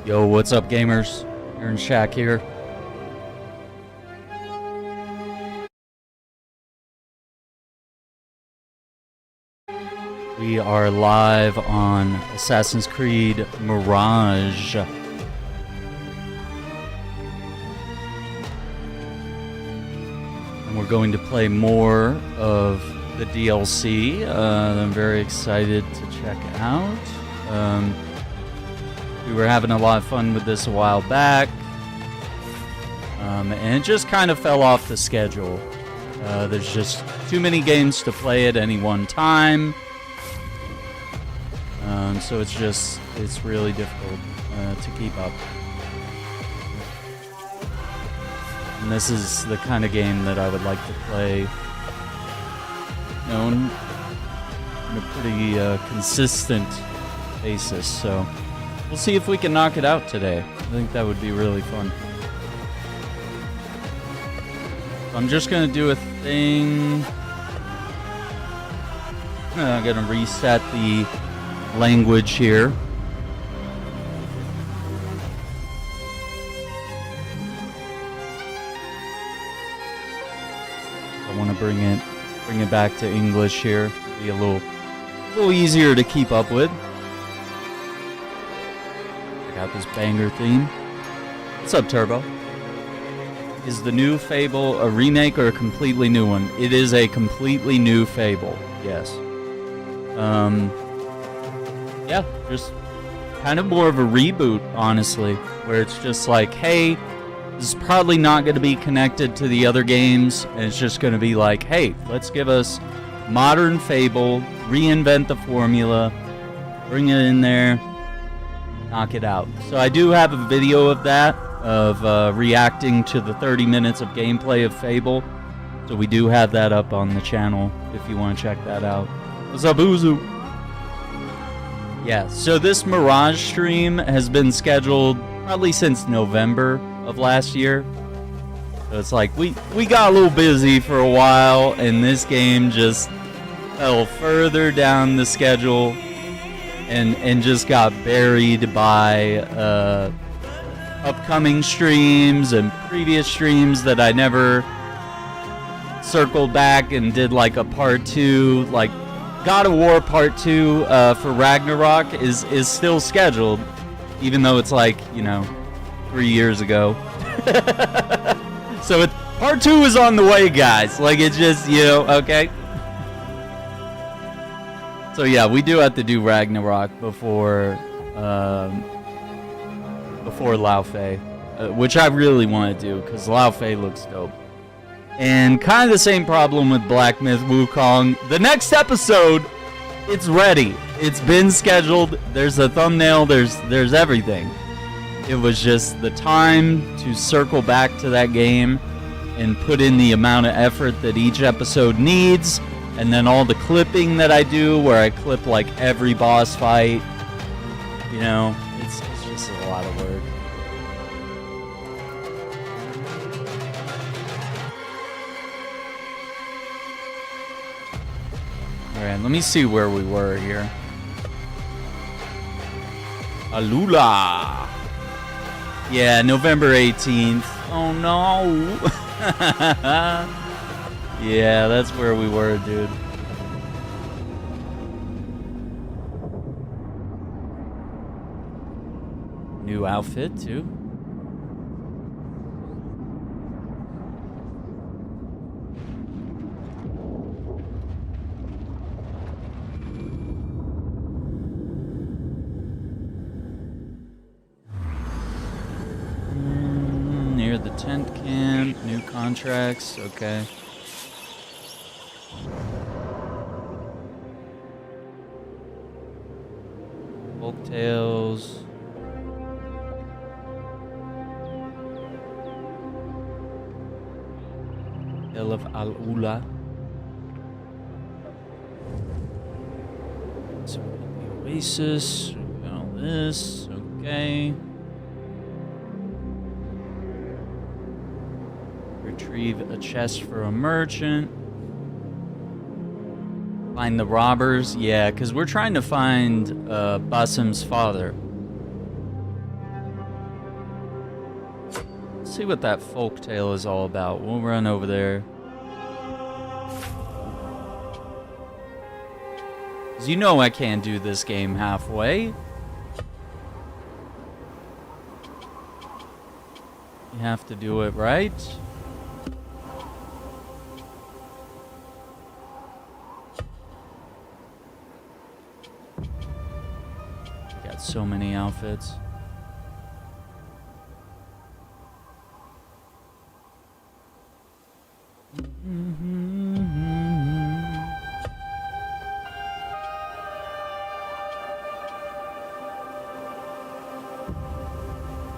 Yo, what's up, gamers? Aaron Shack here. We are live on Assassin's Creed Mirage. And we're going to play more of the DLC that I'm very excited to check out. We were having a lot of fun with this a while back. And it just kind of fell off the schedule. There's just too many games to play at any one time. So it's really difficult to keep up. And this is the kind of game that I would like to play, you know, on a pretty consistent basis. So we'll see if we can knock it out today. I think that would be really fun. I'm just gonna do a thing. I'm gonna reset the language here. I want to bring it back to English here. Be a little easier to keep up with. I got this banger theme. What's up, Turbo? Is the new Fable a remake or a completely new one? It is a completely new Fable. Yes. Yeah, just kind of more of a reboot, honestly, where it's just like, hey, this is probably not going to be connected to the other games, and it's just going to be like, hey, let's give us modern Fable, reinvent the formula, bring it in there, knock it out. So I do have a video of that, of reacting to the 30 minutes of gameplay of Fable. So we do have that up on the channel if you want to check that out. What's up, Uzu? Yeah, so this Mirage stream has been scheduled probably since November of last year. So it's like we got a little busy for a while, and this game just fell further down the schedule and just got buried by upcoming streams and previous streams that I never circled back and did like a part 2, like God of War Part 2 for Ragnarok is still scheduled, even though it's like, you know, 3 years ago. So Part 2 is on the way, guys. Like, it's just, you know, okay. So yeah, we do have to do Ragnarok before Lao Fei, which I really want to do because Lao Fei looks dope. And kind of the same problem with Black Myth Wukong. The next episode, it's ready. It's been scheduled. There's a thumbnail. There's everything. It was just the time to circle back to that game and put in the amount of effort that each episode needs. And then all the clipping that I do, where I clip like every boss fight. You know, it's just a lot of work. Alright, let me see where we were here. Alula! Yeah, November 18th. Oh no! Yeah, that's where we were, dude. New outfit, too. Near the tent camp, new contracts, okay. Folktales. Tale of Al-Ula. So the Oasis, all this, okay. Retrieve a chest for a merchant. Find the robbers. Yeah, because we're trying to find Basim's father. Let's see what that folktale is all about. We'll run over there. 'Cause you know I can't do this game halfway. You have to do it right. Got so many outfits.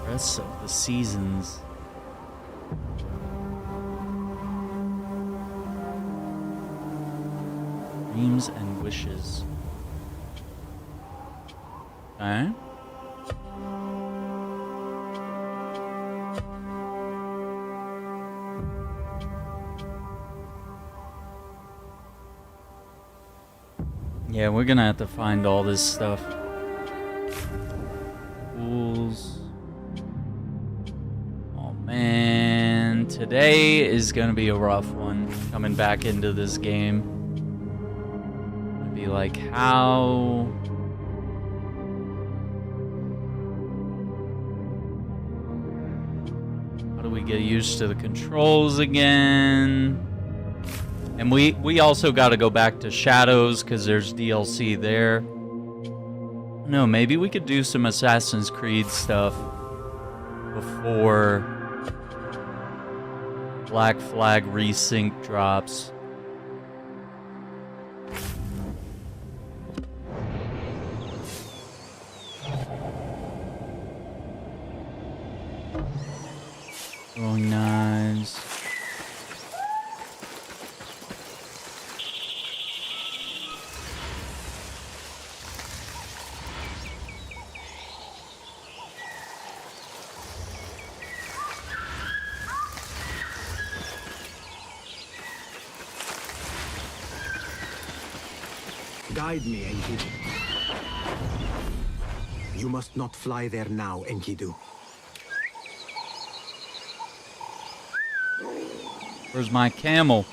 Rest of the seasons. Dreams and wishes. Okay. Yeah, we're gonna have to find all this stuff. Tools. Oh man, today is gonna be a rough one coming back into this game. I'd be like, how do we get used to the controls again? And we also got to go back to Shadows because there's DLC there. No, maybe we could do some Assassin's Creed stuff before Black Flag Resync drops. Throwing knives. Guide me, Enkidu. You must not fly there now, Enkidu. Where's my camel?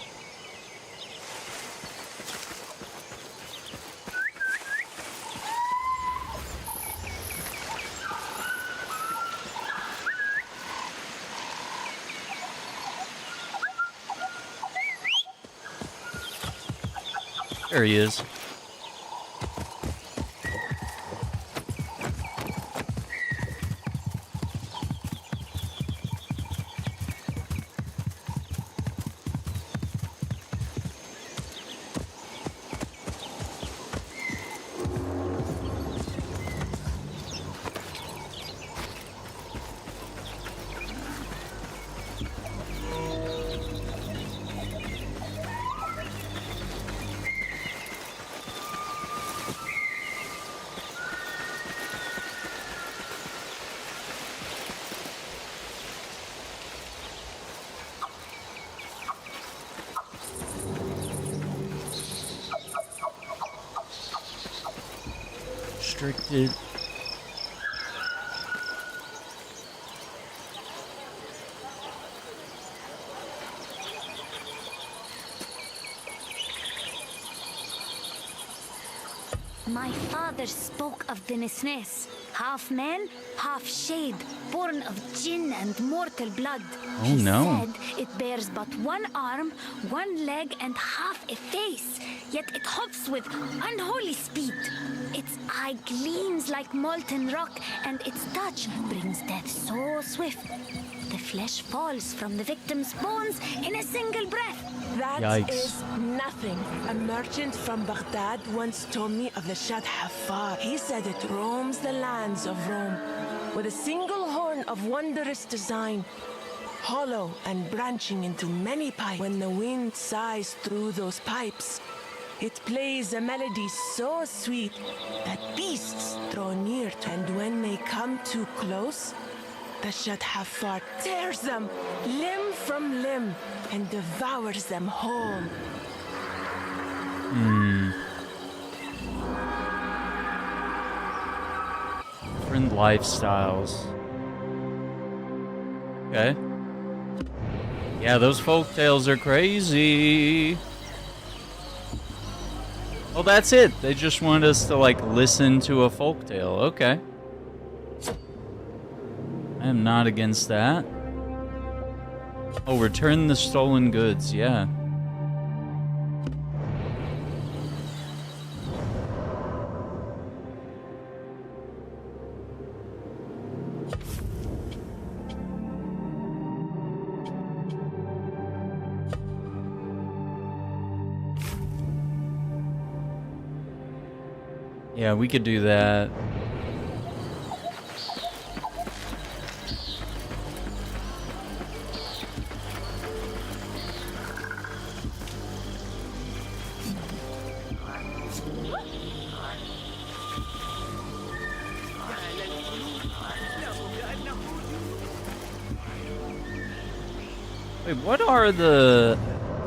There he is. Restricted. My father spoke of the Nisnes, half man, half shade, born of jinn and mortal blood. Oh no. He said it bears but one arm, one leg, and half a face, yet it hops with unholy speed. Its eye gleams like molten rock, and its touch brings death so swift. The flesh falls from the victim's bones in a single breath. That Yikes. is nothing. A merchant from Baghdad once told me of the Shad Hafar. He said it roams the lands of Rome with a single horn of wondrous design, hollow and branching into many pipes. When the wind sighs through those pipes, it plays a melody so sweet that beasts draw near to. And when they come too close, the Shad Hafar tears them limb from limb and devours them whole. Different lifestyles. Okay. Yeah, those folktales are crazy. Oh, that's it. They just want us to, like, listen to a folktale. Okay. I am not against that. Oh, return the stolen goods. Yeah. Yeah, we could do that. Wait, what are the...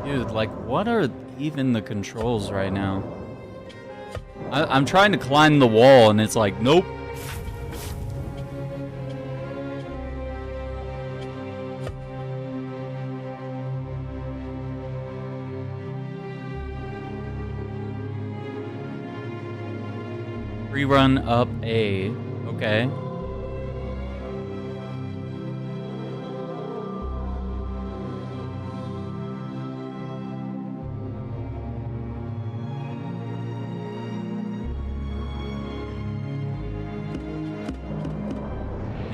Dude, like, what are even the controls right now? I'm trying to climb the wall, and it's like, nope. Rerun up A. Okay.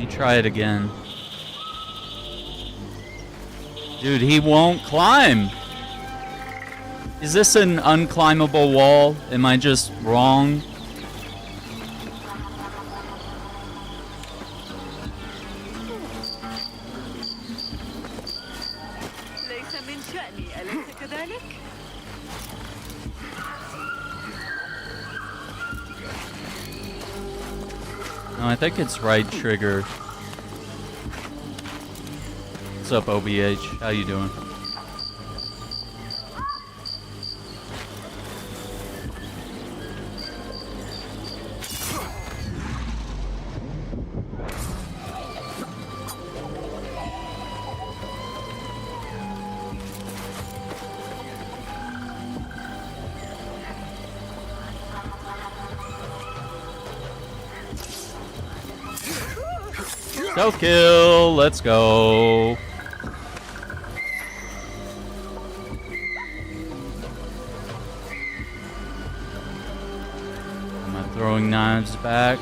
Try it again. Dude, he won't climb. Is this an unclimbable wall? Am I just wrong? No, I think it's right trigger. What's up, OBH? How you doing? Stealth kill, let's go. Am I throwing knives back?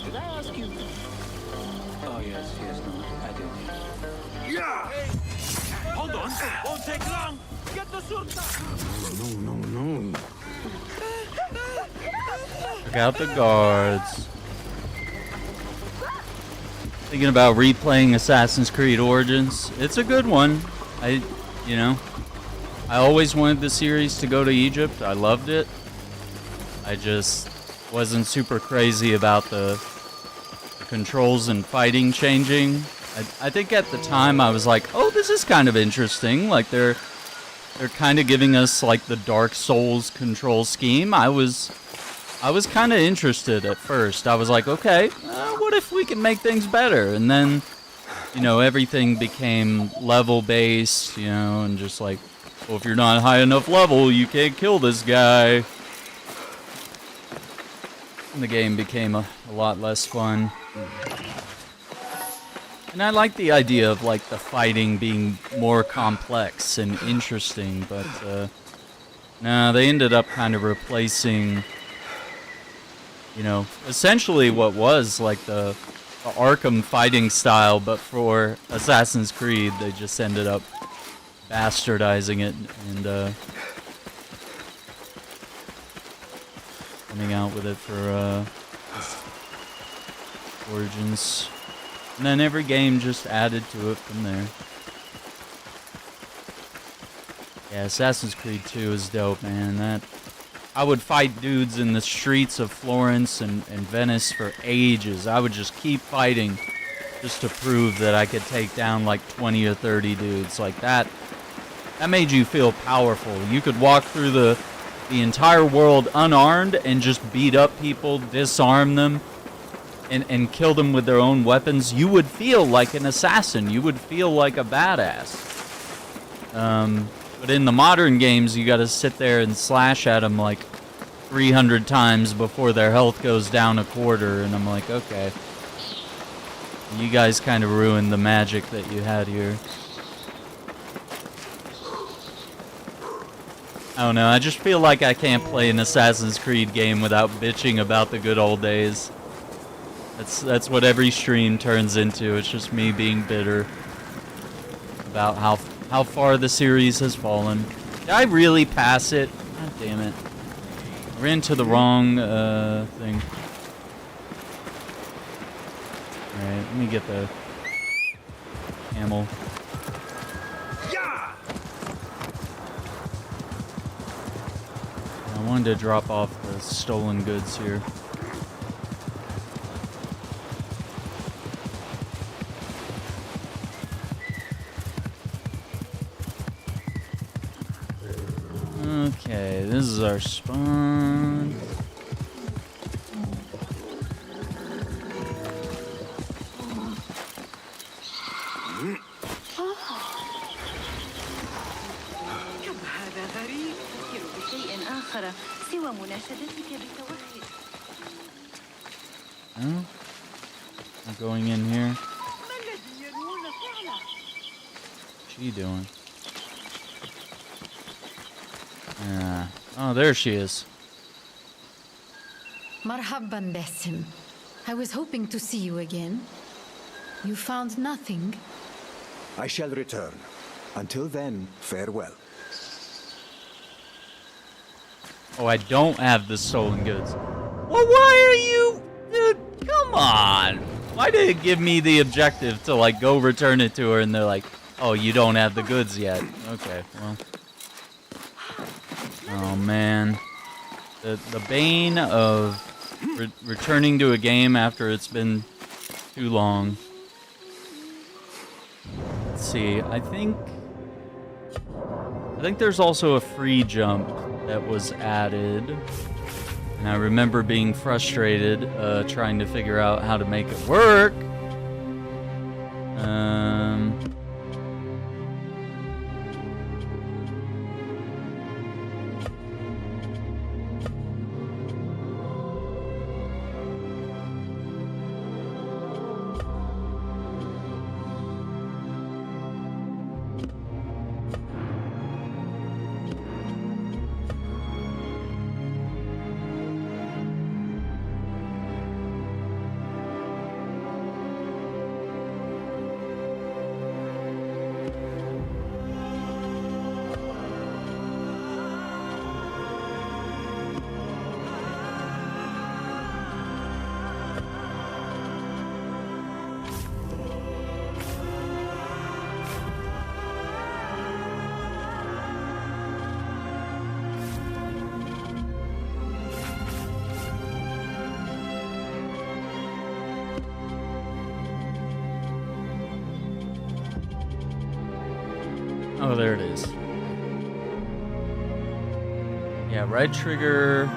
Did I ask you? Oh, yes, no, I did. Yeah! Hold on, won't take long. Get the surta. No. Look out the guards. Thinking about replaying Assassin's Creed Origins. It's a good one. I always wanted the series to go to Egypt. I loved it. I just wasn't super crazy about the controls and fighting changing. I think at the time I was like, oh, this is kind of interesting. Like they're kind of giving us like the Dark Souls control scheme. I was kind of interested at first. I was like, okay, what if we can make things better? And then, everything became level based, and just like, well, if you're not high enough level, you can't kill this guy. And the game became a lot less fun. And I like the idea of like the fighting being more complex and interesting, but no, they ended up kind of replacing, essentially what was like the Arkham fighting style, but for Assassin's Creed, they just ended up bastardizing it and coming out with it for Origins. And then every game just added to it from there. Yeah, Assassin's Creed 2 is dope, man. I would fight dudes in the streets of Florence and Venice for ages. I would just keep fighting just to prove that I could take down like 20 or 30 dudes. Like that made you feel powerful. You could walk through the entire world unarmed and just beat up people, disarm them, and kill them with their own weapons. You would feel like an assassin. You would feel like a badass. But in the modern games, you gotta sit there and slash at them like 300 times before their health goes down a quarter, and I'm like, okay. You guys kind of ruined the magic that you had here. I don't know, I just feel like I can't play an Assassin's Creed game without bitching about the good old days. That's what every stream turns into. It's just me being bitter about how far the series has fallen. Did I really pass it? God damn it. I ran to the wrong thing. Alright, let me get the camel. I wanted to drop off the stolen goods here. Okay, this is our spawn. Oh, I'm going in here. What's she doing? Oh, there she is. Marhaban, Basim. I was hoping to see you again. You found nothing? I shall return. Until then, farewell. Oh, I don't have the stolen goods. Well, why are you... Dude, come on. Why did it give me the objective to, like, go return it to her, and they're like, oh, you don't have the goods yet. Okay, well... Oh, man. The bane of returning to a game after it's been too long. Let's see, I think there's also a free jump that was added. And I remember being frustrated, trying to figure out how to make it work. Oh, there it is. Yeah, right trigger.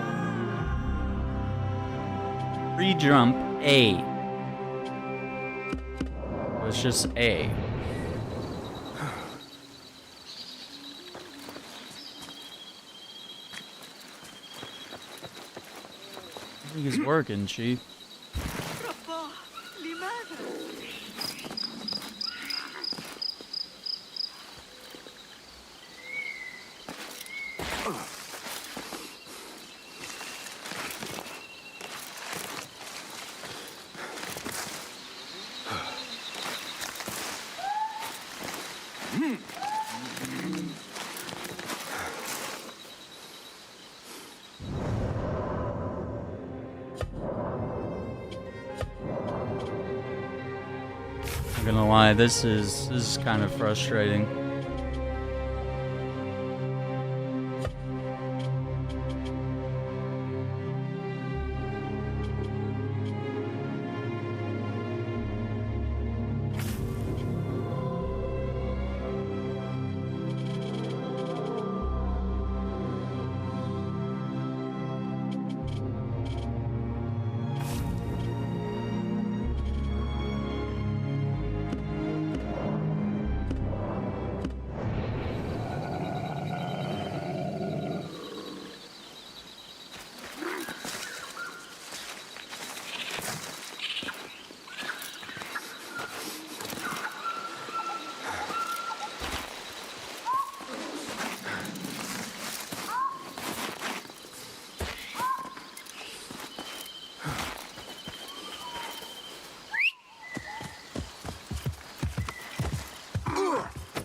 Free jump A. It was just A. I think it's working, Chief. I'm gonna lie, this is kind of frustrating.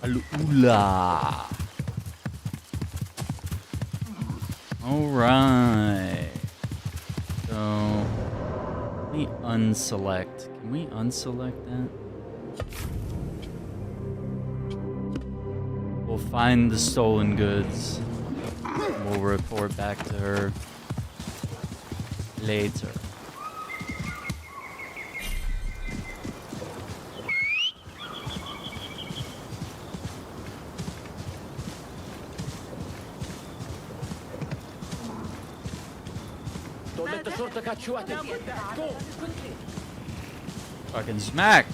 Al-Ula. Alright. So, let me unselect. Can we unselect that? We'll find the stolen goods. We'll report back to her later. Don't let the shorta catch you at it. Go! Fucking smack.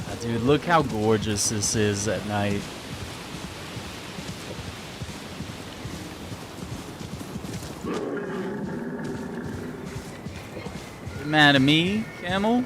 Ah, dude, look how gorgeous this is at night. You mad at me, Camel?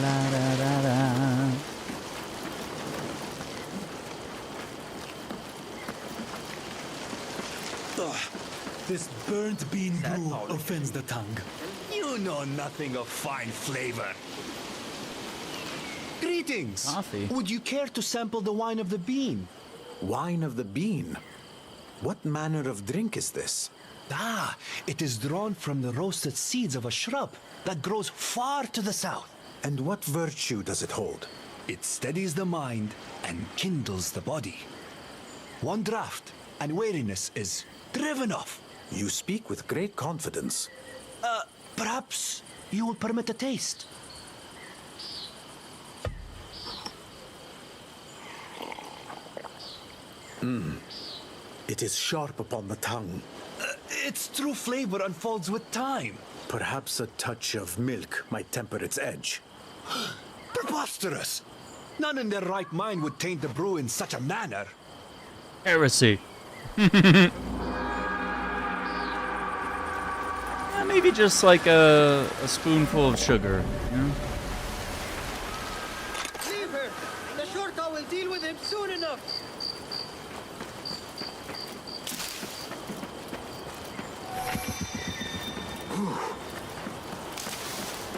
La da da da. This burnt bean brew offends the tongue. You know nothing of fine flavor. Greetings. Coffee. Would you care to sample the wine of the bean? Wine of the bean. What manner of drink is this? Ah, it is drawn from the roasted seeds of a shrub that grows far to the south. And what virtue does it hold? It steadies the mind and kindles the body. One draught and weariness is driven off. You speak with great confidence. Perhaps you will permit a taste. It is sharp upon the tongue. Its true flavor unfolds with time. Perhaps a touch of milk might temper its edge. Preposterous! None in their right mind would taint the brew in such a manner. Heresy. Yeah, maybe just like a spoonful of sugar, you know? Leave her! The Shorta will deal with him soon enough!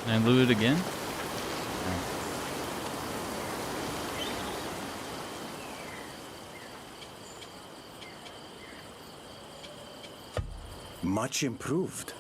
Can I loot it again? Much improved.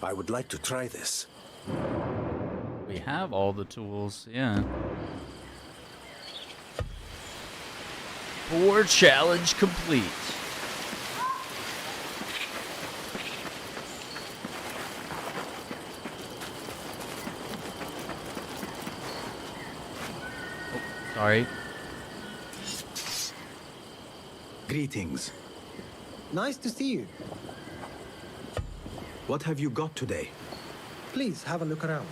I would like to try this. We have all the tools, yeah. Board challenge complete. Oh, sorry. Greetings. Nice to see you. What have you got today? Please have a look around.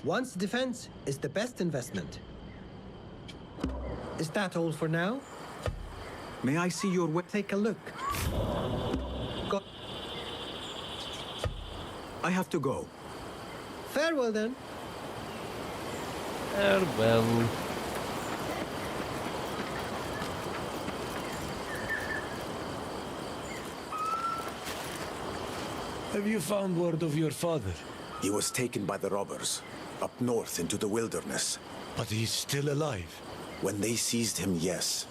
One's defense is the best investment. Is that all for now? May I see your weapon? Take a look. Go. I have to go. Farewell then. Farewell. Have you found word of your father? He was taken by the robbers, up north into the wilderness. But he's still alive. When they seized him, yes.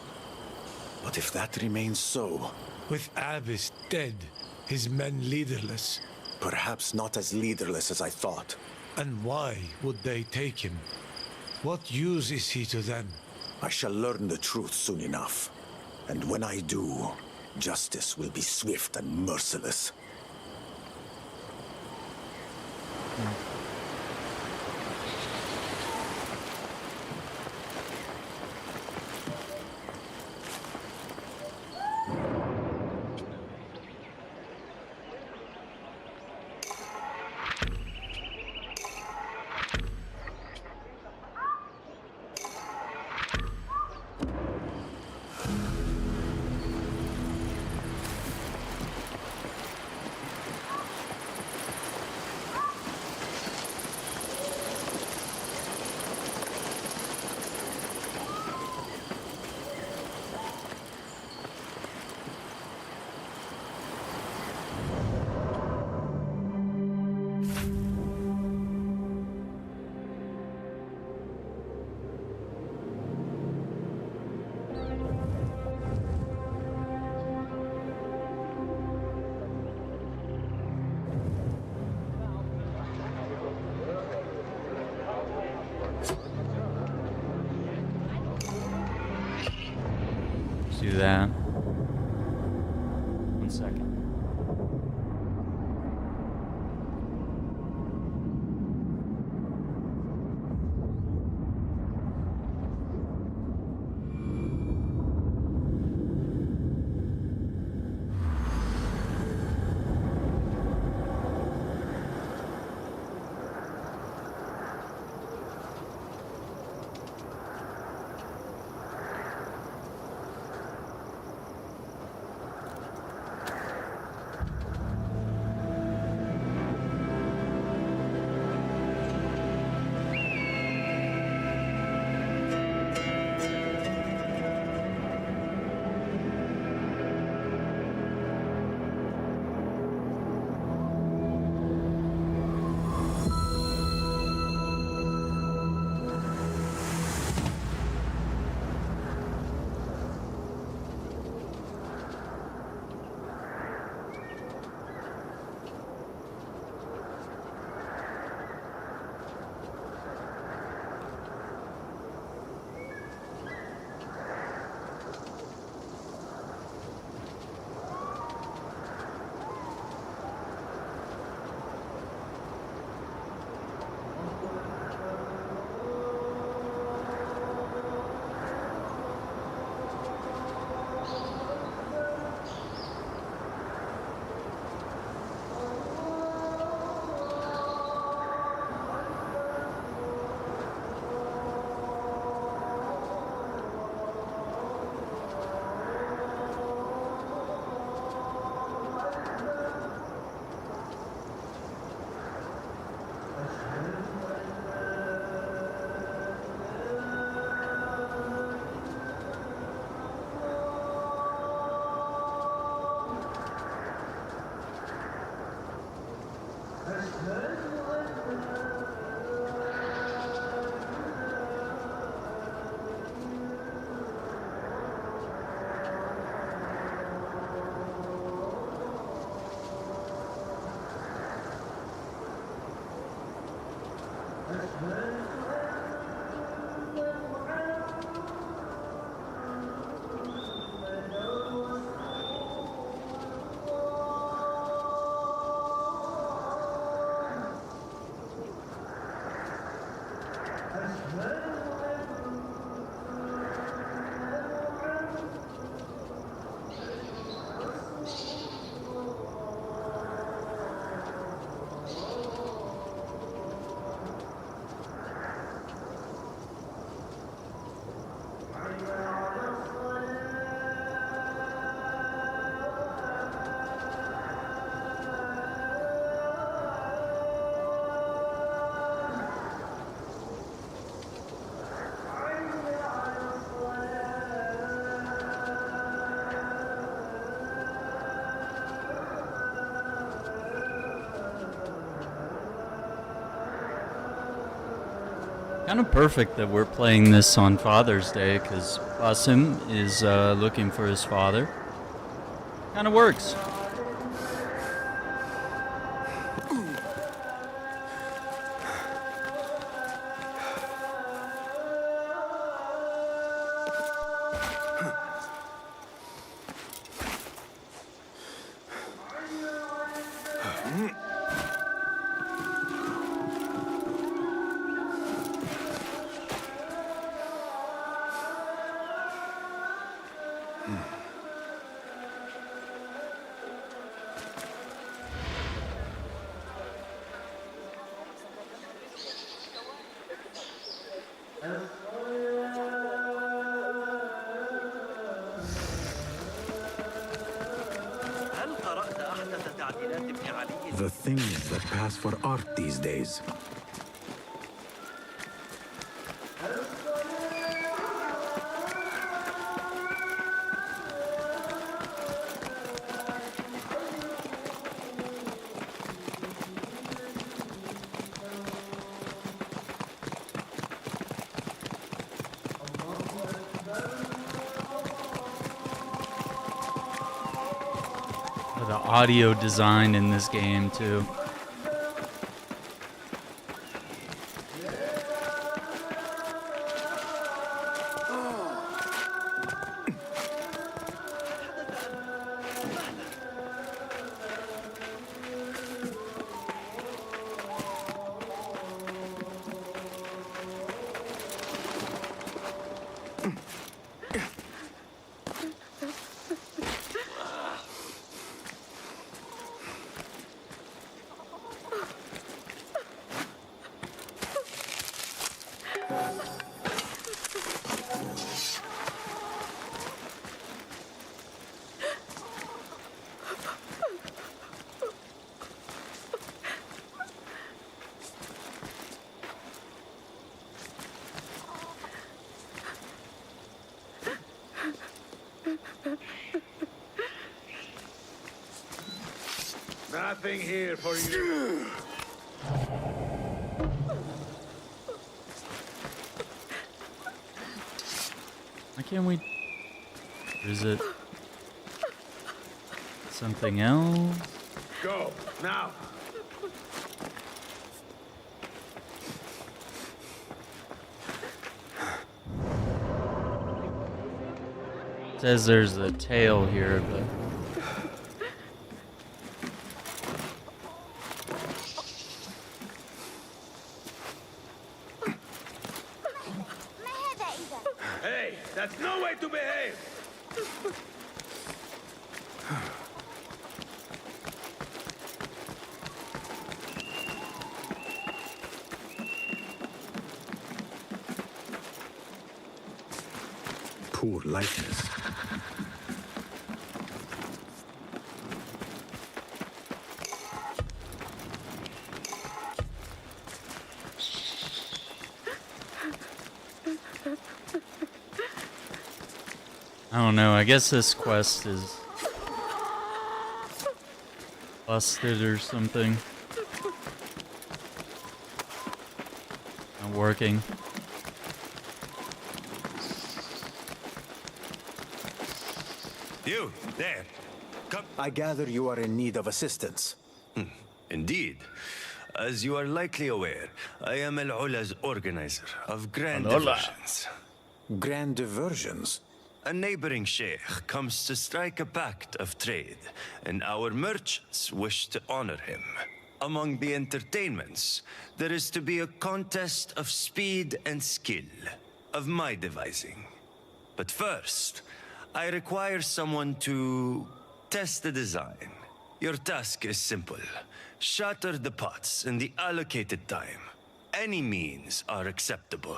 But if that remains so, With Abyss dead, his men leaderless. perhaps not as leaderless as I thought. And why would they take him? What use is he to them? I shall learn the truth soon enough. And when I do, justice will be swift and merciless. Do that. 1 second. Kind of perfect that we're playing this on Father's Day, because Basim is looking for his father. Kind of works. The things that pass for art these days. The audio design in this game too. Nothing here for you. Why can't we? Or is it something else? Go, now. It says there's a tail here, but Hey, that's no way to behave. Poor lightness. I don't know. I guess this quest is busted or something. Not working. You, there. Come. I gather you are in need of assistance. Indeed. As you are likely aware, I am Al-Ula's organizer of grand diversions. Grand diversions? A neighboring sheikh comes to strike a pact of trade, and our merchants wish to honor him. Among the entertainments, there is to be a contest of speed and skill, of my devising. But first, I require someone to test the design. Your task is simple. Shatter the pots in the allocated time. Any means are acceptable.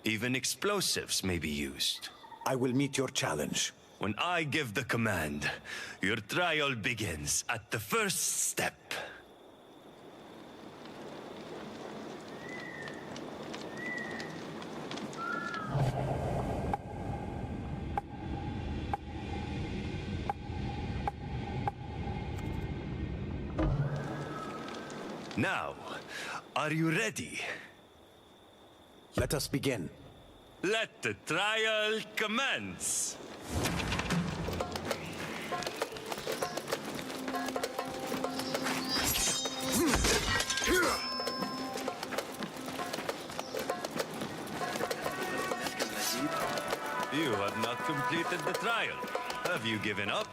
Even explosives may be used. I will meet your challenge. When I give the command, your trial begins at the first step. Now, are you ready? Let us begin. Let the trial commence. You have not completed the trial. Have you given up?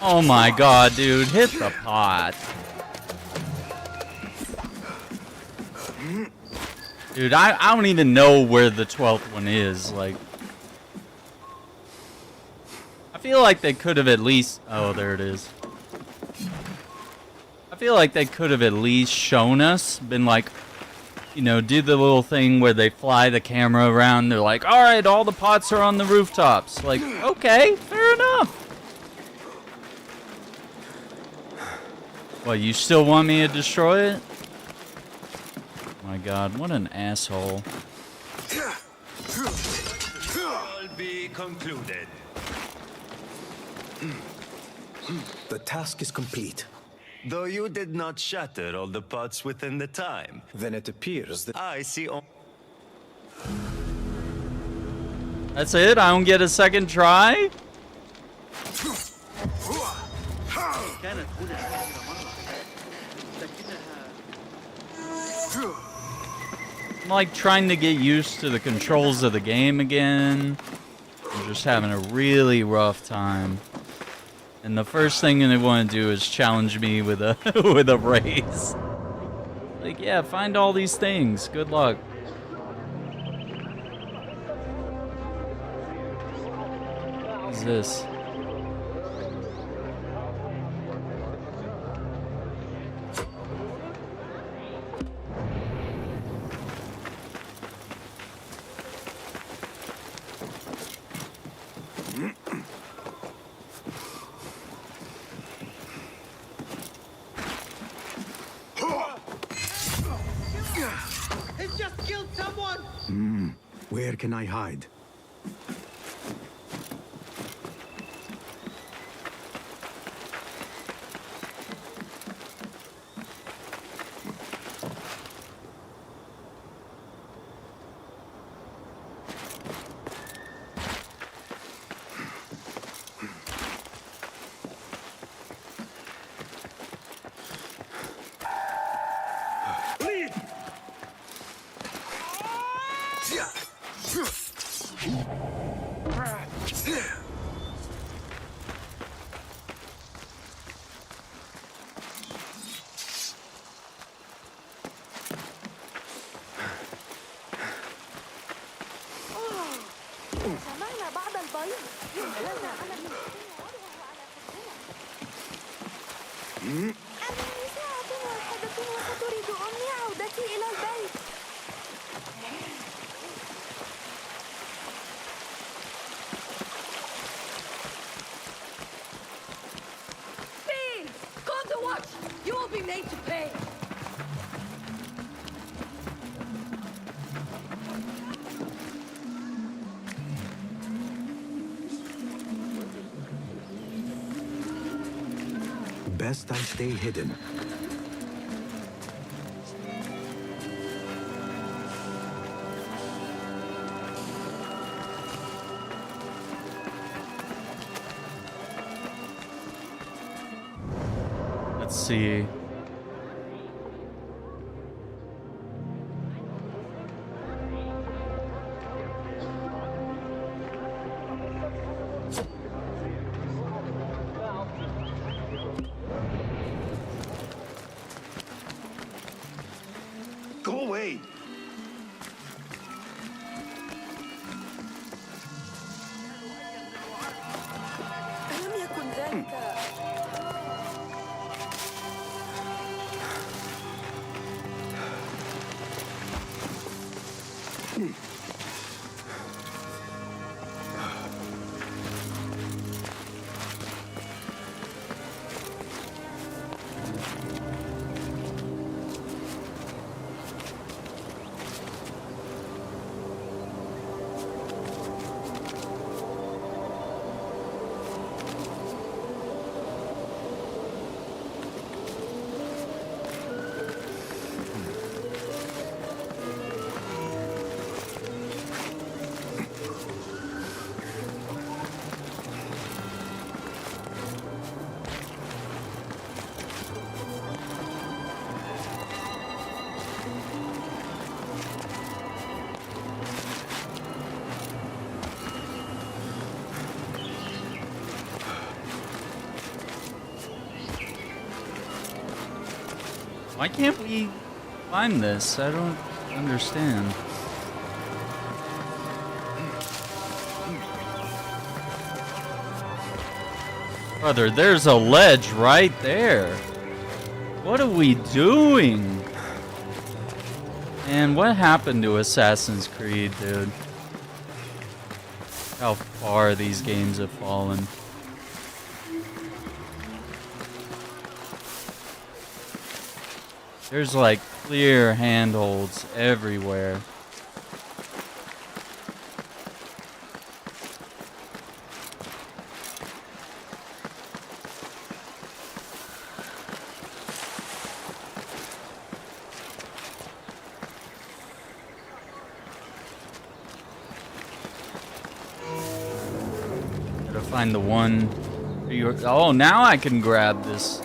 Oh my god, dude, hit the pot. Dude, I don't even know where the 12th one is, like. I feel like they could have at least... Oh, there it is. I feel like they could have at least shown us, been like, you know, do the little thing where they fly the camera around, they're like, alright, all the pots are on the rooftops. Like, okay, fair enough. What, you still want me to destroy it? My god, what an asshole. All be concluded. The task is complete. Though you did not shatter all the pots within the time, Then it appears that I see That's it? I don't get a second try? كانت هنا آخر مرة لكنها I'm like trying to get used to the controls of the game again. I'm just having a really rough time. And the first thing they want to do is challenge me with a with a race. Like, yeah, find all these things. Good luck. What is this? He's just killed someone! where can I hide? سمعنا بعض البيض يحملنا على المسكين وهو على فكرنا. أمامي ساعة واحدة وستريد أمي عودتي إلى البيت. Thieves! Call the watch! You will be made to pay! Best I stay hidden. Let's see. Go away! ألم يكن ذلك Why can't we find this? I don't understand. Brother, there's a ledge right there. What are we doing? And what happened to Assassin's Creed, dude? How far these games have fallen. There's like clear handholds everywhere. Gotta find the one. Oh, now I can grab this.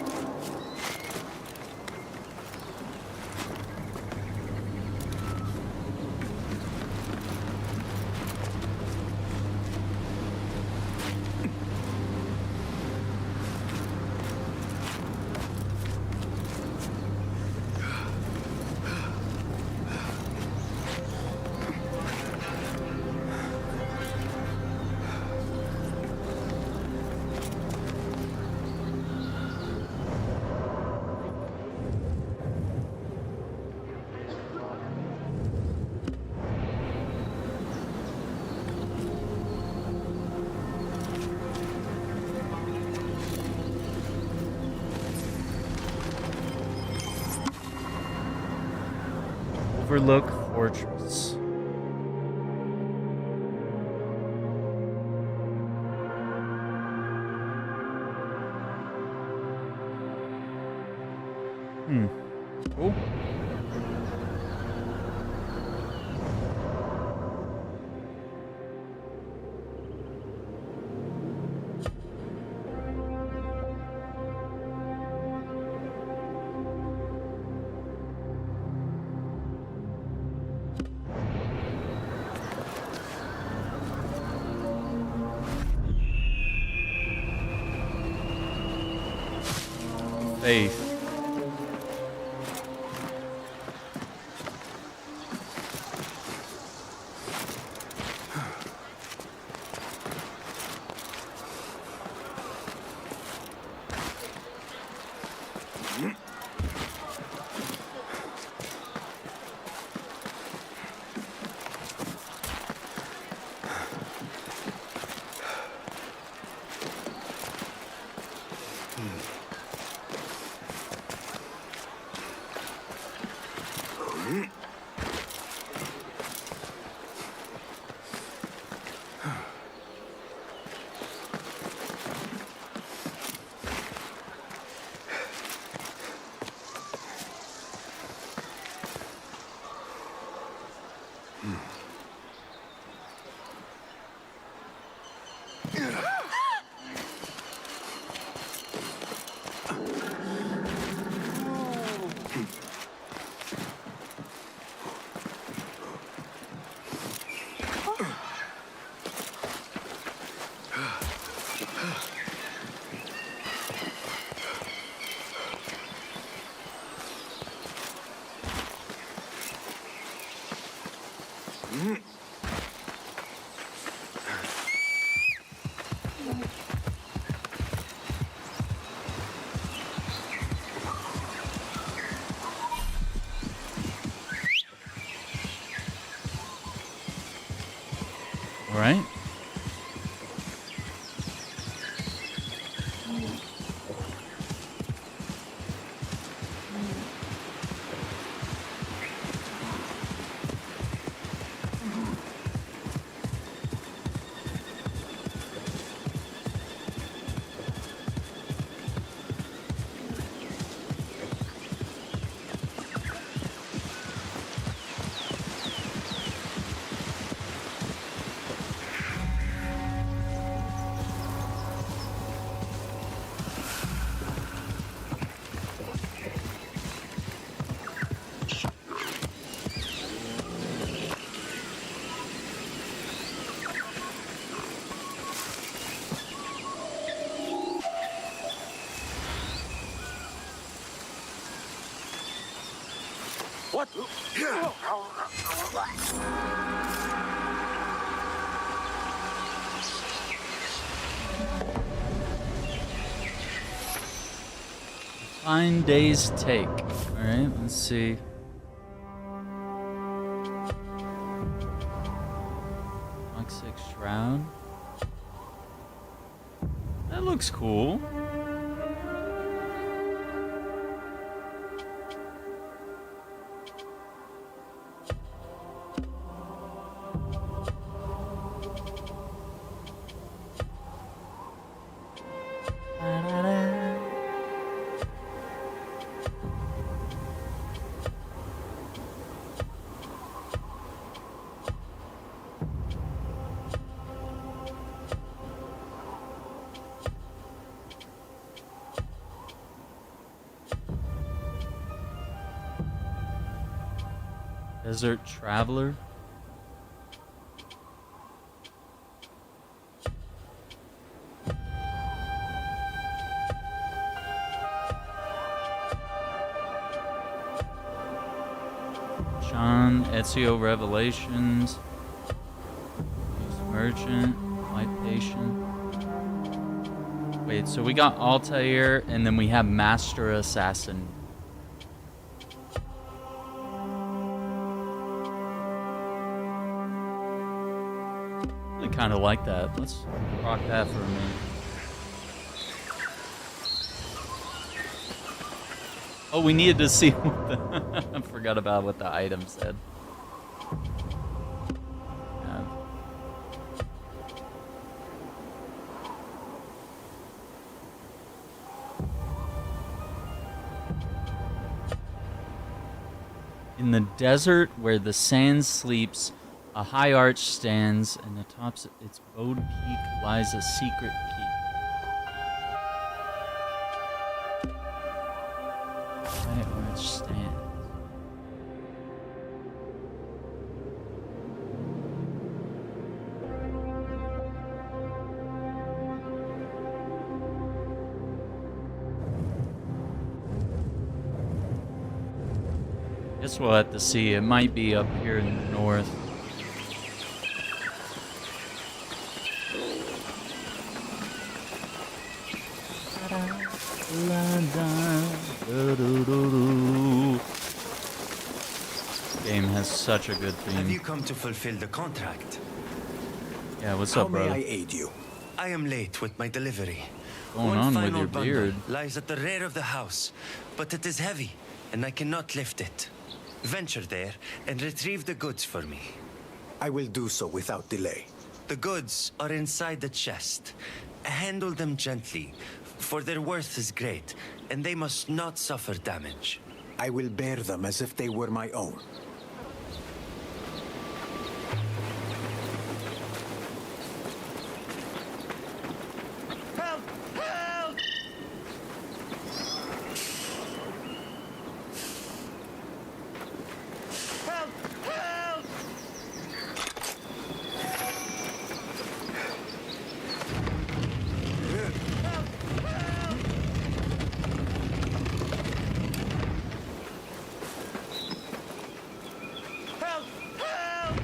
Overlook Fortress. Cool. Faith. All right. What? Fine day's take. Alright, let's see. Toxic Shroud. That looks cool. Desert Traveler. John, Ezio Revelations. Merchant, White Patient. Wait, so we got Altair and then we have Master Assassin. Kind of like that. Let's rock that for a minute. Oh, we needed to see what the I forgot about what the item said. Yeah. In the desert where the sand sleeps, a high arch stands, and atop its bowed peak lies a secret keep. High arch stands. Guess we'll have to see. It might be up here in the north. Game has such a good theme. Have you come to fulfill the contract? Yeah, what's up, brother? How may I aid you? I am late with my delivery. Going on with your beard? Lies at the rear of the house, but it is heavy, and I cannot lift it. Venture there and retrieve the goods for me. I will do so without delay. The goods are inside the chest. Handle them gently, for their worth is great, and they must not suffer damage. I will bear them as if they were my own. Help! Help!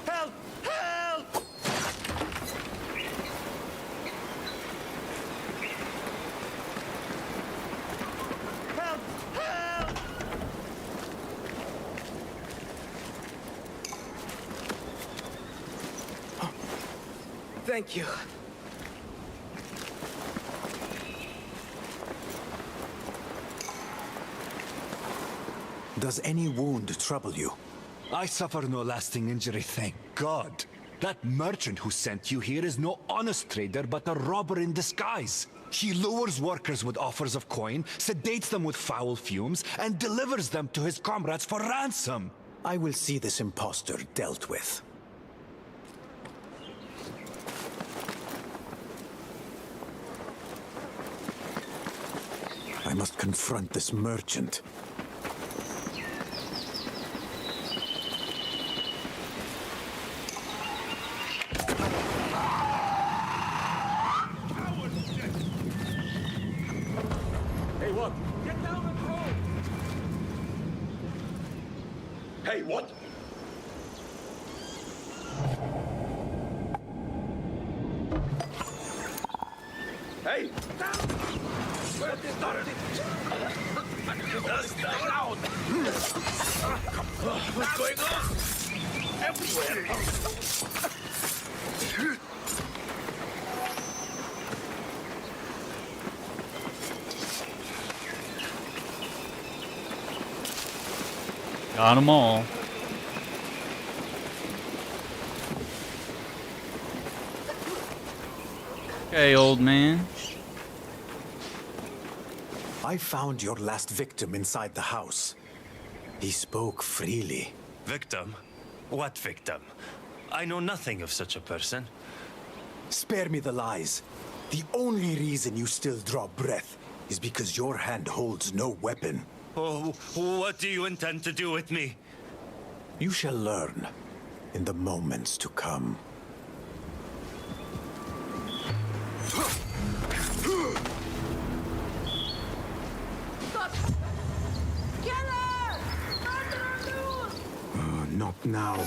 Help! Help! Help! Help! Thank you. Does any wound trouble you? I suffer no lasting injury, thank God. That merchant who sent you here is no honest trader, but a robber in disguise. He lures workers with offers of coin, sedates them with foul fumes, and delivers them to his comrades for ransom. I will see this impostor dealt with. I must confront this merchant. Hey, what? Get down and throw! Hey, what? Hey! Down! Where did start it? Stay down! What's going on? Everywhere! Got them all. Okay, old man. I found your last victim inside the house. He spoke freely. Victim? What victim? I know nothing of such a person. Spare me the lies. The only reason you still draw breath is because your hand holds no weapon. Oh, what do you intend to do with me? You shall learn in the moments to come. Not now.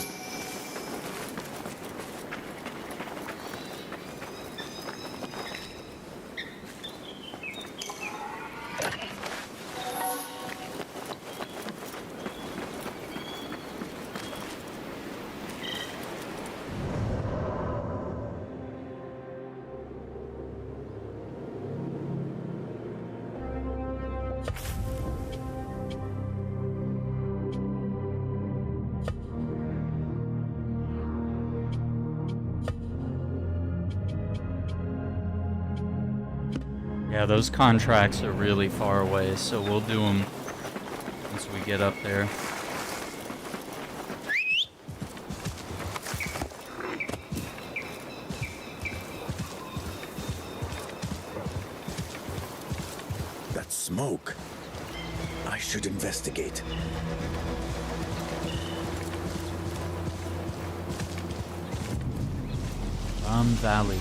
Yeah, those contracts are really far away, so we'll do them once we get up there. That smoke. I should investigate. Valley.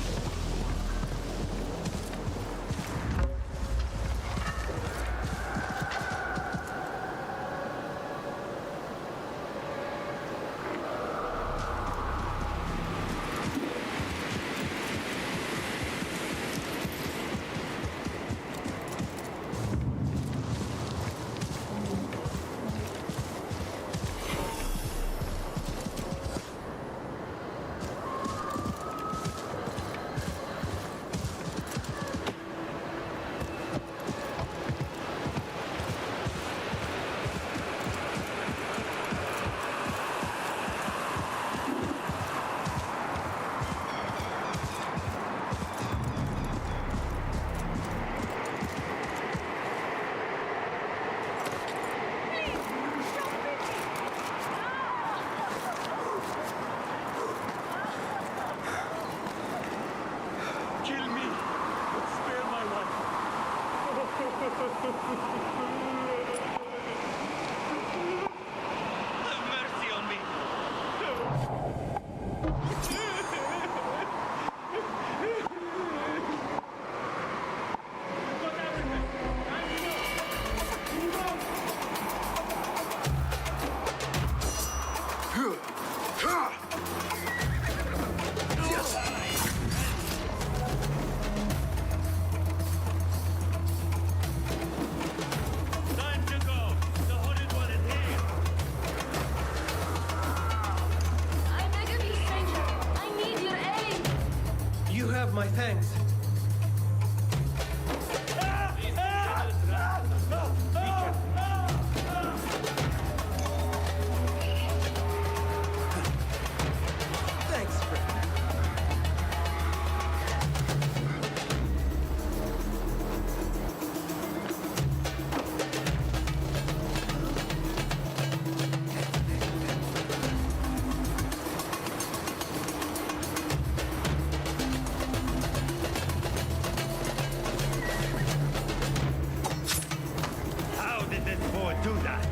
do that.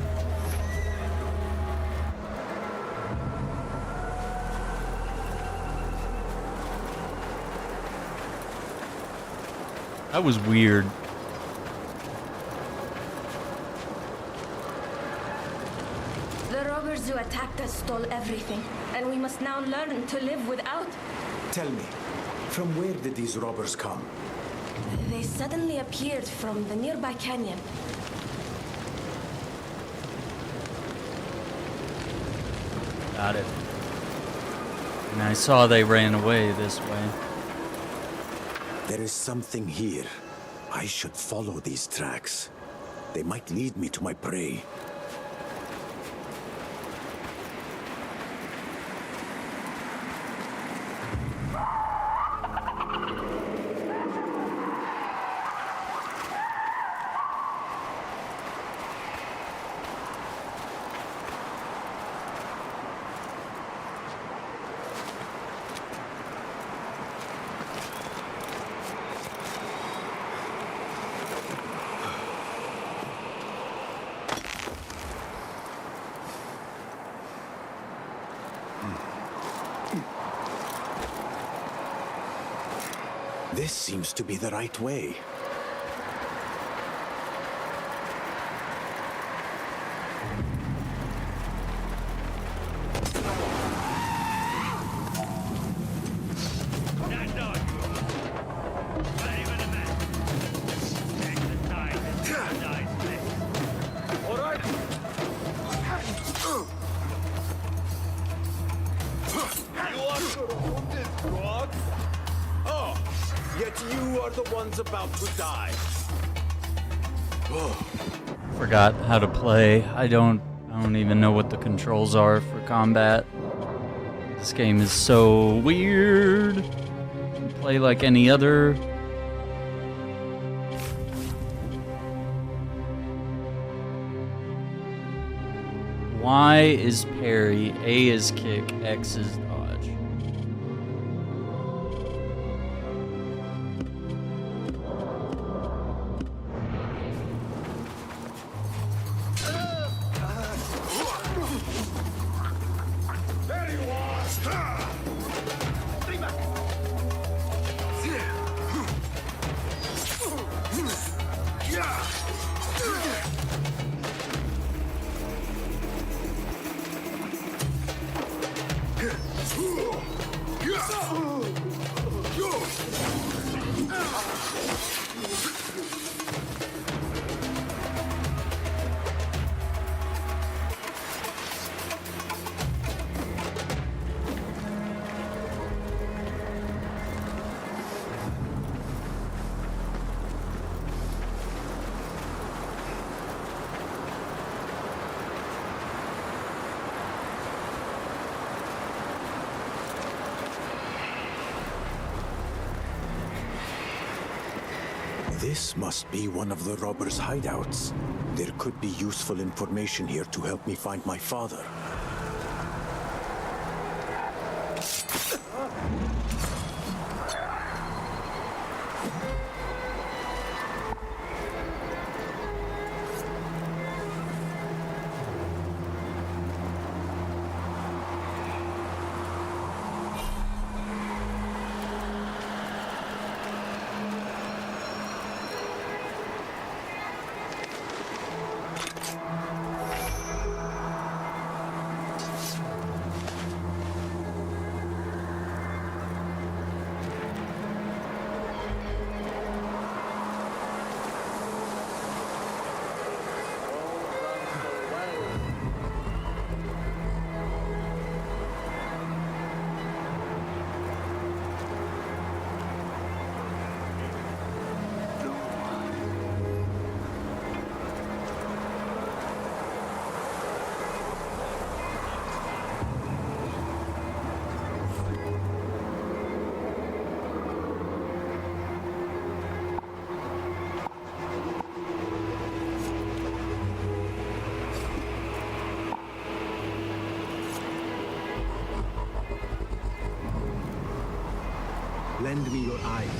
That was weird. The robbers who attacked us stole everything, and we must now learn to live without. Tell me, from where did these robbers come? They suddenly appeared from the nearby canyon. Got it. And I saw they ran away this way. There is something here. I should follow these tracks. They might lead me to my prey. This seems to be the right way. Stand on. Not even a minute. Take the time and paradise this. All right. You are surrounded, Grog. Oh, yet you are the ones about to die. Forgot how to play. I don't even know what the controls are for combat. This game is so weird. You play like any other. Y is parry, A is kick, X is dodge. There you are. Stay back. This must be one of the robbers' hideouts. There could be useful information here to help me find my father. Lend me your eyes.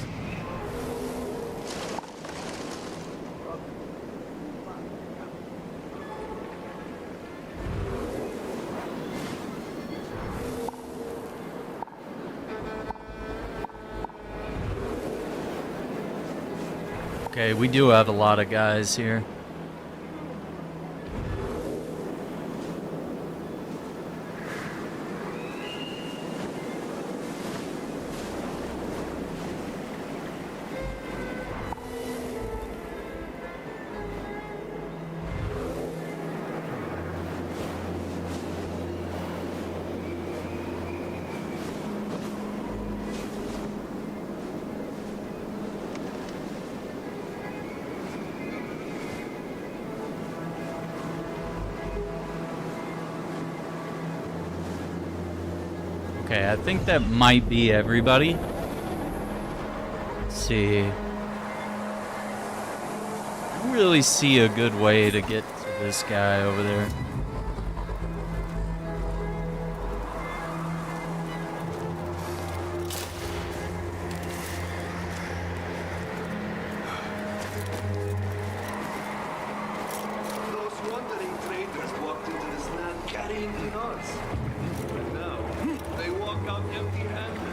Okay, we do have a lot of guys here. Okay, I think that might be everybody. Let's see. I don't really see a good way to get to this guy over there. Those wandering traders walked into this land carrying dinars. And now, they walk out empty-handed.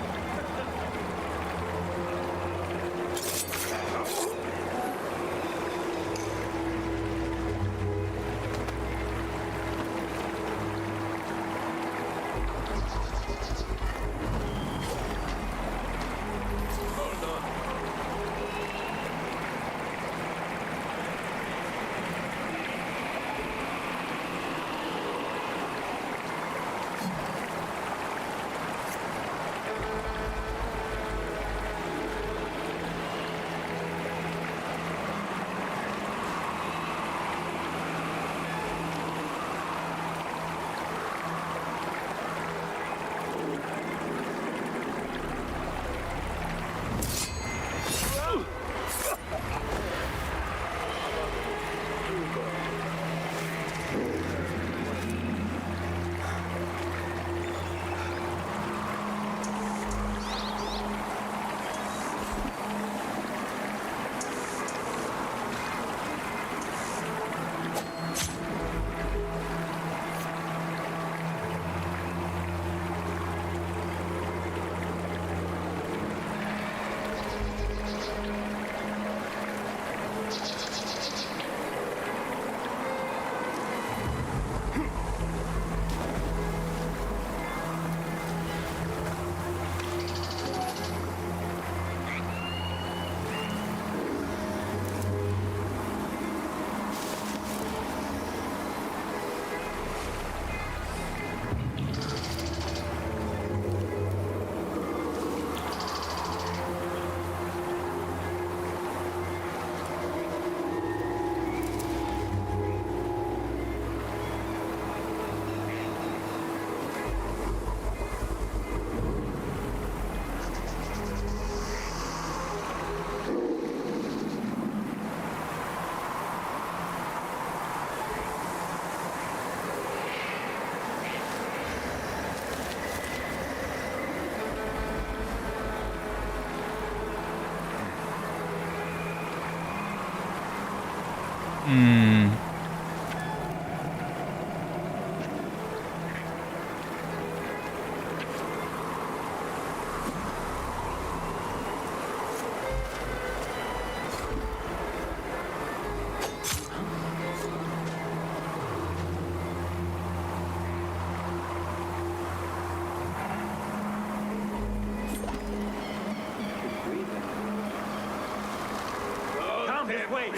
Come this way.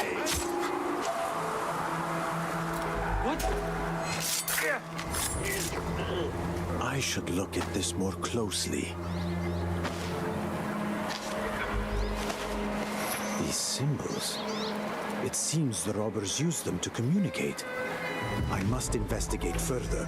I should look at this more closely. These symbols. It seems the robbers used them to communicate. I must investigate further.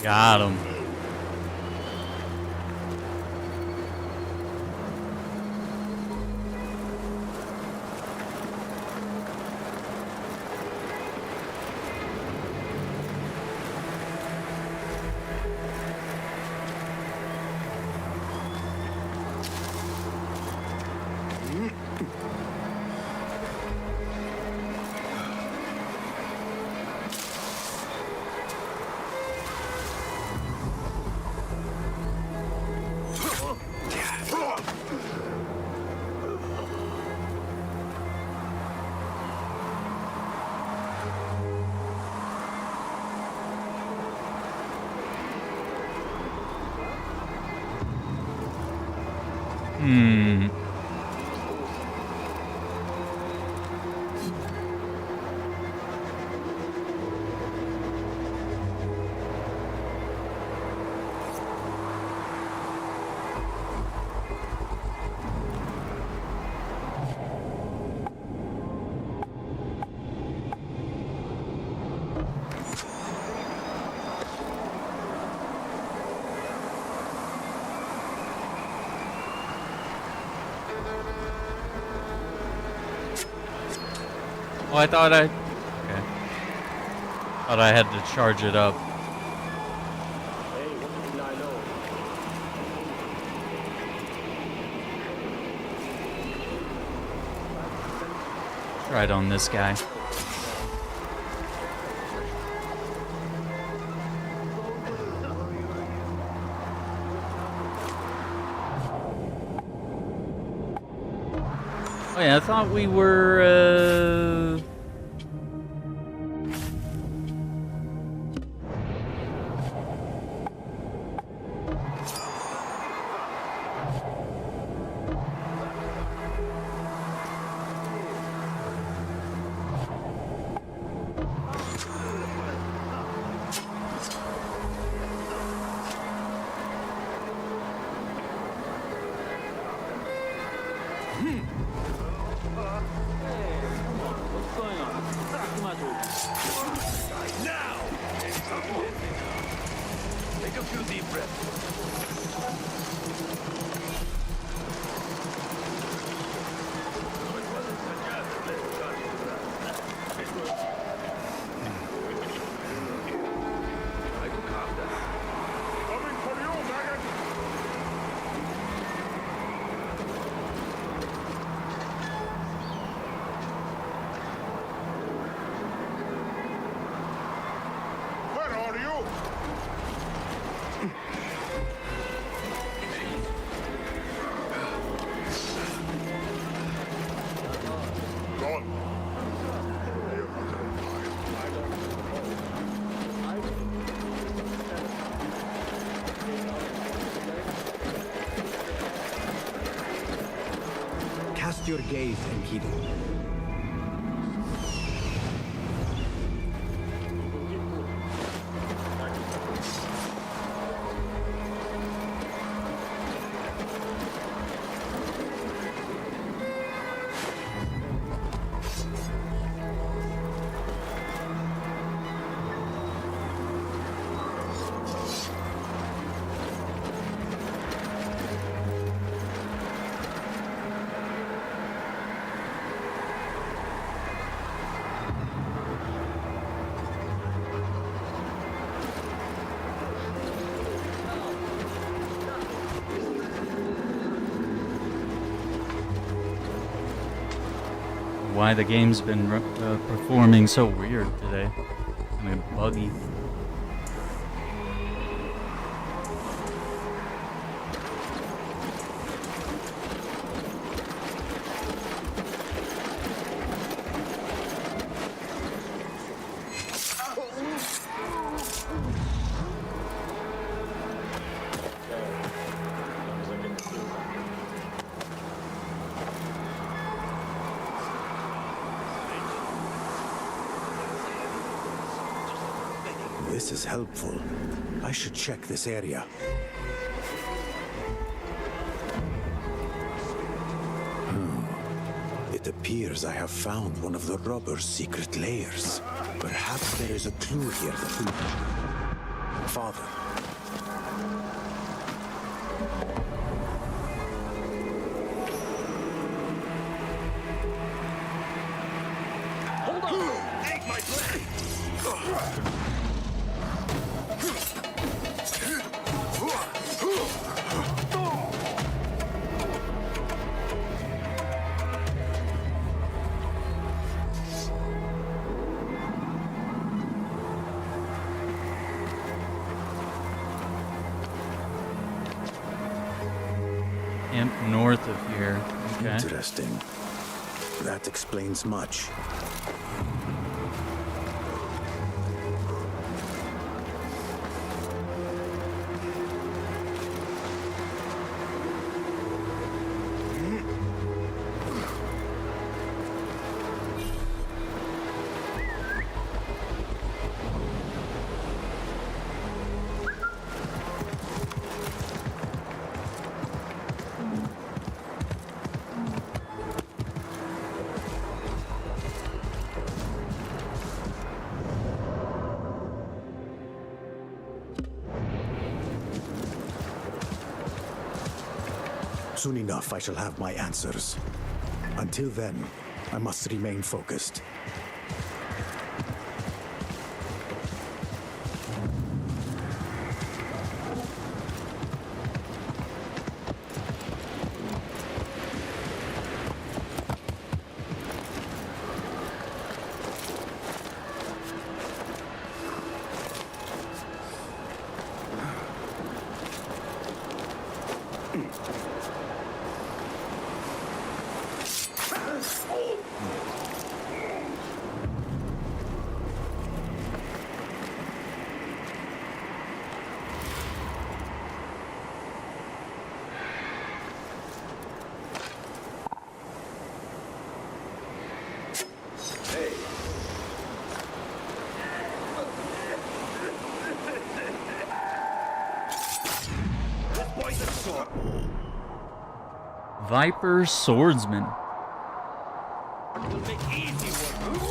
Got him. Oh, I thought I... Okay. Thought I had to charge it up. Try it on this guy. Oh yeah, I thought we were, Cast your gaze, Enkidu. Why the game's been performing so weird today. I mean, buggy. This is helpful. I should check this area. It appears I have found one of the robbers' secret lairs. Perhaps there is a clue here that will... Father. Hold on! Take my blade! Camp north of here. Okay. Interesting. That explains much. Soon enough, I shall have my answers. Until then, I must remain focused. Viper Swordsman. We'll make easy work.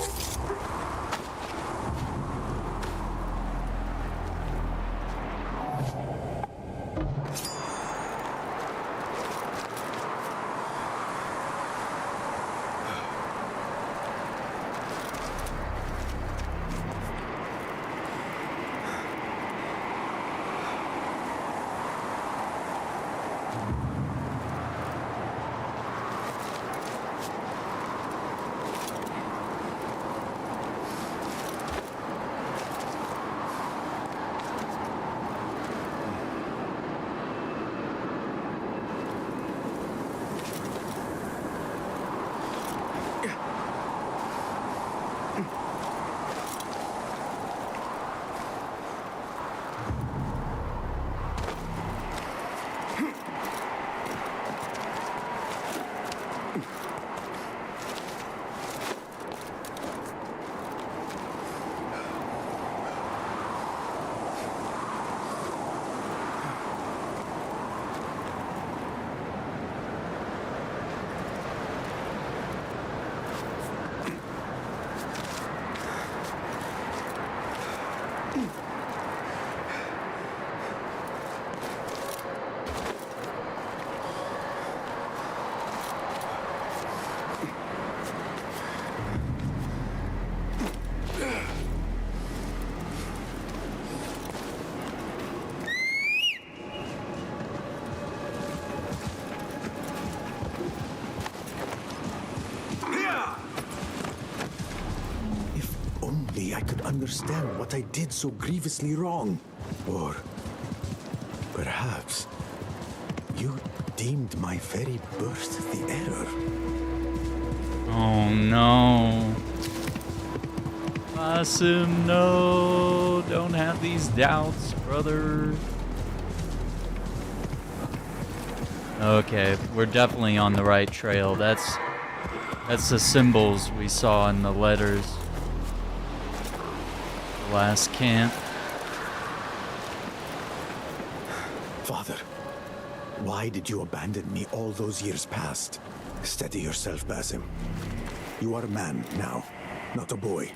I could understand what I did so grievously wrong. Or perhaps you deemed my very birth the error. Oh no. Basim, no. Don't have these doubts, brother. Okay, we're definitely on the right trail. That's the symbols we saw in the letters. Last camp. Father, why did you abandon me all those years past? Steady yourself, Basim. You are a man now, not a boy.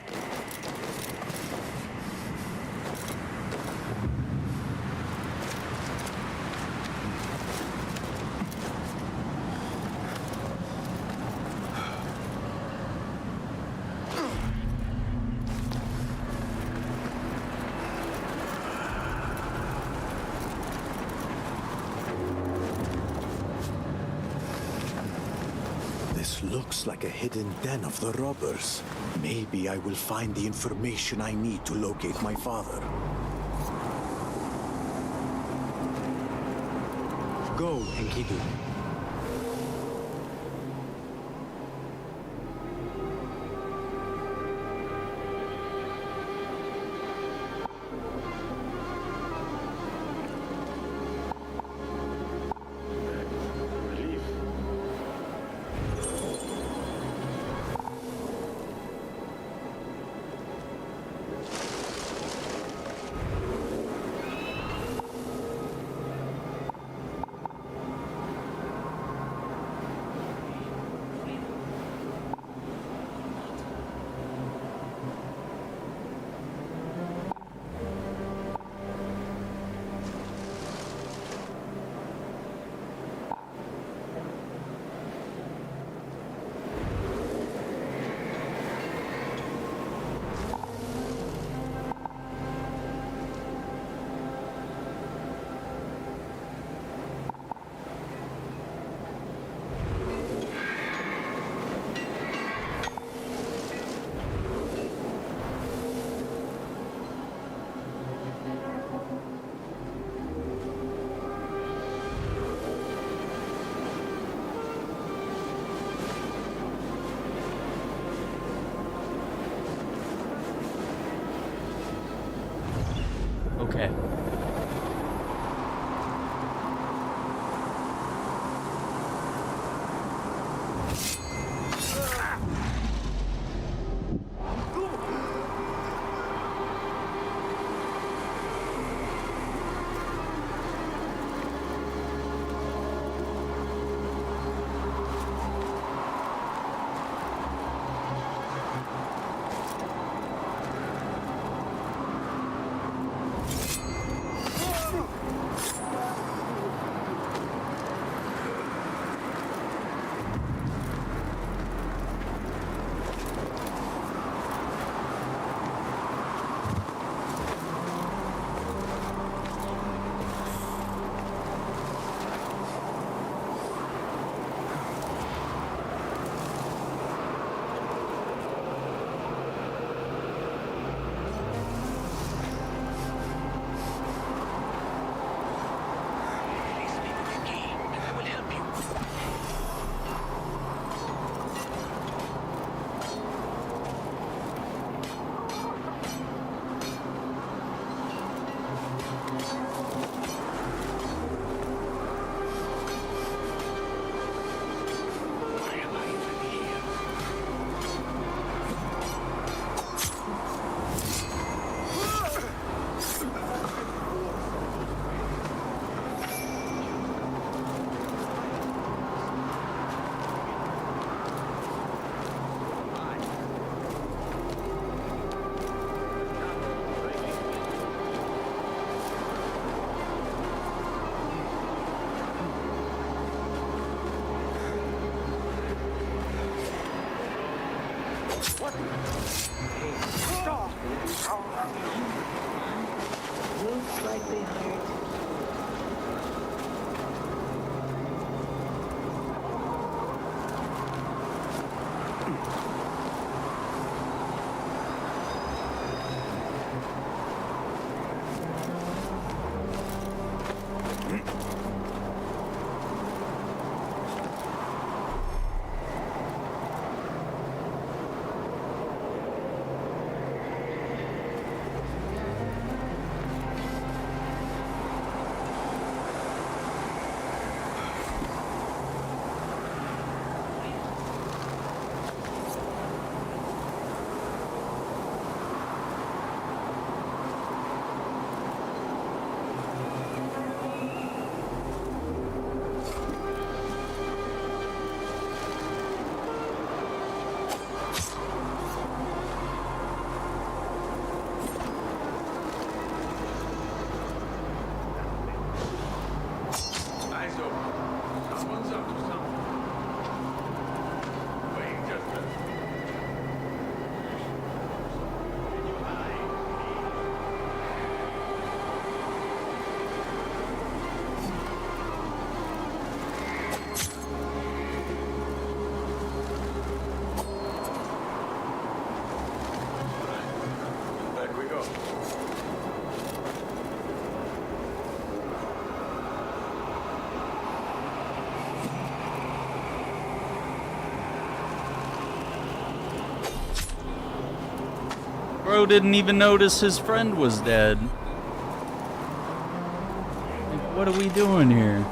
This looks like a hidden den of the robbers. Maybe I will find the information I need to locate my father. Go, Enkidu. Okay. Looks like they hired. bro didn't even notice his friend was dead. Like, what are we doing here?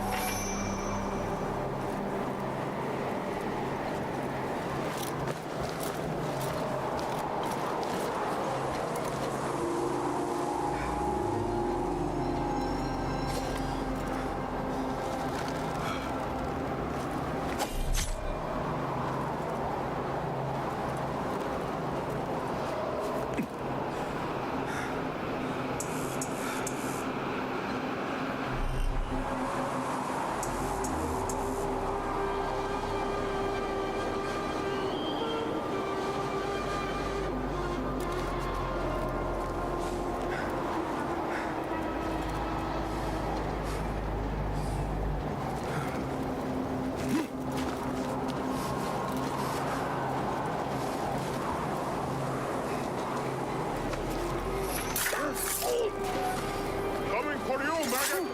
Coming for you, maggot!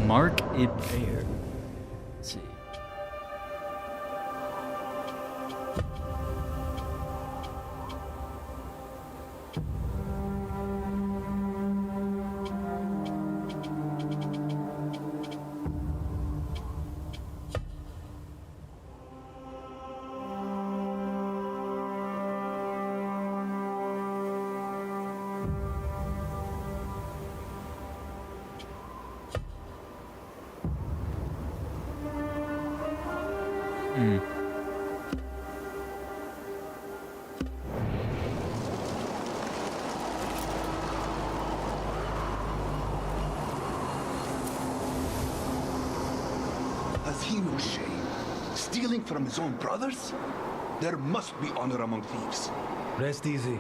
Mark it there. Let's see. Has he no shame? Stealing from his own brothers? There must be honor among thieves. Rest easy.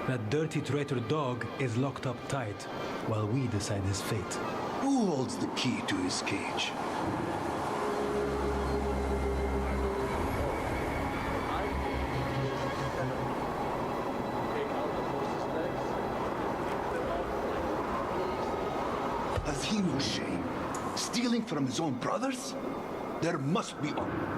That dirty traitor dog is locked up tight while we decide his fate. Who holds the key to his cage? Has he no shame? Stealing from his own brothers? There must be honor.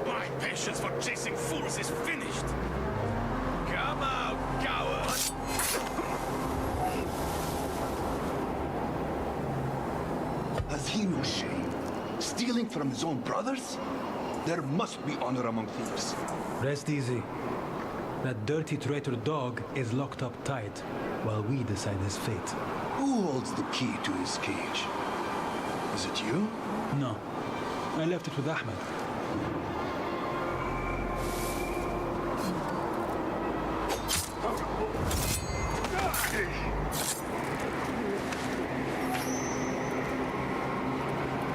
My patience for chasing fools is finished! Come out, coward! Has he no shame? Stealing from his own brothers? There must be honor among thieves. Rest easy. That dirty traitor dog is locked up tight while we decide his fate. Who holds the key to his cage? Is it you? No. I left it with Ahmed.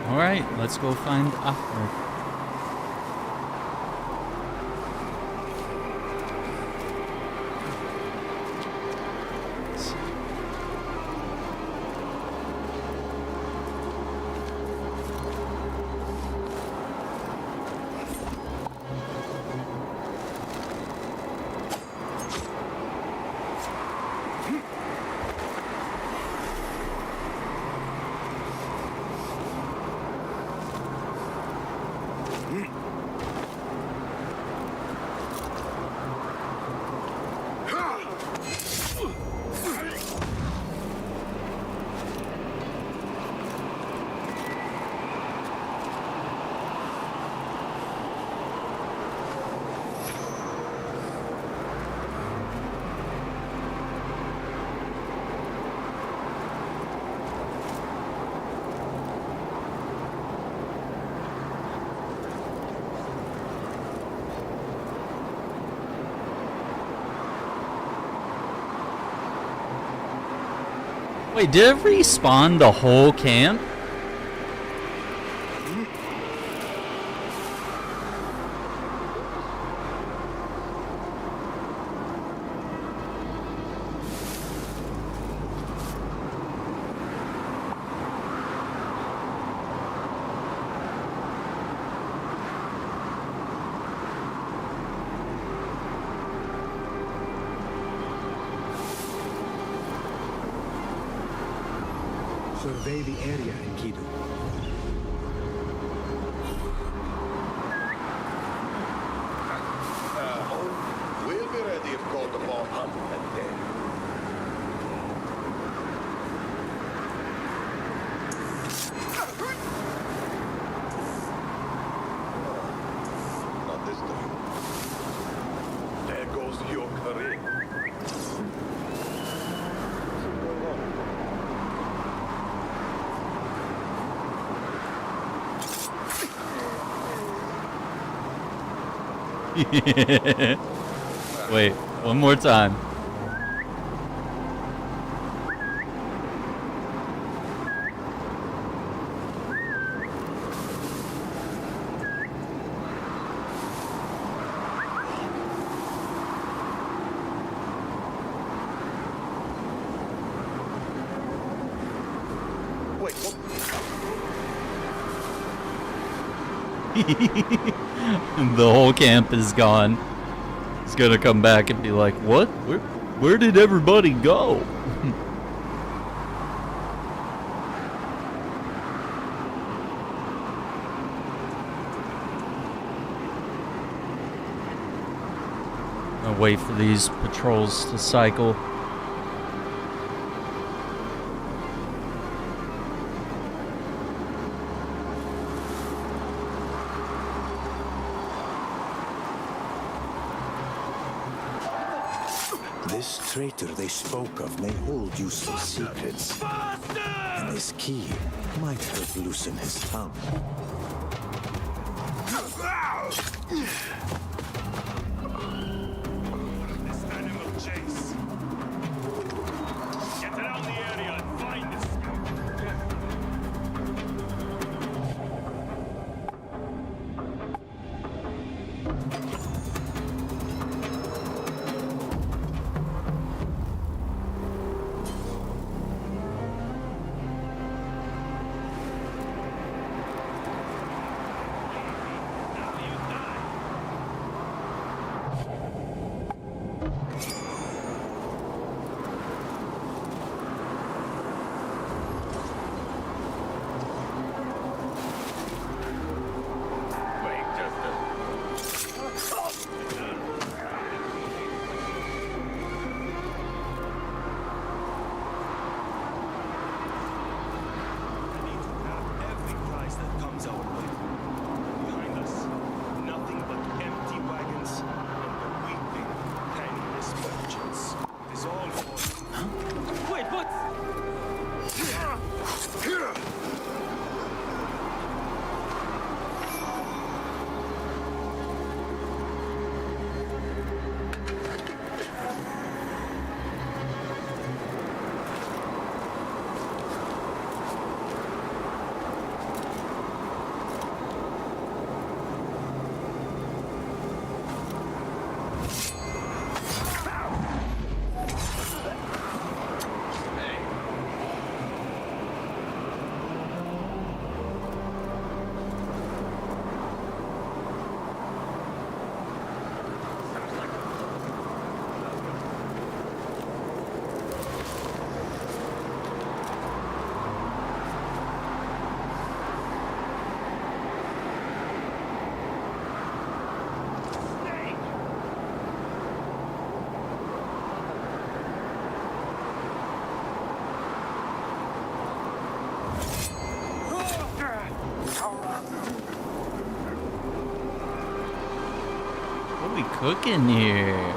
All right, let's go find Ahmed. Wait, did it respawn the whole camp? Survey the area, Enkidu. We'll be ready if called upon. Not this time. There goes your career. Wait, one more time. Wait, what? The whole camp is gone. He's gonna come back and be like, what? Where did everybody go? I'll wait for these patrols to cycle. This traitor they spoke of may hold useful secrets. And this key might help loosen his tongue. This animal chase. Get around the area and find this. What are we cooking here?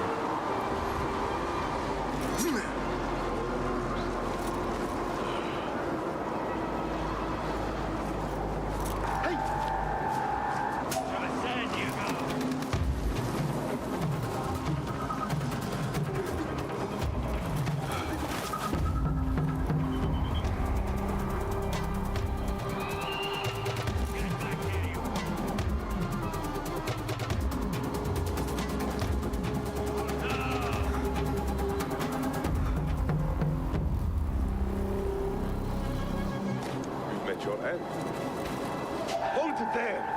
at your end. Hold it there!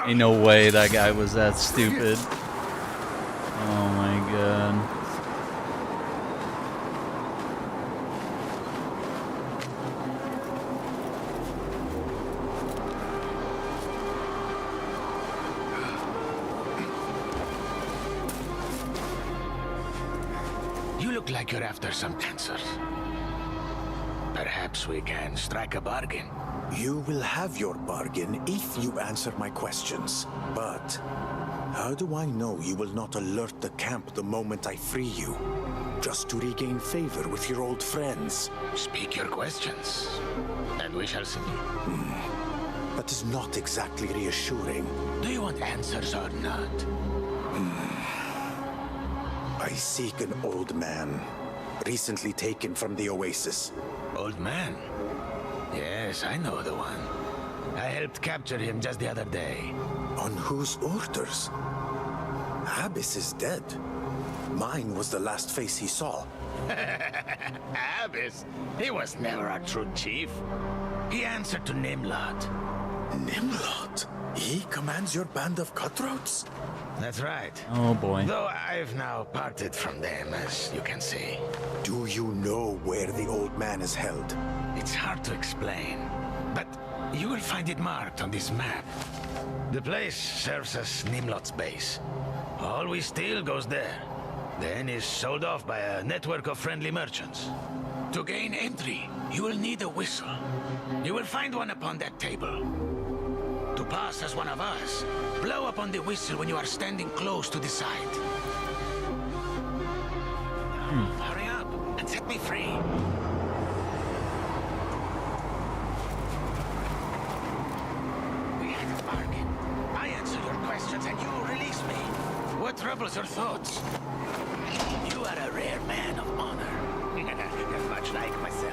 Ain't no way that guy was that stupid. Oh my god. You look like you're after some answers. Perhaps we can strike a bargain. You will have your bargain if you answer my questions. But how do I know you will not alert the camp the moment I free you? Just to regain favor with your old friends. Speak your questions, and we shall see. That is not exactly reassuring. Do you want answers or not? I seek an old man, recently taken from the Oasis. Old man? Yes, I know the one. I helped capture him just the other day. On whose orders? Abyss is dead. Mine was the last face he saw. Abyss? He was never our true chief. He answered to Nimlot. Nimlot? He commands your band of cutthroats? That's right. Oh boy. Though I've now parted from them, as you can see. Do you know where the old man is held? It's hard to explain, but you will find it marked on this map. The place serves as Nimlot's base. All we steal goes there, then is sold off by a network of friendly merchants. To gain entry, you will need a whistle. You will find one upon that table. To pass as one of us, blow upon the whistle when you are standing close to the site. Hurry up and set me free. We had a bargain. I answer your questions and you release me. What troubles your thoughts? You are a rare man of honor. Much like myself.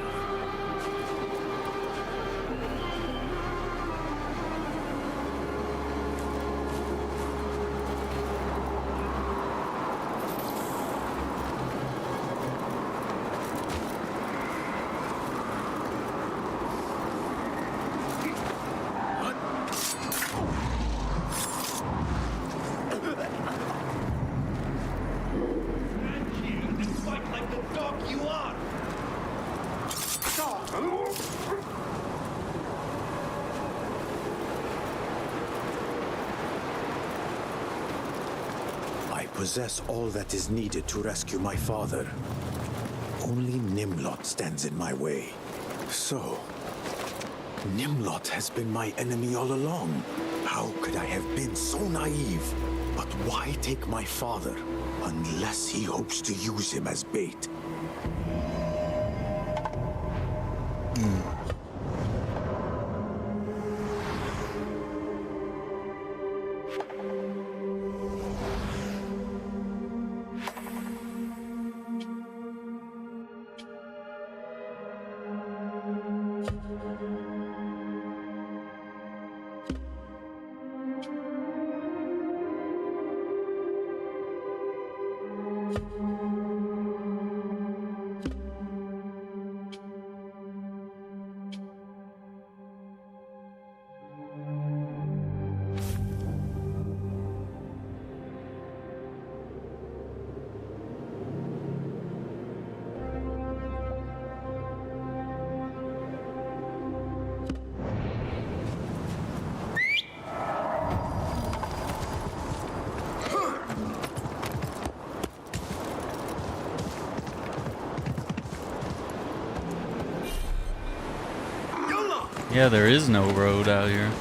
possess all that is needed to rescue my father. Only Nimlot stands in my way. So, Nimlot has been my enemy all along. How could I have been so naive? But why take my father unless he hopes to use him as bait? Yeah, there is no road out here.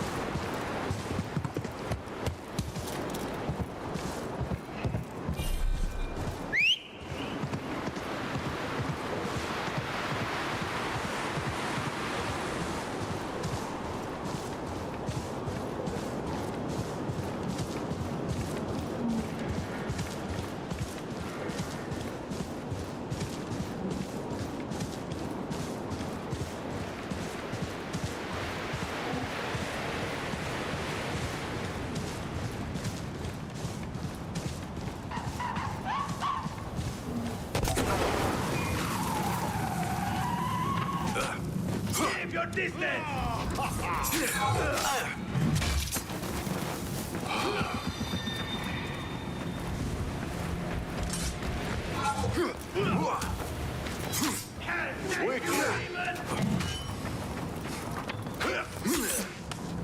Keep your distance!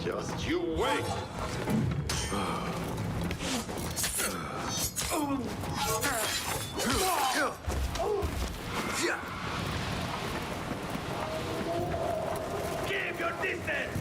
Just you wait. Keep your distance!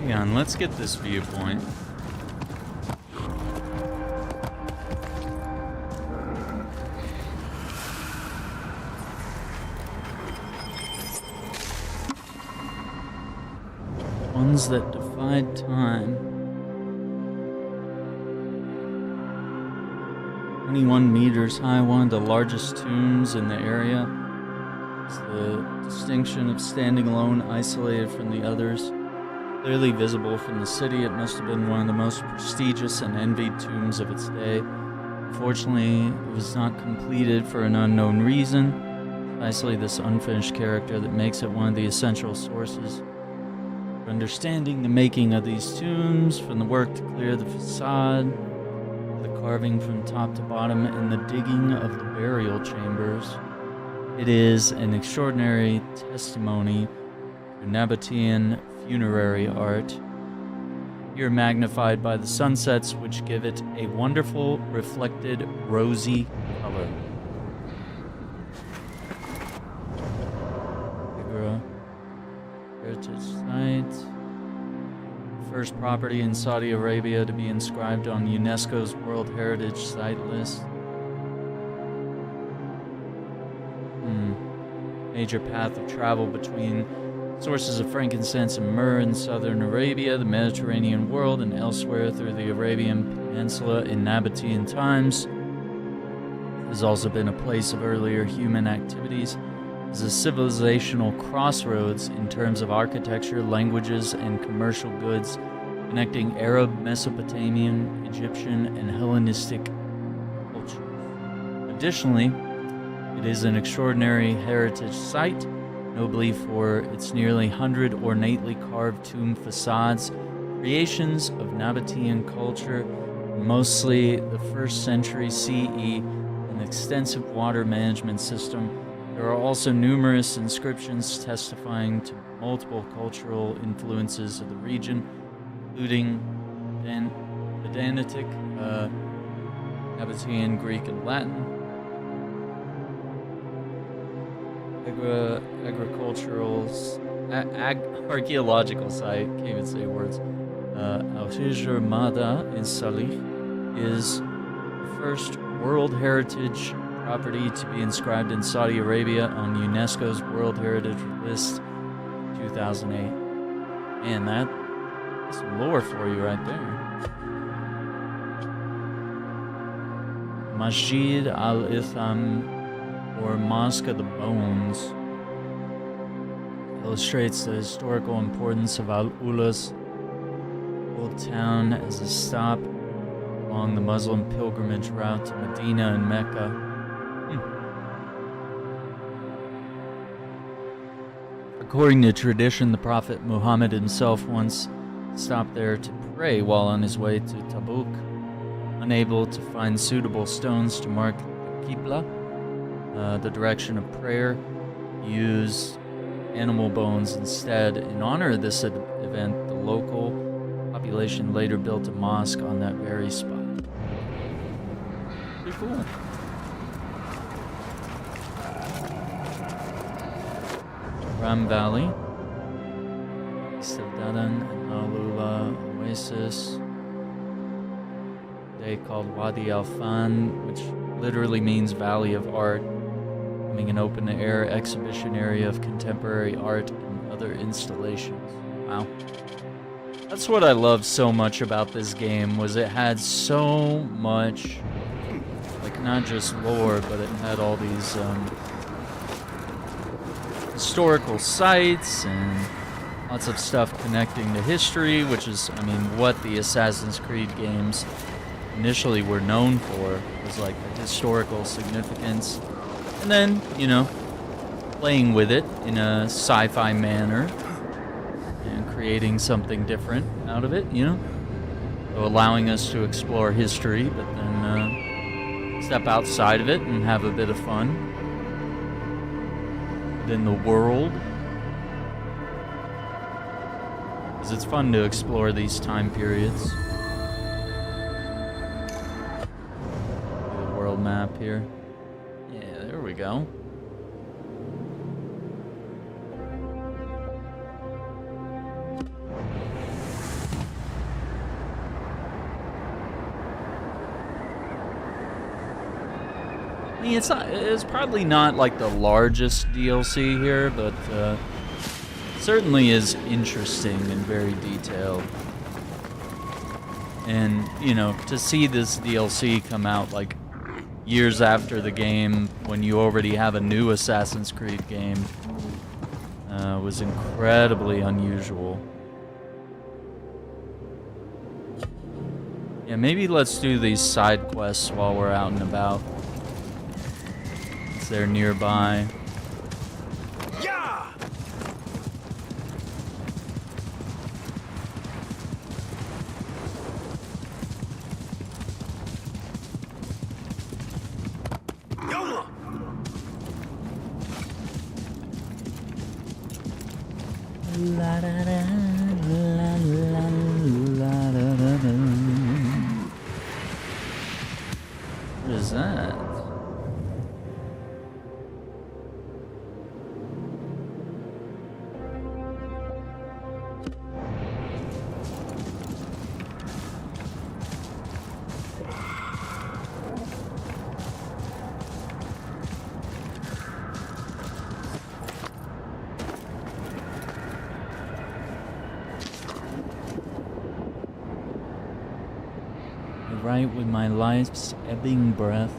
Hang on, let's get this viewpoint. Ones that defied time. 21 meters high, one of the largest tombs in the area. It's the distinction of standing alone, isolated from the others. Clearly visible from the city, it must have been one of the most prestigious and envied tombs of its day. Unfortunately, it was not completed for an unknown reason. Precisely this unfinished character that makes it one of the essential sources for understanding the making of these tombs, from the work to clear the facade, the carving from top to bottom, and the digging of the burial chambers. It is an extraordinary testimony to Nabatean funerary art, here magnified by the sunsets, which give it a wonderful, reflected, rosy color. Heritage site. First property in Saudi Arabia to be inscribed on UNESCO's World Heritage Site list. Major path of travel between sources of frankincense and myrrh in southern Arabia, the Mediterranean world, and elsewhere through the Arabian Peninsula in Nabatean times. It has also been a place of earlier human activities. It is a civilizational crossroads in terms of architecture, languages, and commercial goods, connecting Arab, Mesopotamian, Egyptian, and Hellenistic cultures. Additionally, it is an extraordinary heritage site, notably for its nearly 100 ornately carved tomb facades, creations of Nabatean culture, mostly the 1st century CE, an extensive water management system. There are also numerous inscriptions testifying to multiple cultural influences of the region, including the Danitic, Nabatean, Greek, and Latin. Archaeological site, can't even say words. Al-Hijr Mada in Salih is the first World Heritage property to be inscribed in Saudi Arabia on UNESCO's World Heritage List 2008. Man, that's some lore for you right there. Masjid al-Itham, or Mosque of the Bones, illustrates the historical importance of Al-Ula's old town as a stop along the Muslim pilgrimage route to Medina and Mecca. According to tradition, the Prophet Muhammad himself once stopped there to pray while on his way to Tabuk. Unable to find suitable stones to mark the Qibla, the direction of prayer, used animal bones instead. In honor of this event, the local population later built a mosque on that very spot. Pretty cool. Ram Valley, east of Dadan, and Al-Ula Oasis. They called Wadi Al-Fan, which literally means Valley of Art, becoming an open-air exhibition area of contemporary art and other installations. Wow. That's what I loved so much about this game, was it had so much, like, not just lore, but it had all these historical sites and lots of stuff connecting to history, which is, I mean, what the Assassin's Creed games initially were known for, was like the historical significance. And then, you know, playing with it in a sci-fi manner and creating something different out of it, you know? So allowing us to explore history, but then step outside of it and have a bit of fun within the world. Because it's fun to explore these time periods. The world map here. Yeah, there we go. mean, it's probably not like the largest DLC here, but certainly is interesting and very detailed. And, you know, to see this DLC come out like years after the game when you already have a new Assassin's Creed game was incredibly unusual. Yeah, maybe let's do these side quests while we're out and about. Since they're nearby. Yeah! Yalla! La da da, la la la da da da. What is that? Right with my life's ebbing breath,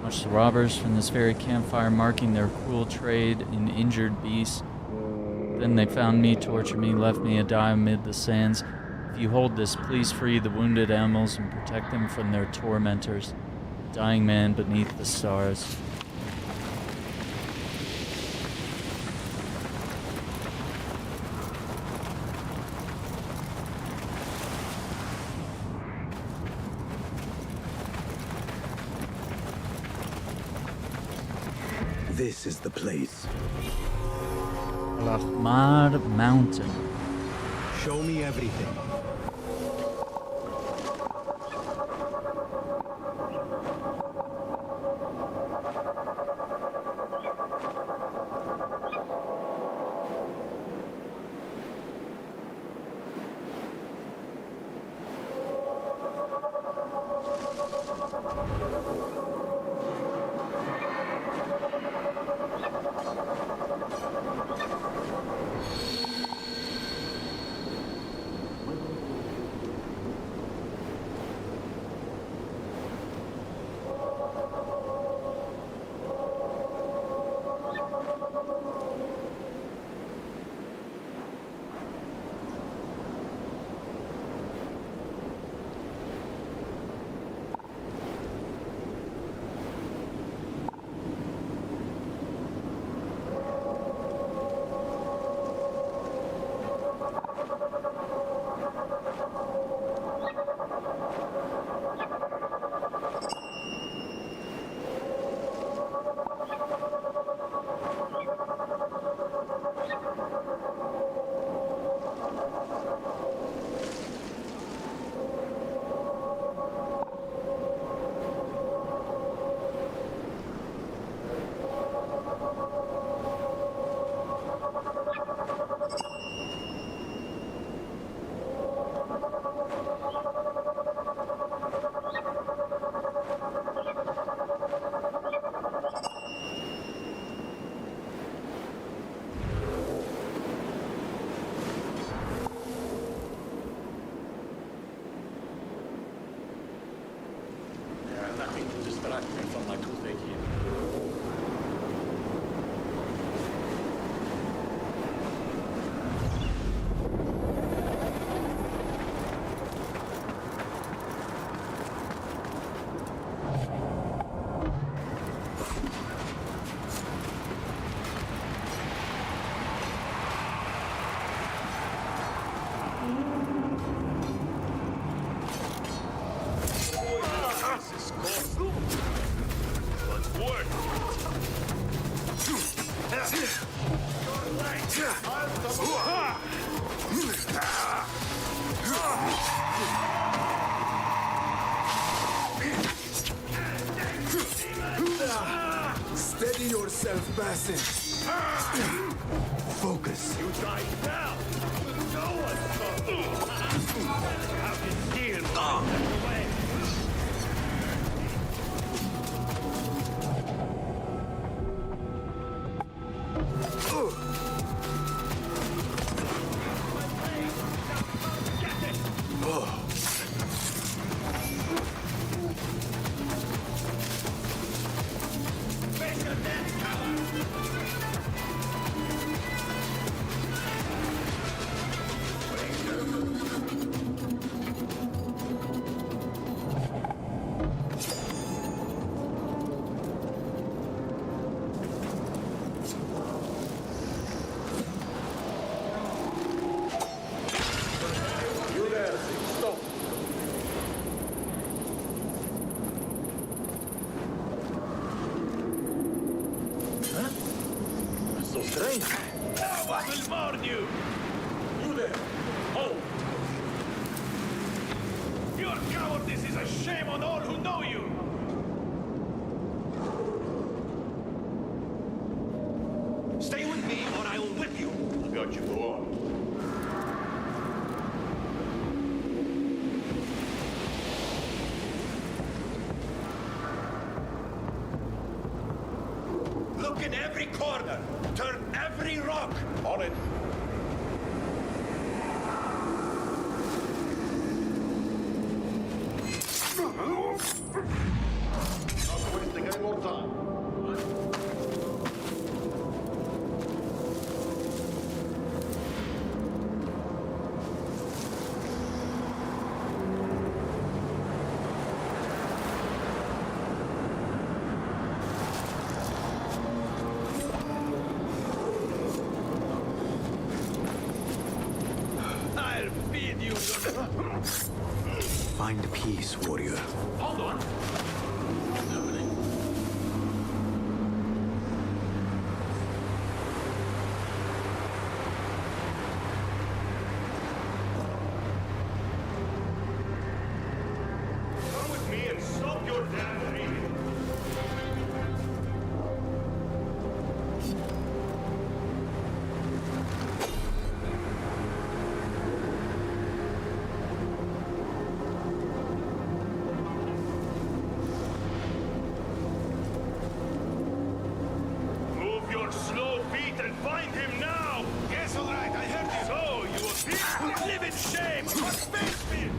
watch the robbers from this very campfire marking their cruel trade in injured beasts. Then they found me, tortured me, left me to die amid the sands. If you hold this, please free the wounded animals and protect them from their tormentors. Dying man beneath the stars. This is the place. Al-Ahmar Mountain. Show me everything. Steady yourself, Basim. Focus. You die now. No one how to deal with away. This is a shame on all who know you! Stay with me or I will whip you. Got you, go on. Look in every corner. Turn every rock. On it. Not wasting any more time. I'll feed you. Find peace, warrior. Hold on. What's happening? Come with me and stop your damn dreaming. Move your slow feet and find him now! Yes, all right. I heard you. So, you appear live in shame! What space me?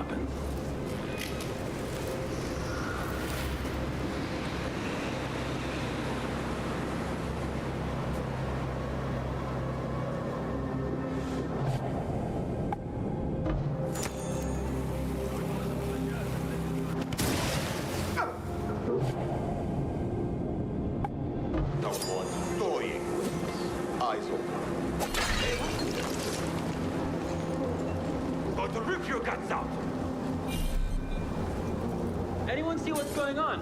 happen. Someone toying. Eyes open. Or to rip your guts out! Anyone see what's going on?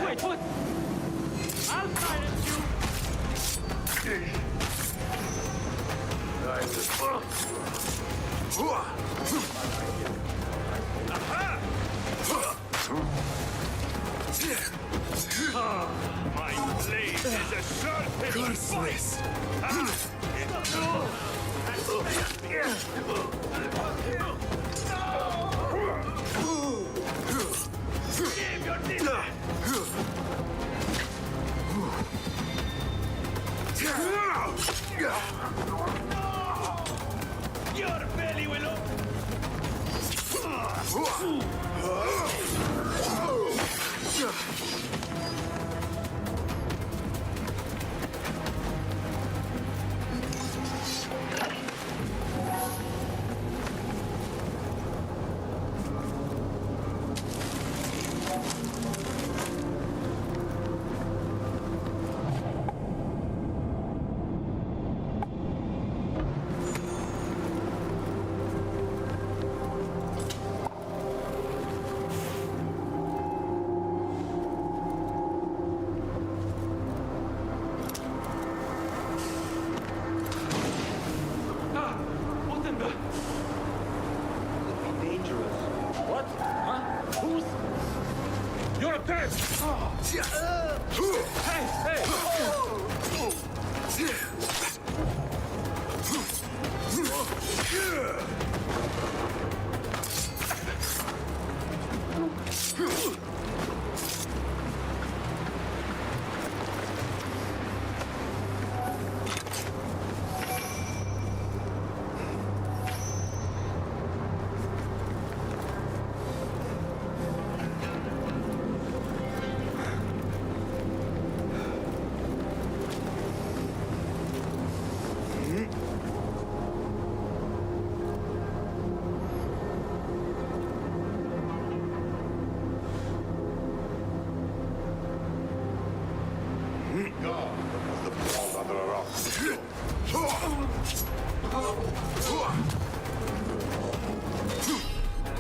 Wait, what? I'll silence you! My blade is a sharp voice! Your belly will open!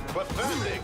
Pathetic!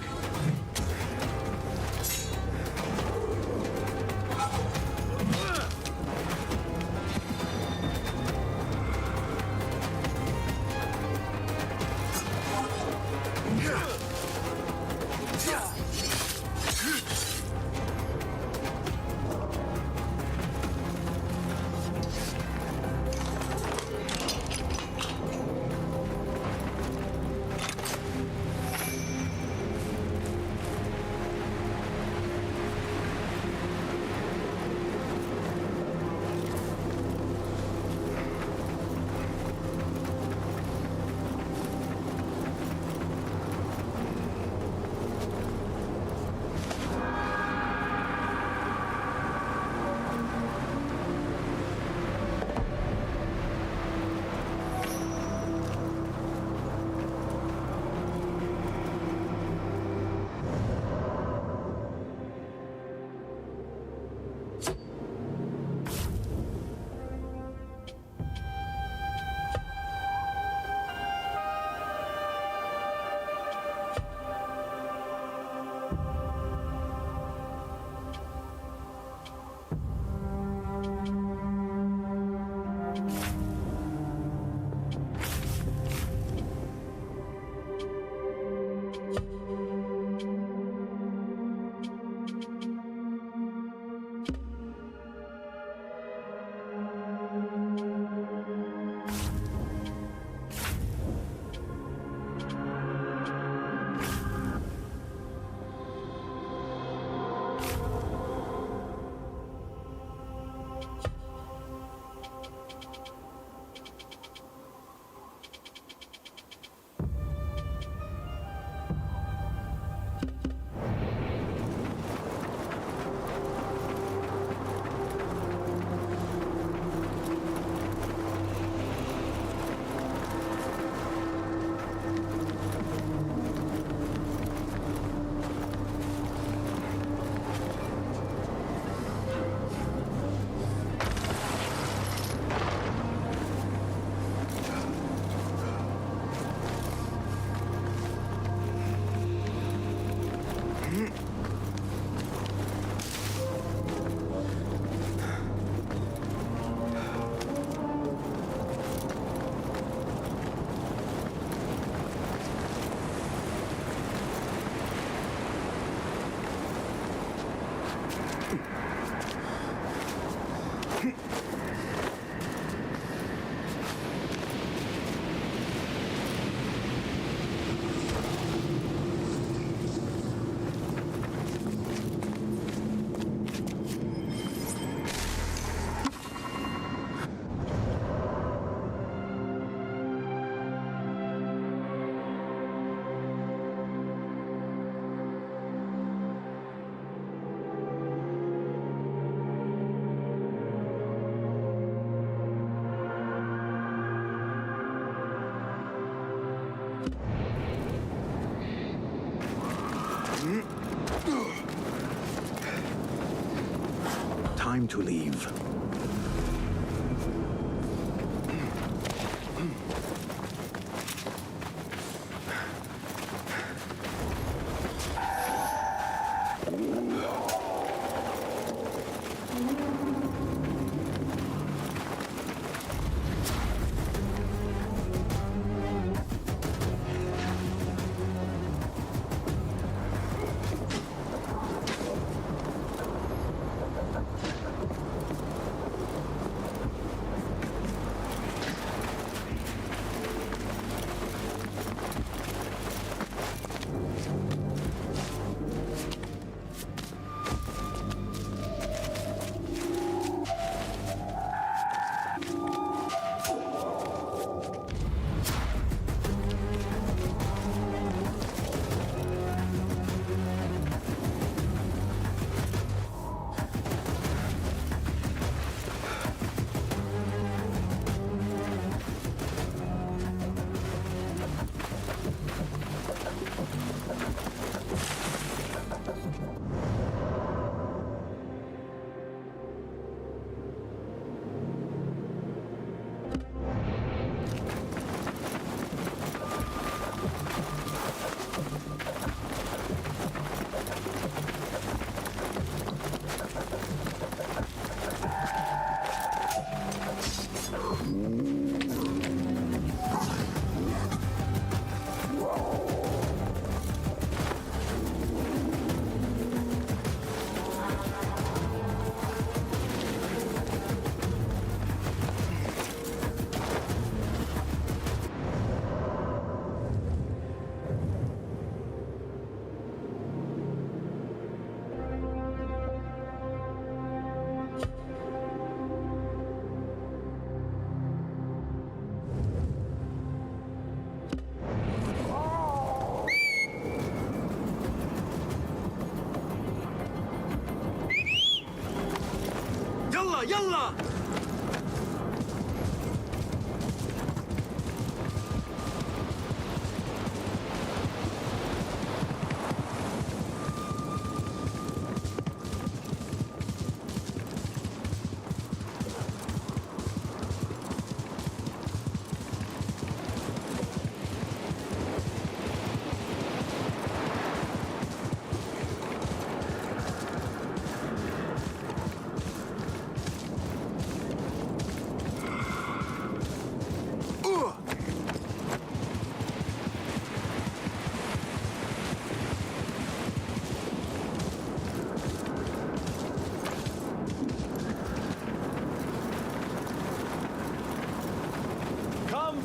Time to leave. يلا يلا.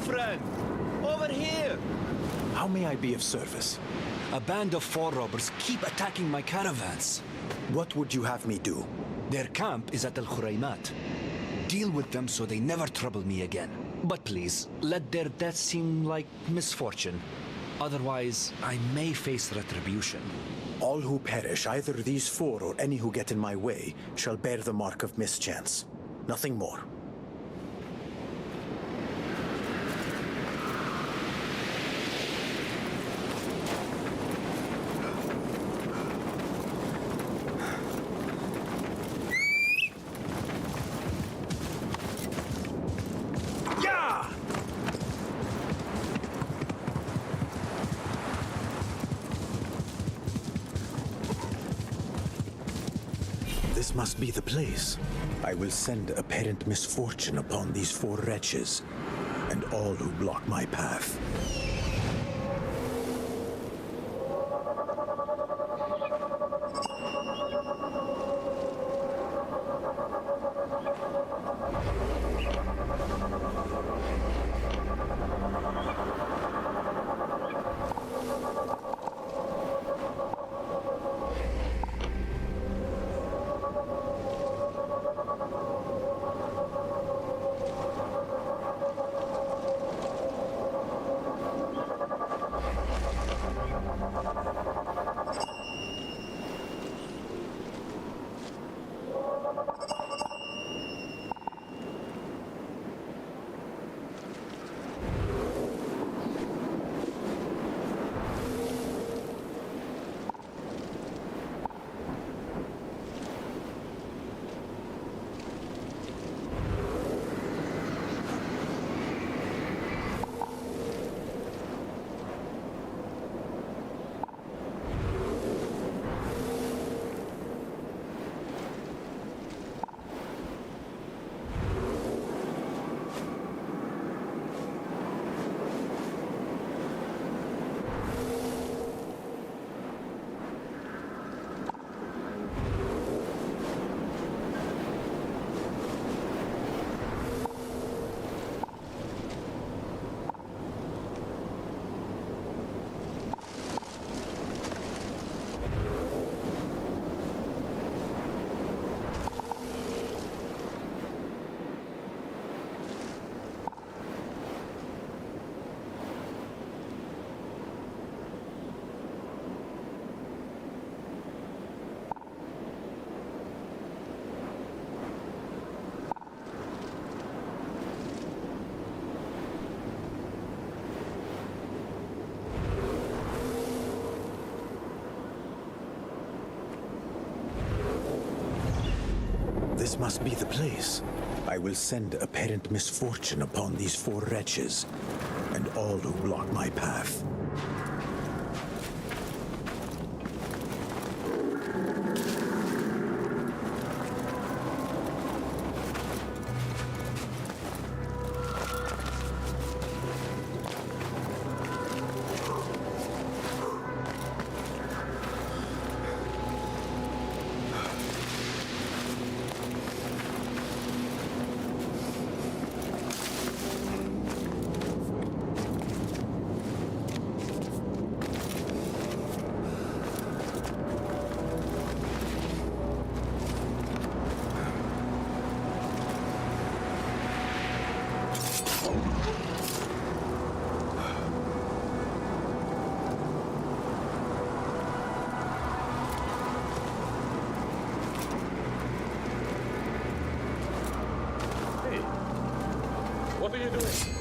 Friend, over here! How may I be of service? A band of 4 robbers keep attacking my caravans. What would you have me do? Their camp is at Al Khuraymat. Deal with them so they never trouble me again. But please, let their death seem like misfortune. Otherwise, I may face retribution. All who perish, either these 4 or any who get in my way, shall bear the mark of mischance. Nothing more. This must be the place. I will send apparent misfortune upon these 4 wretches, and all who block my path. This must be the place. I will send apparent misfortune upon these 4 wretches, and all who block my path. What are you doing?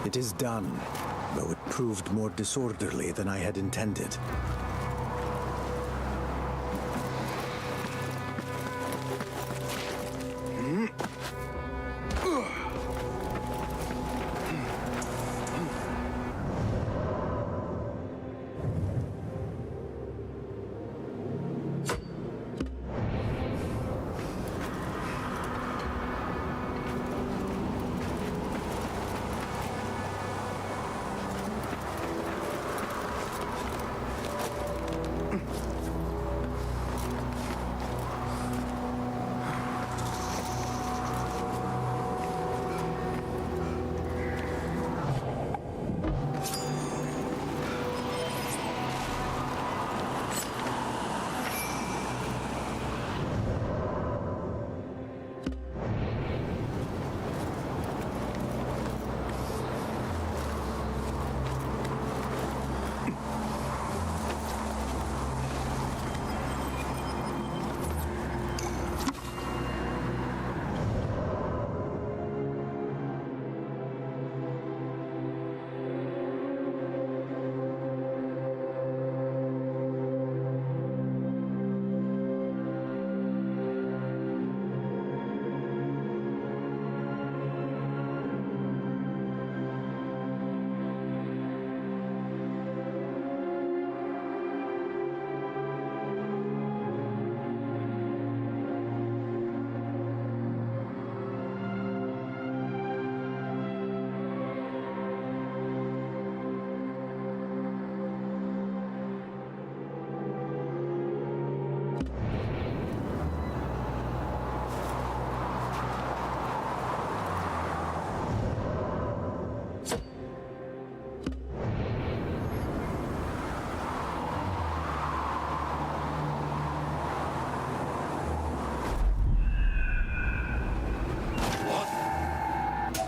It is done, though it proved more disorderly than I had intended.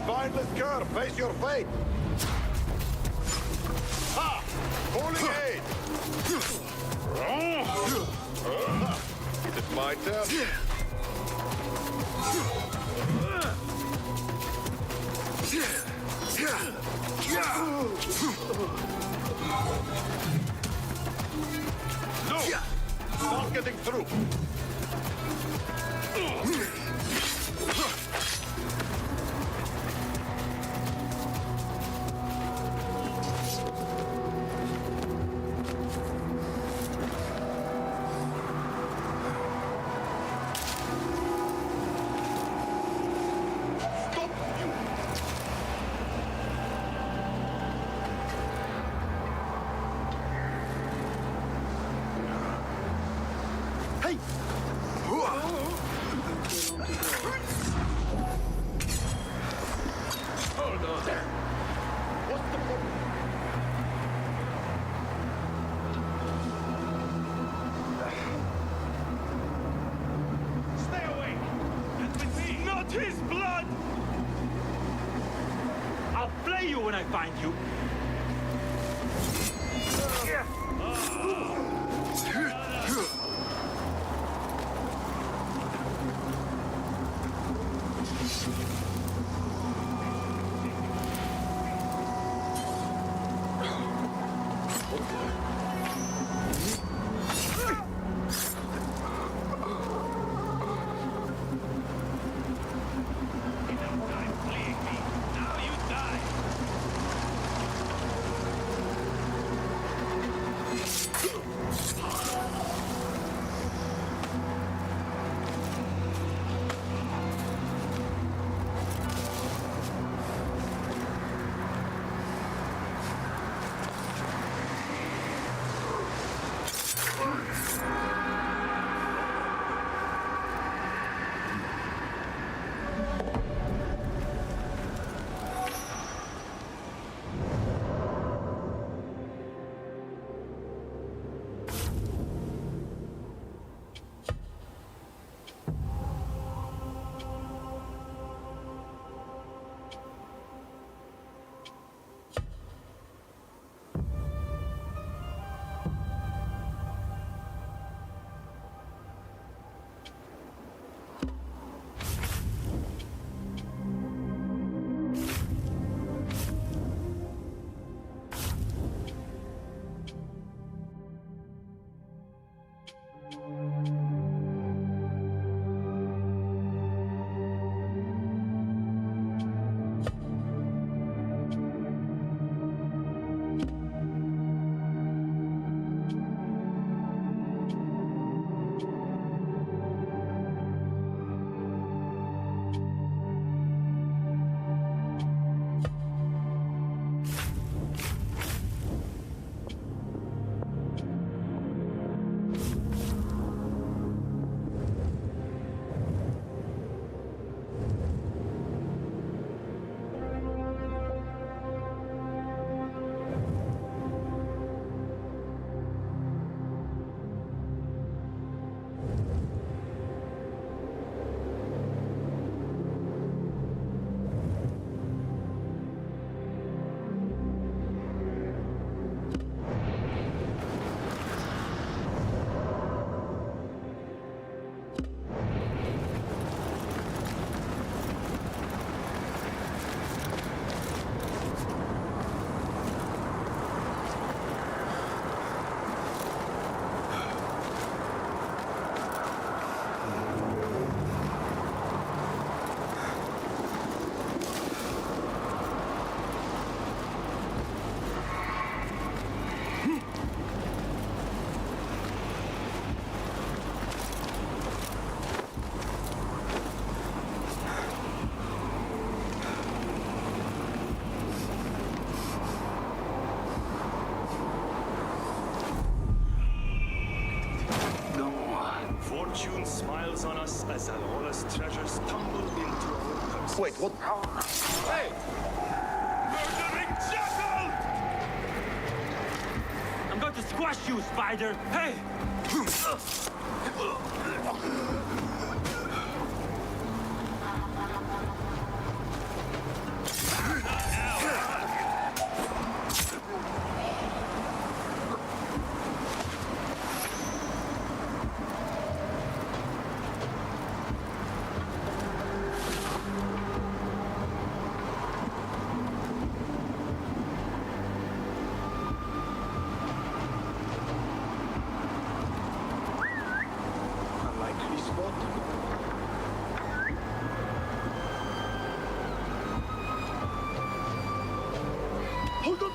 Mindless curve, face your fate! Ha! Holy aid! Is it my turn? No! Not getting through! His blood! I'll flay you when I find you. falls on us as Alola's treasures tumble into our purses. Wait, what? Hey! Murdering jackal! I'm going to squash you, spider! Hey! Unlikely spot. Hold on!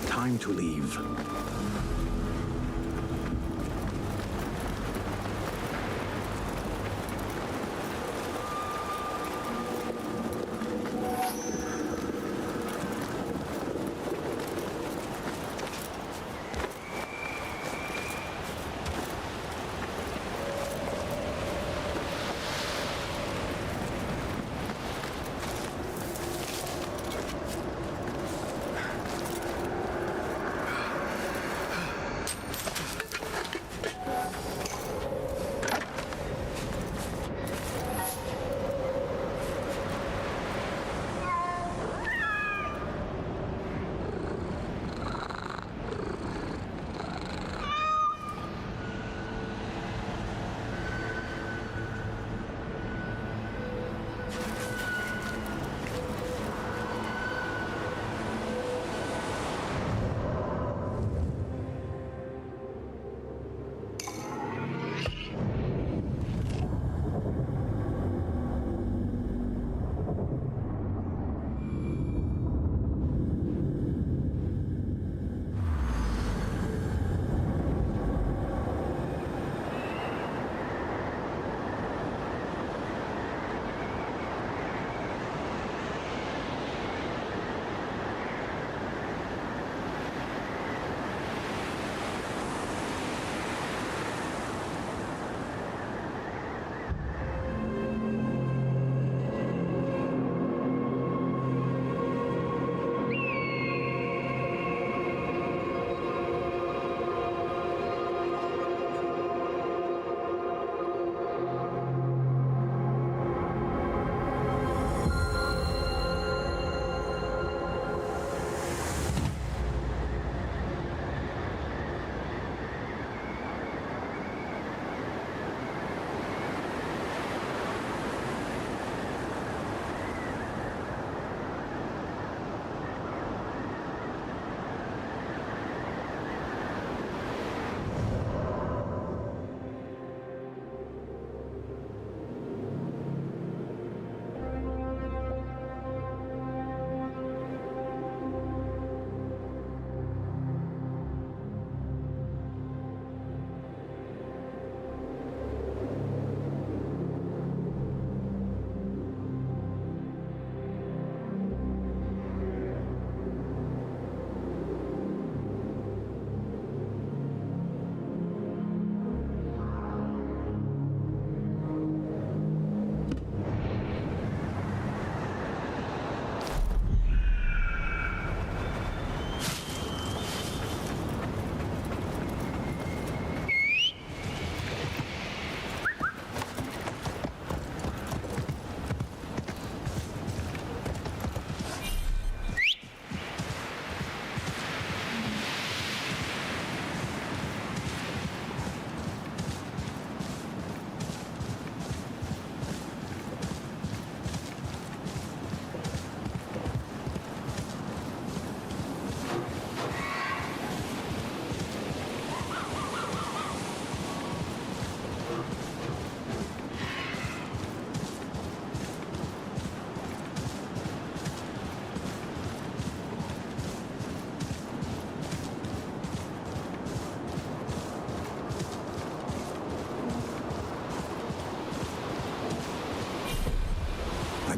Time to leave.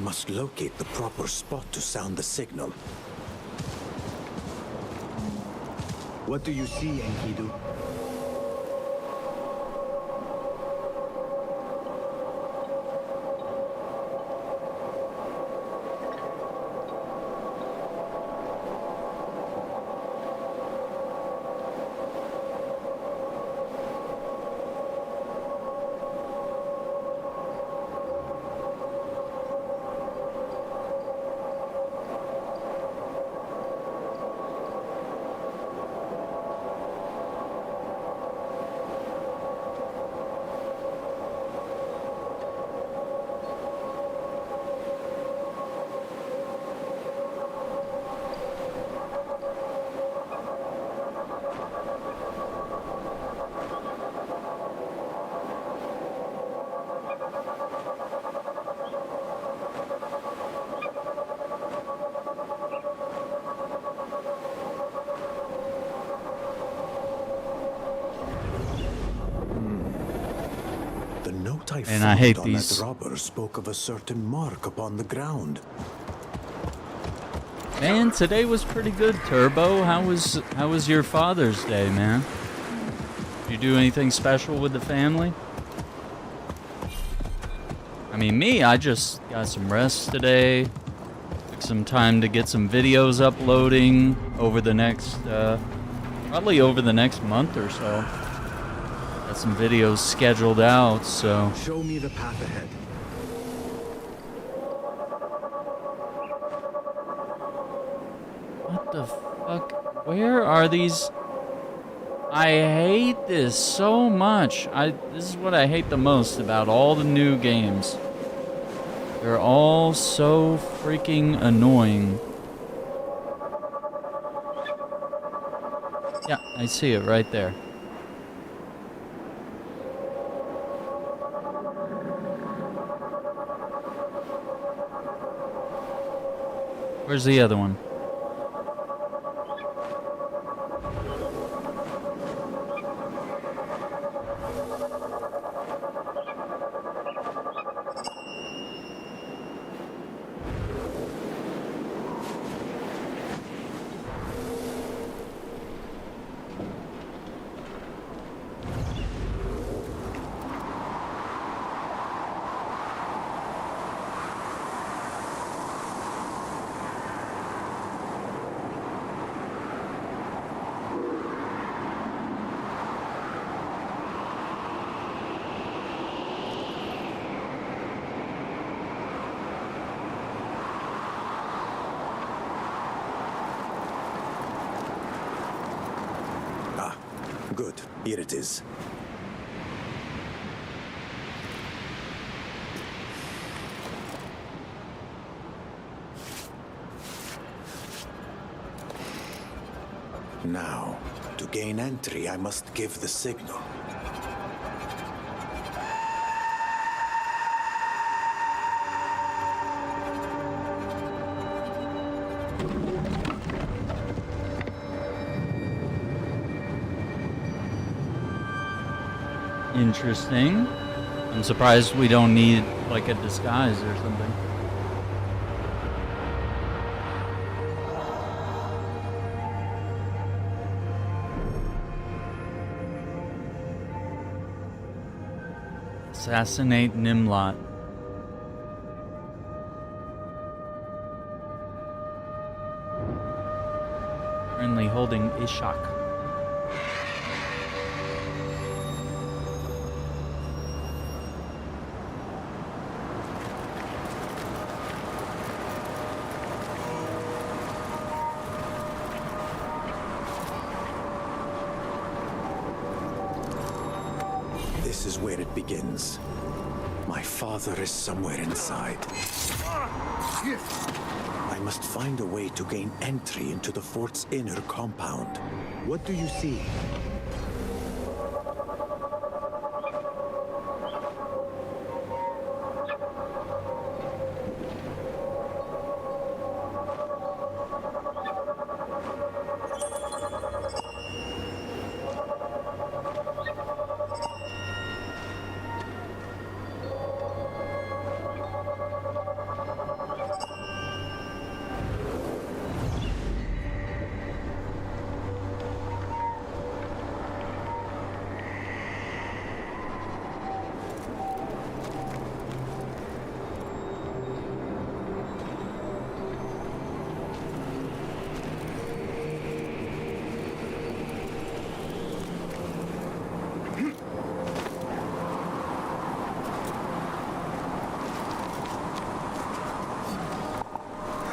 must locate the proper spot to sound the signal. What do you see, Enkidu? And I hate on these. that robber spoke of a certain mark upon the ground. Man, today was pretty good, Turbo. How was your Father's Day, man? Did you do anything special with the family? I mean, me, I just got some rest today. Took some time to get some videos uploading over the next, probably over the next month or so. Got some videos scheduled out, so. Show me the path ahead. What the fuck? Where are these? I hate this so much. This is what I hate the most about all the new games. They're all so freaking annoying. Yeah, I see it right there. Where's the other one? Good. Here it is. Now, to gain entry, I must give the signal. Interesting. I'm surprised we don't need like a disguise or something. Assassinate Nimlot. Currently holding Ishak. This is where it begins. My father is somewhere inside. I must find a way to gain entry into the fort's inner compound. What do you see?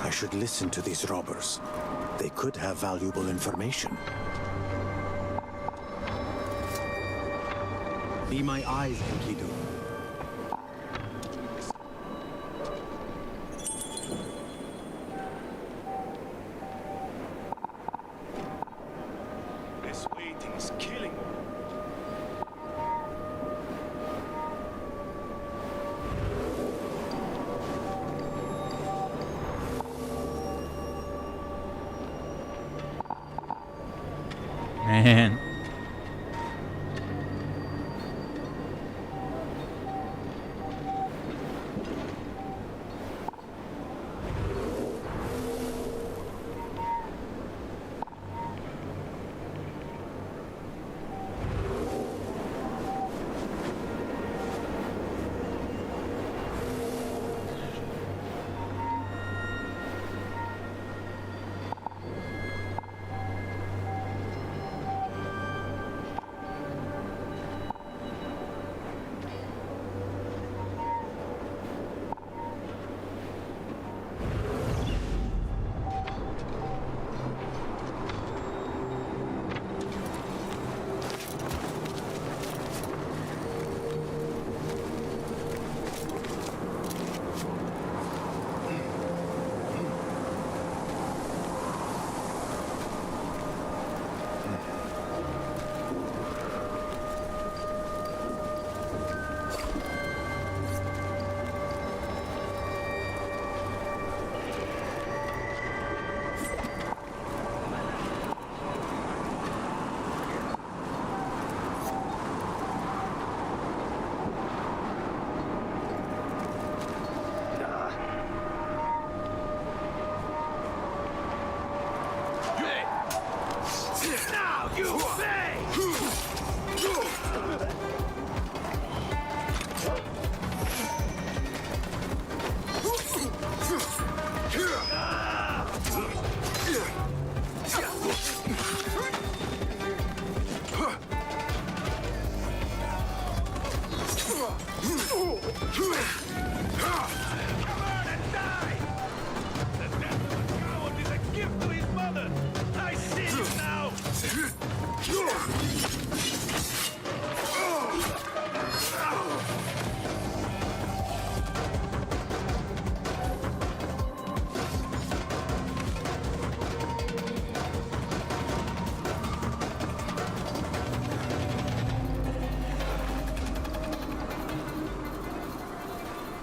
I should listen to these robbers. They could have valuable information. Be my eyes, Enkidu. This waiting is killing me. Man.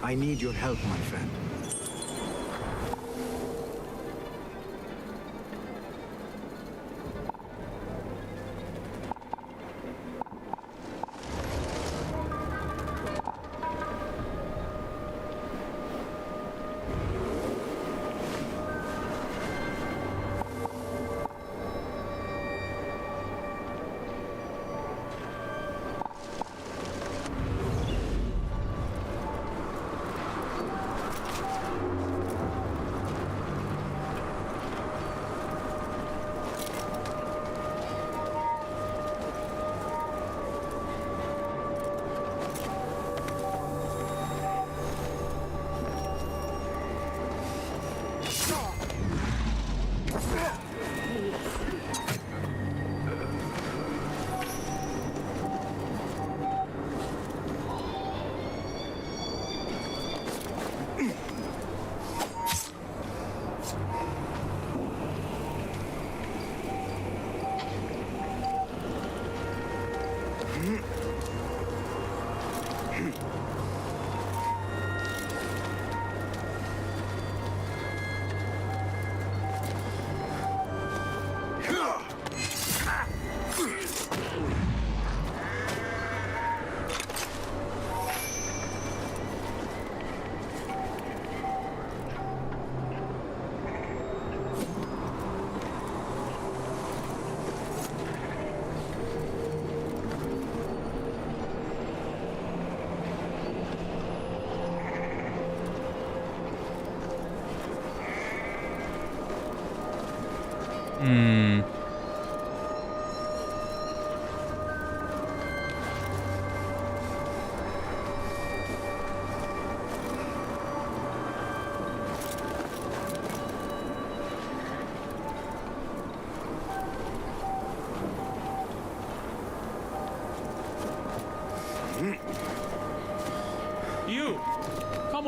I need your help, my friend.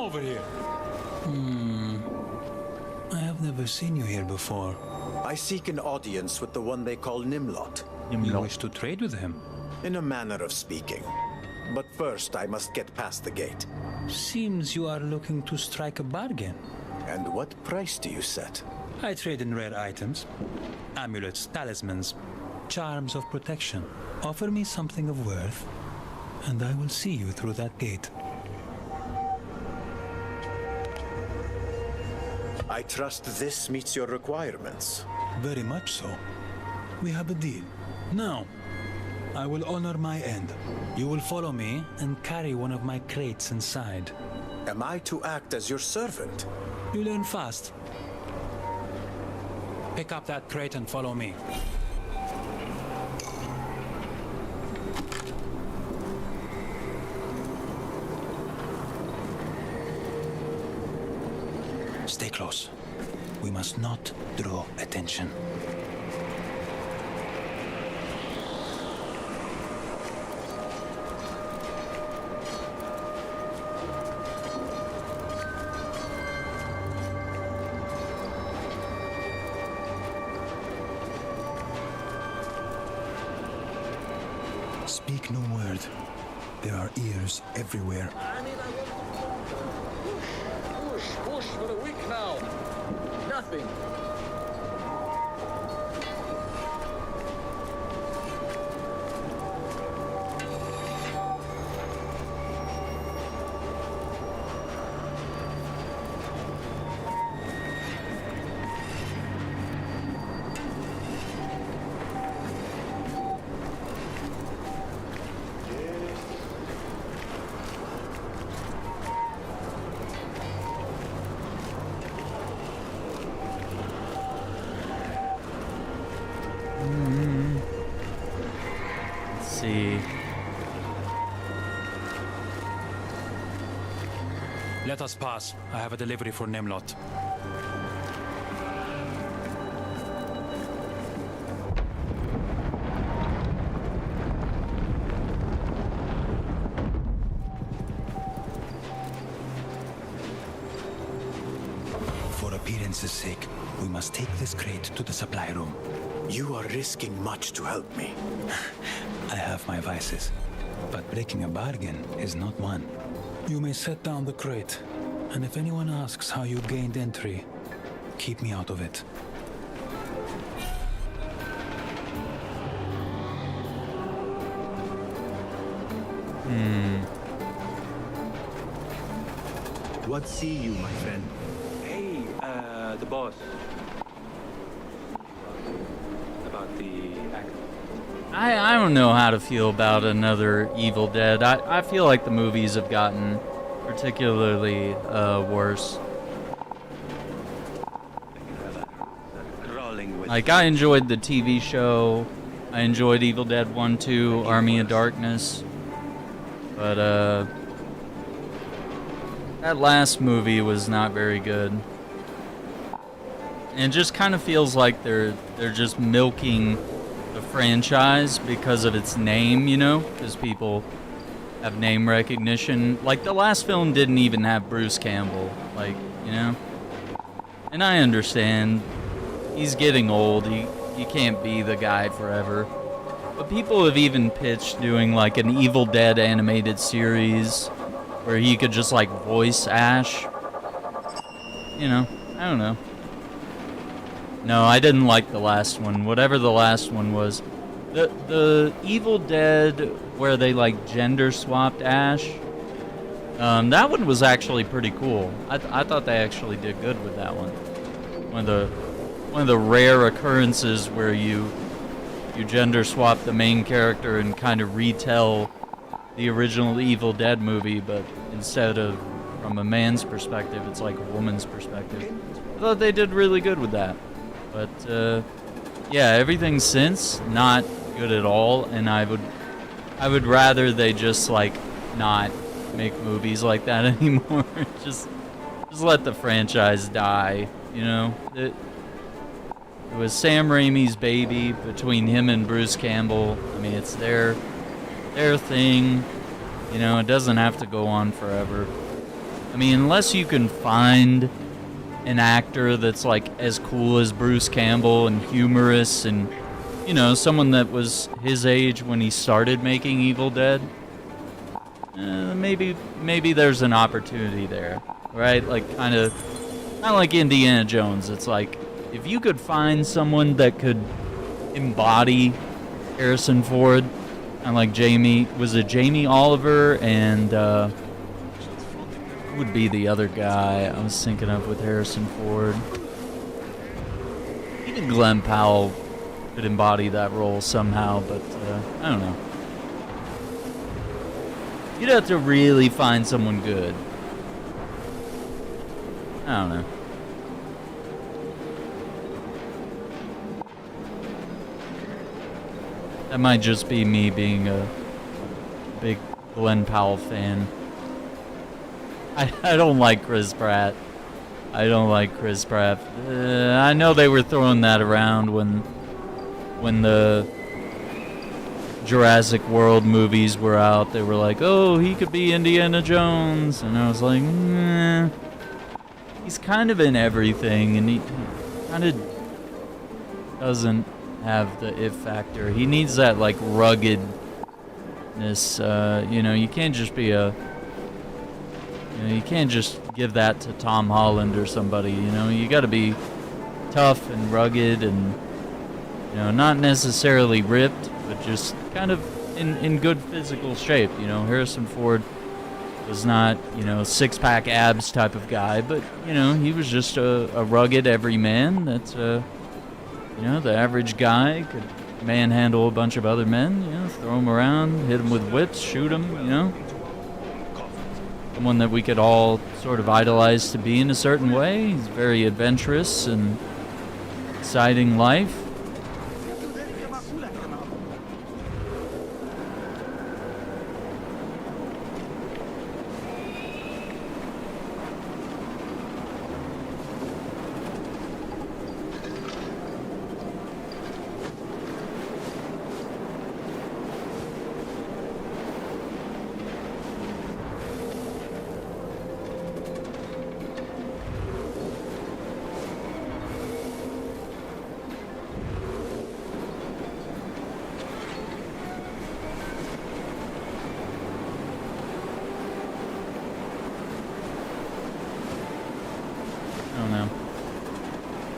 over here. I have never seen you here before. I seek an audience with the one they call Nimlot. You wish to trade with him? In a manner of speaking. But first, I must get past the gate. Seems you are looking to strike a bargain. And what price do you set? I trade in rare items. Amulets, talismans, charms of protection. Offer me something of worth, and I will see you through that gate. I trust this meets your requirements. Very much so. We have a deal. Now, I will honor my end. You will follow me and carry one of my crates inside. Am I to act as your servant? You learn fast. Pick up that crate and follow me. Stay close. We must not draw attention. Speak no word. There are ears everywhere. Push for a week now. Nothing. Let us pass. I have a delivery for Nimlot. For appearance's sake, we must take this crate to the supply room. You are risking much to help me. I have my vices, but breaking a bargain is not one. You may set down the crate, and if anyone asks how you gained entry, keep me out of it. What see you, my friend? Hey, the boss. About the act. I don't know how to feel about another Evil Dead. I feel like the movies have gotten particularly worse. Like, I enjoyed the TV show. I enjoyed Evil Dead 1, 2, Army of Darkness. But, that last movie was not very good. And it just kind of feels like they're just milking the franchise because of its name, you know? Because people have name recognition. Like, the last film didn't even have Bruce Campbell. Like, you know? And I understand. He's getting old. He can't be the guy forever. But people have even pitched doing, like, an Evil Dead animated series where he could just, like, voice Ash. You know, I don't know. No, I didn't like the last one. Whatever the last one was. The Evil Dead where they, like, gender swapped Ash. That one was actually pretty cool. I thought they actually did good with that one. One of the rare occurrences where you gender swap the main character and kind of retell the original Evil Dead movie, but instead of from a man's perspective, it's like a woman's perspective. I thought they did really good with that. But yeah, everything since not good at all, and I would rather they just like not make movies like that anymore. just let the franchise die, you know? It was Sam Raimi's baby between him and Bruce Campbell. I mean, it's their thing. You know, it doesn't have to go on forever. I mean, unless you can find an actor that's like as cool as Bruce Campbell and humorous and, you know, someone that was his age when he started making Evil Dead, maybe there's an opportunity there, right? Like kind of not like Indiana Jones. It's like if you could find someone that could embody Harrison Ford, and like Jamie Oliver and who would be the other guy I was thinking of with Harrison Ford? Even Glenn Powell could embody that role somehow, but I don't know. You'd have to really find someone good. I don't know. That might just be me being a big Glenn Powell fan. I don't like Chris Pratt. I don't like Chris Pratt. I know they were throwing that around when the Jurassic World movies were out. They were like, oh, he could be Indiana Jones. And I was like, nah. He's kind of in everything, and he kind of doesn't have the if factor. He needs that, like, ruggedness. You know, you can't just be a... You can't just give that to Tom Holland or somebody, you know? You gotta be tough and rugged and, you know, not necessarily ripped, but just kind of in good physical shape, you know? Harrison Ford was not, you know, six-pack abs type of guy, but, you know, he was just a rugged everyman that's, you know, the average guy could manhandle a bunch of other men, you know, throw them around, hit them with whips, shoot them, you know? Someone that we could all sort of idolize to be in a certain way. He's very adventurous and exciting life.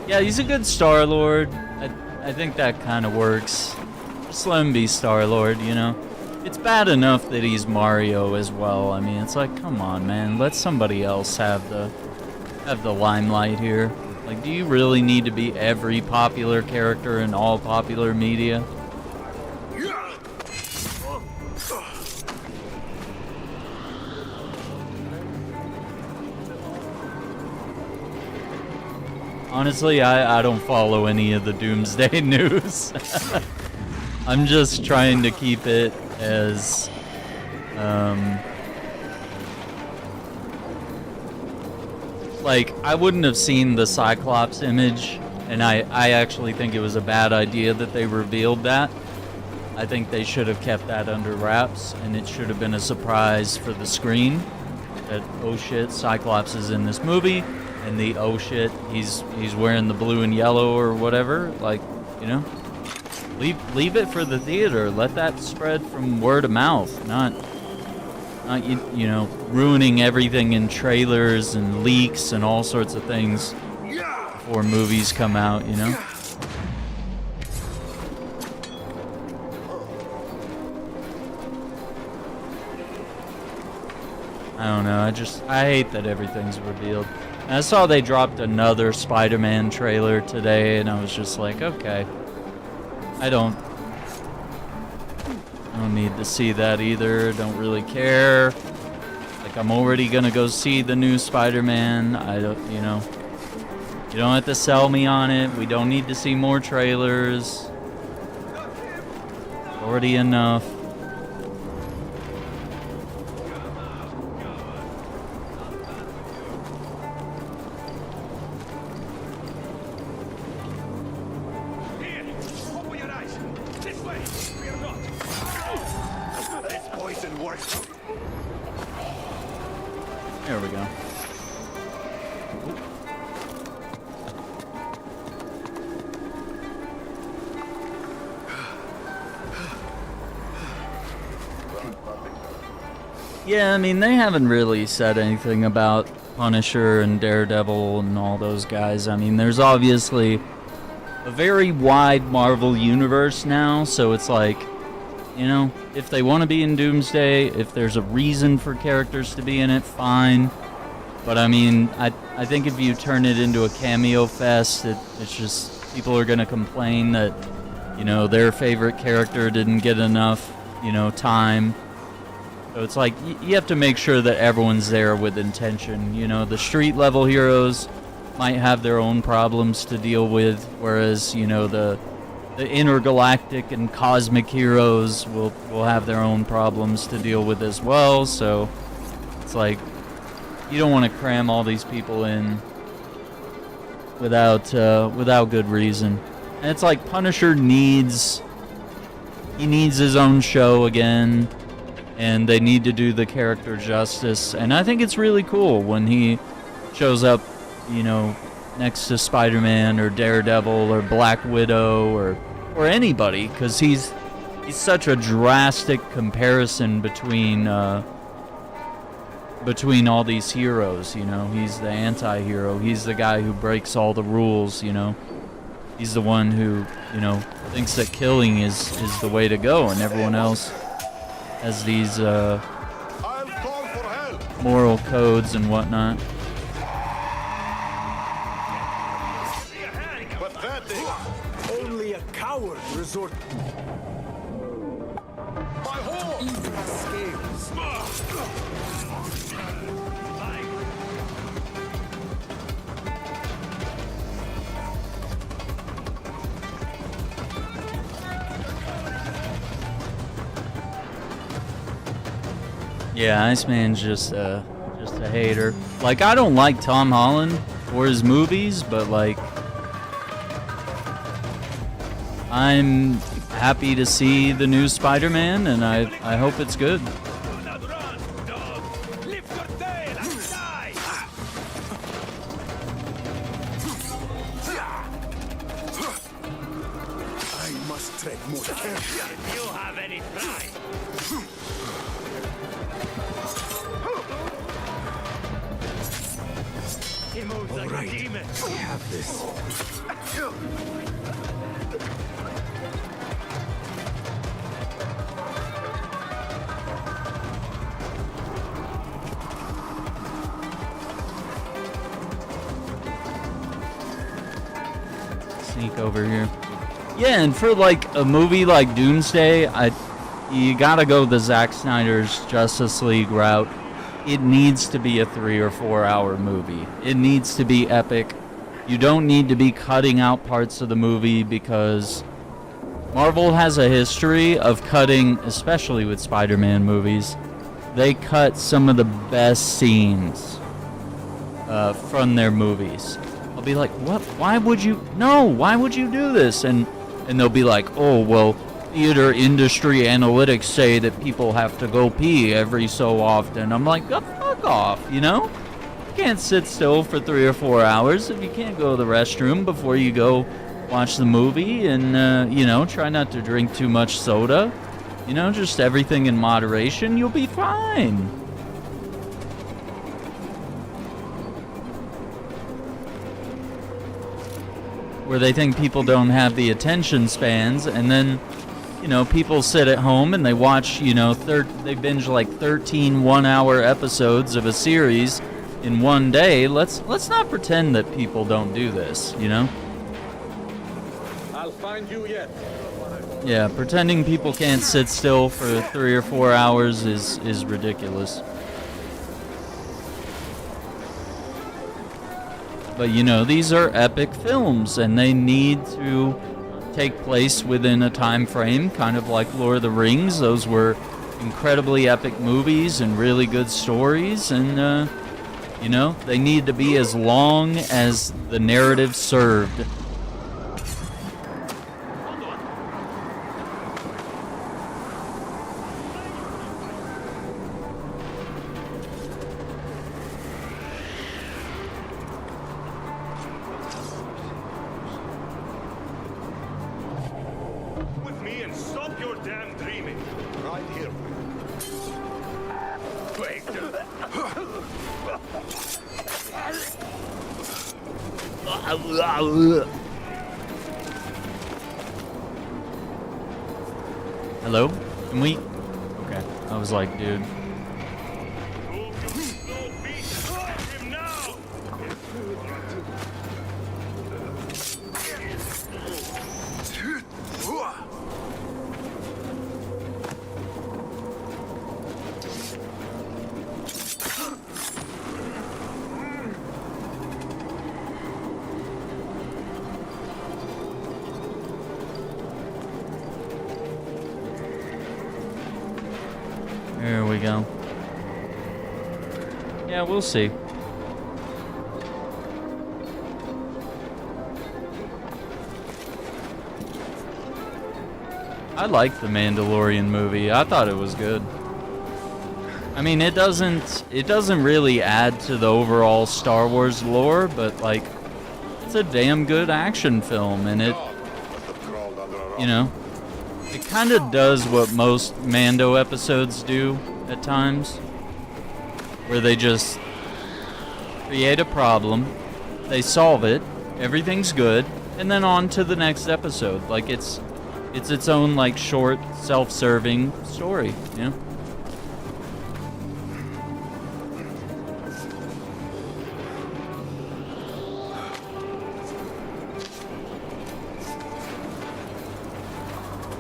Yeah, he's a good Star-Lord. I think that kind of works. Just let him be Star-Lord, you know? It's bad enough that he's Mario as well. I mean, it's like, come on, man. Let somebody else have the limelight here. Like, do you really need to be every popular character in all popular media? Honestly, I don't follow any of the Doomsday news. I'm just trying to keep it as, like, I wouldn't have seen the Cyclops image, and I actually think it was a bad idea that they revealed that. I think they should have kept that under wraps, and it should have been a surprise for the screen that, oh shit, Cyclops is in this movie. And the oh shit, he's wearing the blue and yellow or whatever, like, you know, leave it for the theater. Let that spread from word of mouth, not you know, ruining everything in trailers and leaks and all sorts of things before movies come out, you know. I don't know. I hate that everything's revealed. And I saw they dropped another Spider-Man trailer today, and I was just like, okay. I don't need to see that either. Don't really care. Like, I'm already gonna go see the new Spider-Man. I don't, you know. You don't have to sell me on it. We don't need to see more trailers. Already enough. There we go. Yeah, I mean, they haven't really said anything about Punisher and Daredevil and all those guys. I mean, there's obviously a very wide Marvel universe now, so it's like, you know, if they want to be in Doomsday, if there's a reason for characters to be in it, fine. But I mean, I think if you turn it into a cameo fest, it's just, people are going to complain that, you know, their favorite character didn't get enough, you know, time. So it's like, you have to make sure that everyone's there with intention. You know, the street level heroes might have their own problems to deal with, whereas, you know, the intergalactic and cosmic heroes will have their own problems to deal with as well. So it's like, you don't want to cram all these people in without good reason. And it's like, Punisher needs his own show again, and they need to do the character justice. And I think it's really cool when he shows up, you know, next to Spider-Man or Daredevil or Black Widow or anybody, because he's such a drastic comparison between all these heroes. You know, he's the anti-hero. He's the guy who breaks all the rules. You know, he's the one who, you know, thinks that killing is the way to go, and everyone else has these moral codes and whatnot. Only a coward resort. My horn! Evil scales. Yeah, Iceman's just a hater. Like, I don't like Tom Holland or his movies, but like, I'm happy to see the new Spider-Man, and I hope it's good. I must tread more carefully. If you have any pride. He moves like a demon. I have this. Sneak over here. Yeah, and for like a movie like Doomsday, you gotta go the Zack Snyder's Justice League route. It needs to be a 3 or 4 hour movie. It needs to be epic. You don't need to be cutting out parts of the movie, because Marvel has a history of cutting, especially with Spider-Man movies. They cut some of the best scenes from their movies. I'll be like, what? Why would you? No, why would you do this? And they'll be like, oh, well, theater industry analytics say that people have to go pee every so often. I'm like, oh, fuck off, you know? You can't sit still for 3 or 4 hours if you can't go to the restroom before you go watch the movie, and, you know, try not to drink too much soda. You know, just everything in moderation, you'll be fine. Where they think people don't have the attention spans, and then, you know, people sit at home and they watch, you know, they binge like 13 one-hour episodes of a series in one day. Let's not pretend that people don't do this, you know? I'll find you yet. Yeah, pretending people can't sit still for 3 or 4 hours is ridiculous. But, you know, these are epic films, and they need to take place within a time frame, kind of like Lord of the Rings. Those were incredibly epic movies and really good stories, and, you know, they need to be as long as the narrative served. damn dreaming. Right here. Wait. Hello? Can we? Okay. I was like, dude. There we go. Yeah, we'll see. I liked the Mandalorian movie. I thought it was good. I mean, it doesn't really add to the overall Star Wars lore, but like it's a damn good action film, and it, you know, it kind of does what most Mando episodes do at times, where they just create a problem, they solve it, everything's good, and then on to the next episode. Like it's its own like short, self-serving story, you know?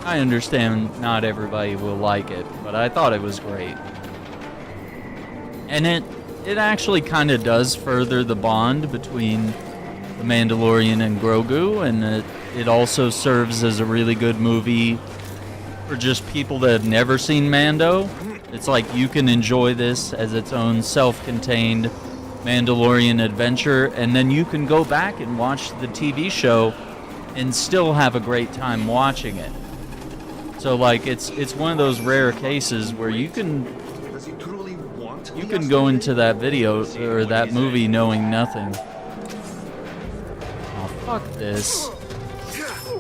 I understand not everybody will like it, but I thought it was great. And it actually kind of does further the bond between the Mandalorian and Grogu, and it also serves as a really good movie for just people that have never seen Mando. It's like you can enjoy this as its own self-contained Mandalorian adventure, and then you can go back and watch the TV show and still have a great time watching it. So like it's one of those rare cases where you can go into that video or that movie knowing nothing. Oh, fuck this.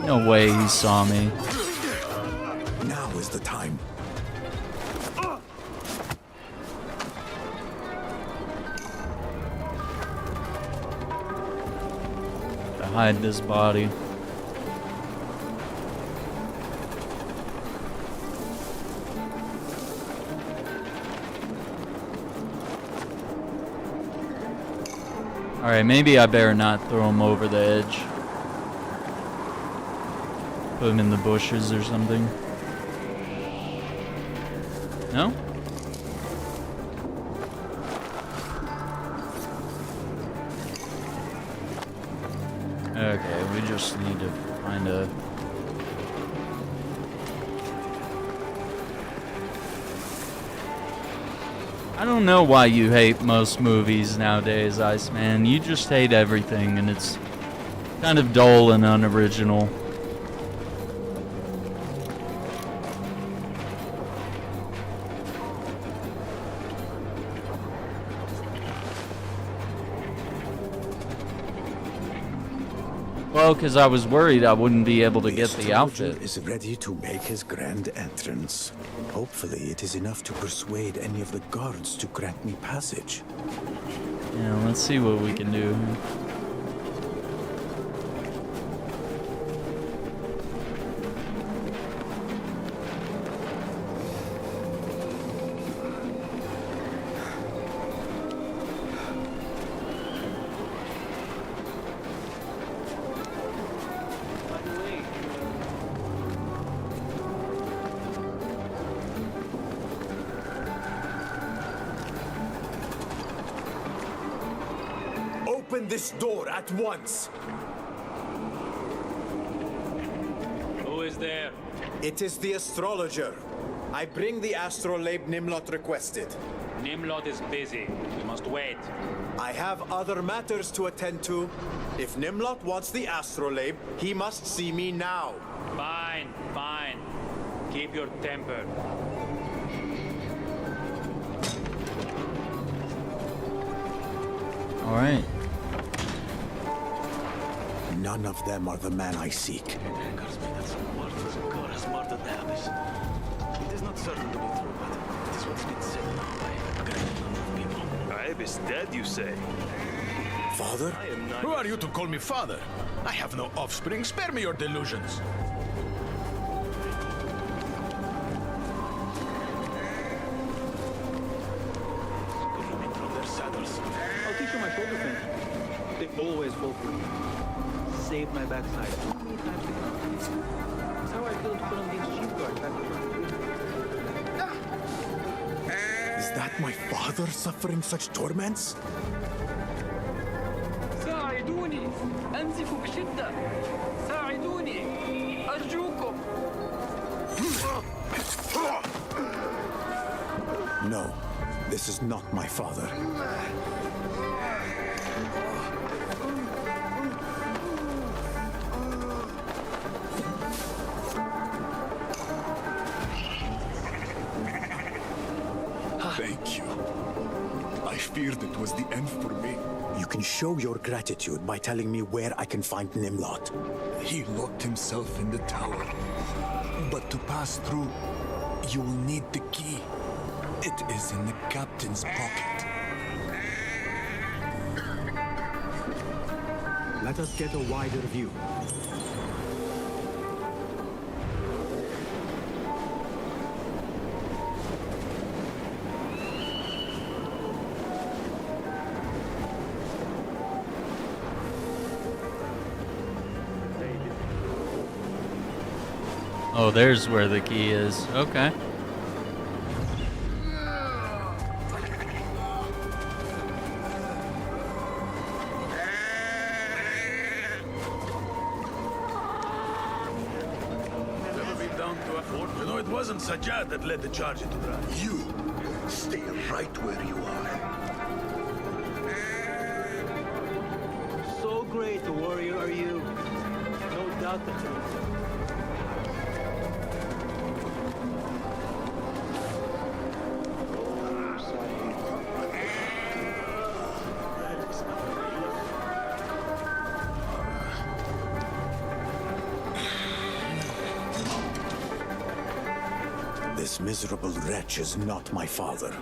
No way he saw me. Now is the time. To hide this body. Alright, maybe I better not throw him over the edge. Put him in the bushes or something. No? Okay, we just need to find a... I don't know why you hate most movies nowadays, Iceman. You just hate everything, and it's kind of dull and unoriginal. Well, because I was worried I wouldn't be able to get the outfit. Is ready to make his grand entrance. Hopefully it is enough to persuade any of the guards to grant me passage. Yeah, let's see what we can do. Open this door at once! Who is there? It is the astrologer. I bring the astrolabe Nimlot requested. Nimlot is busy. We must wait. I have other matters to attend to. If Nimlot wants the astrolabe, he must see me now. Fine, fine. Keep your temper. All right. None of them are the man I seek. It angers me that some mortals in Karkh has murdered the abyss. It is not certain to be true, but it is what's been said now by a great number of people. Ibis dead, you say? Father? I am not. Who are you to call me father? I have no offspring. Spare me your delusions. Screaming from their saddles. I'll teach you my shoulder thing. They always fall for me. Saved my backside so many times to come. That's how I feel to put on these cheap guards back Is that my father suffering such torments? ساعدوني أنزف بشدة ساعدوني أرجوكم No, this is not my father. Thank you. I feared it was the end for me. You can show your gratitude by telling me where I can find Nimlot. He locked himself in the tower. But to pass through, you will need the key. It is in the captain's pocket. Let us get a wider view. Oh, there's where the key is. Okay. Never been down to a fort. You know, it wasn't Sajjad that led the charge into Dra. You stay right where you are. So great a warrior are you. No doubt that you This miserable wretch is not my father.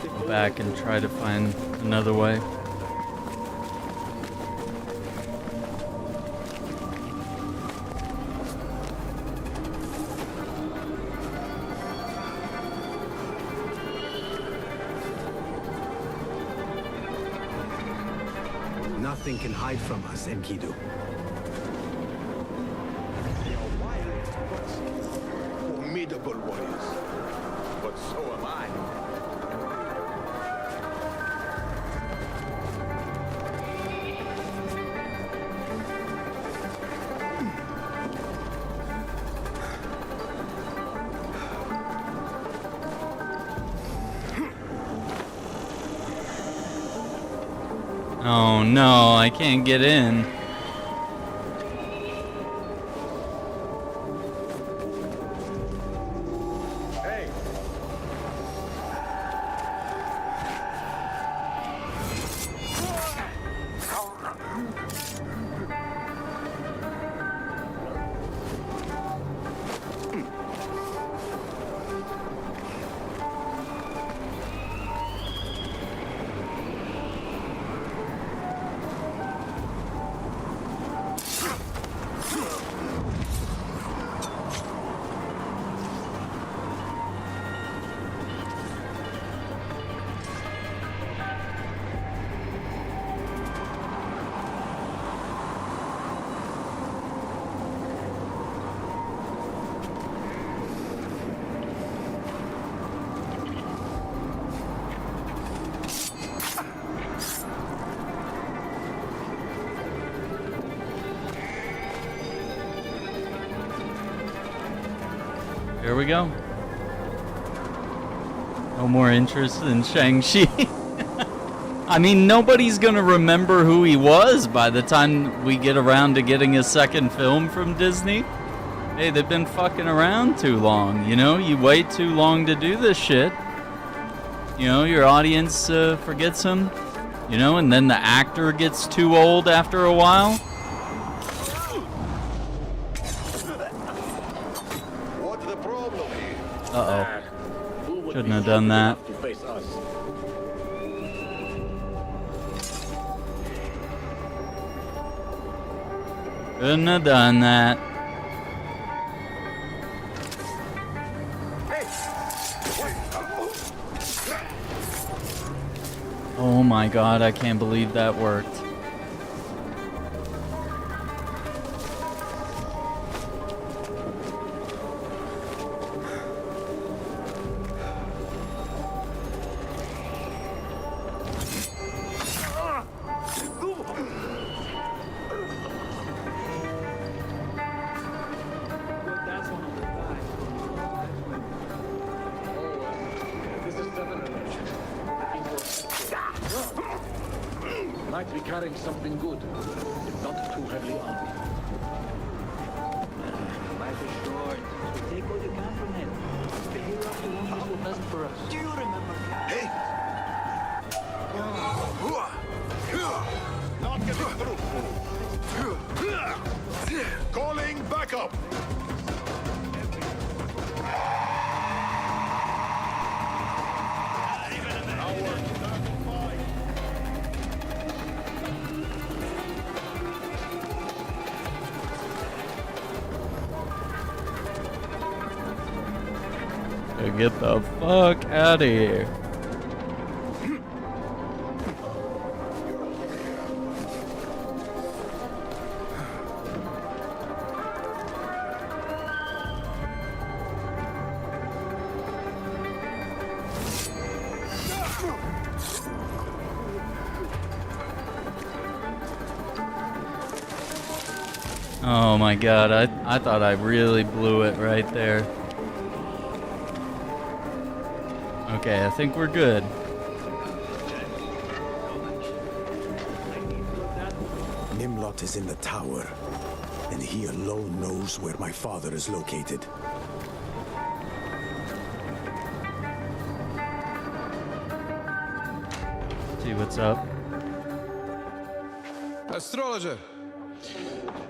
Go back and try to find another way. Nothing can hide from us, Enkidu. They are wild, but formidable warriors. But so am I. Oh no, I can't get in. Hey! There we go. No more interest in Shang-Chi. I mean, nobody's gonna remember who he was by the time we get around to getting a second film from Disney. Hey, they've been fucking around too long, you know? You wait too long to do this shit. You know, your audience forgets him, you know, and then the actor gets too old after a while. What's the problem here? Uh-oh. Shouldn't have done that. Shouldn't have done that. Oh my god, I can't believe that worked. Might be carrying something good, if not too heavily armed. Life is short, so take what you can from it. The hero of the long will best for us. Do you remember? Hey! Not getting through. Calling backup! Get the fuck out of here. Oh my god, I thought I really blew it right there. Okay, I think we're good. Nimlot is in the tower, and he alone knows where my father is located. See what's up. Astrologer,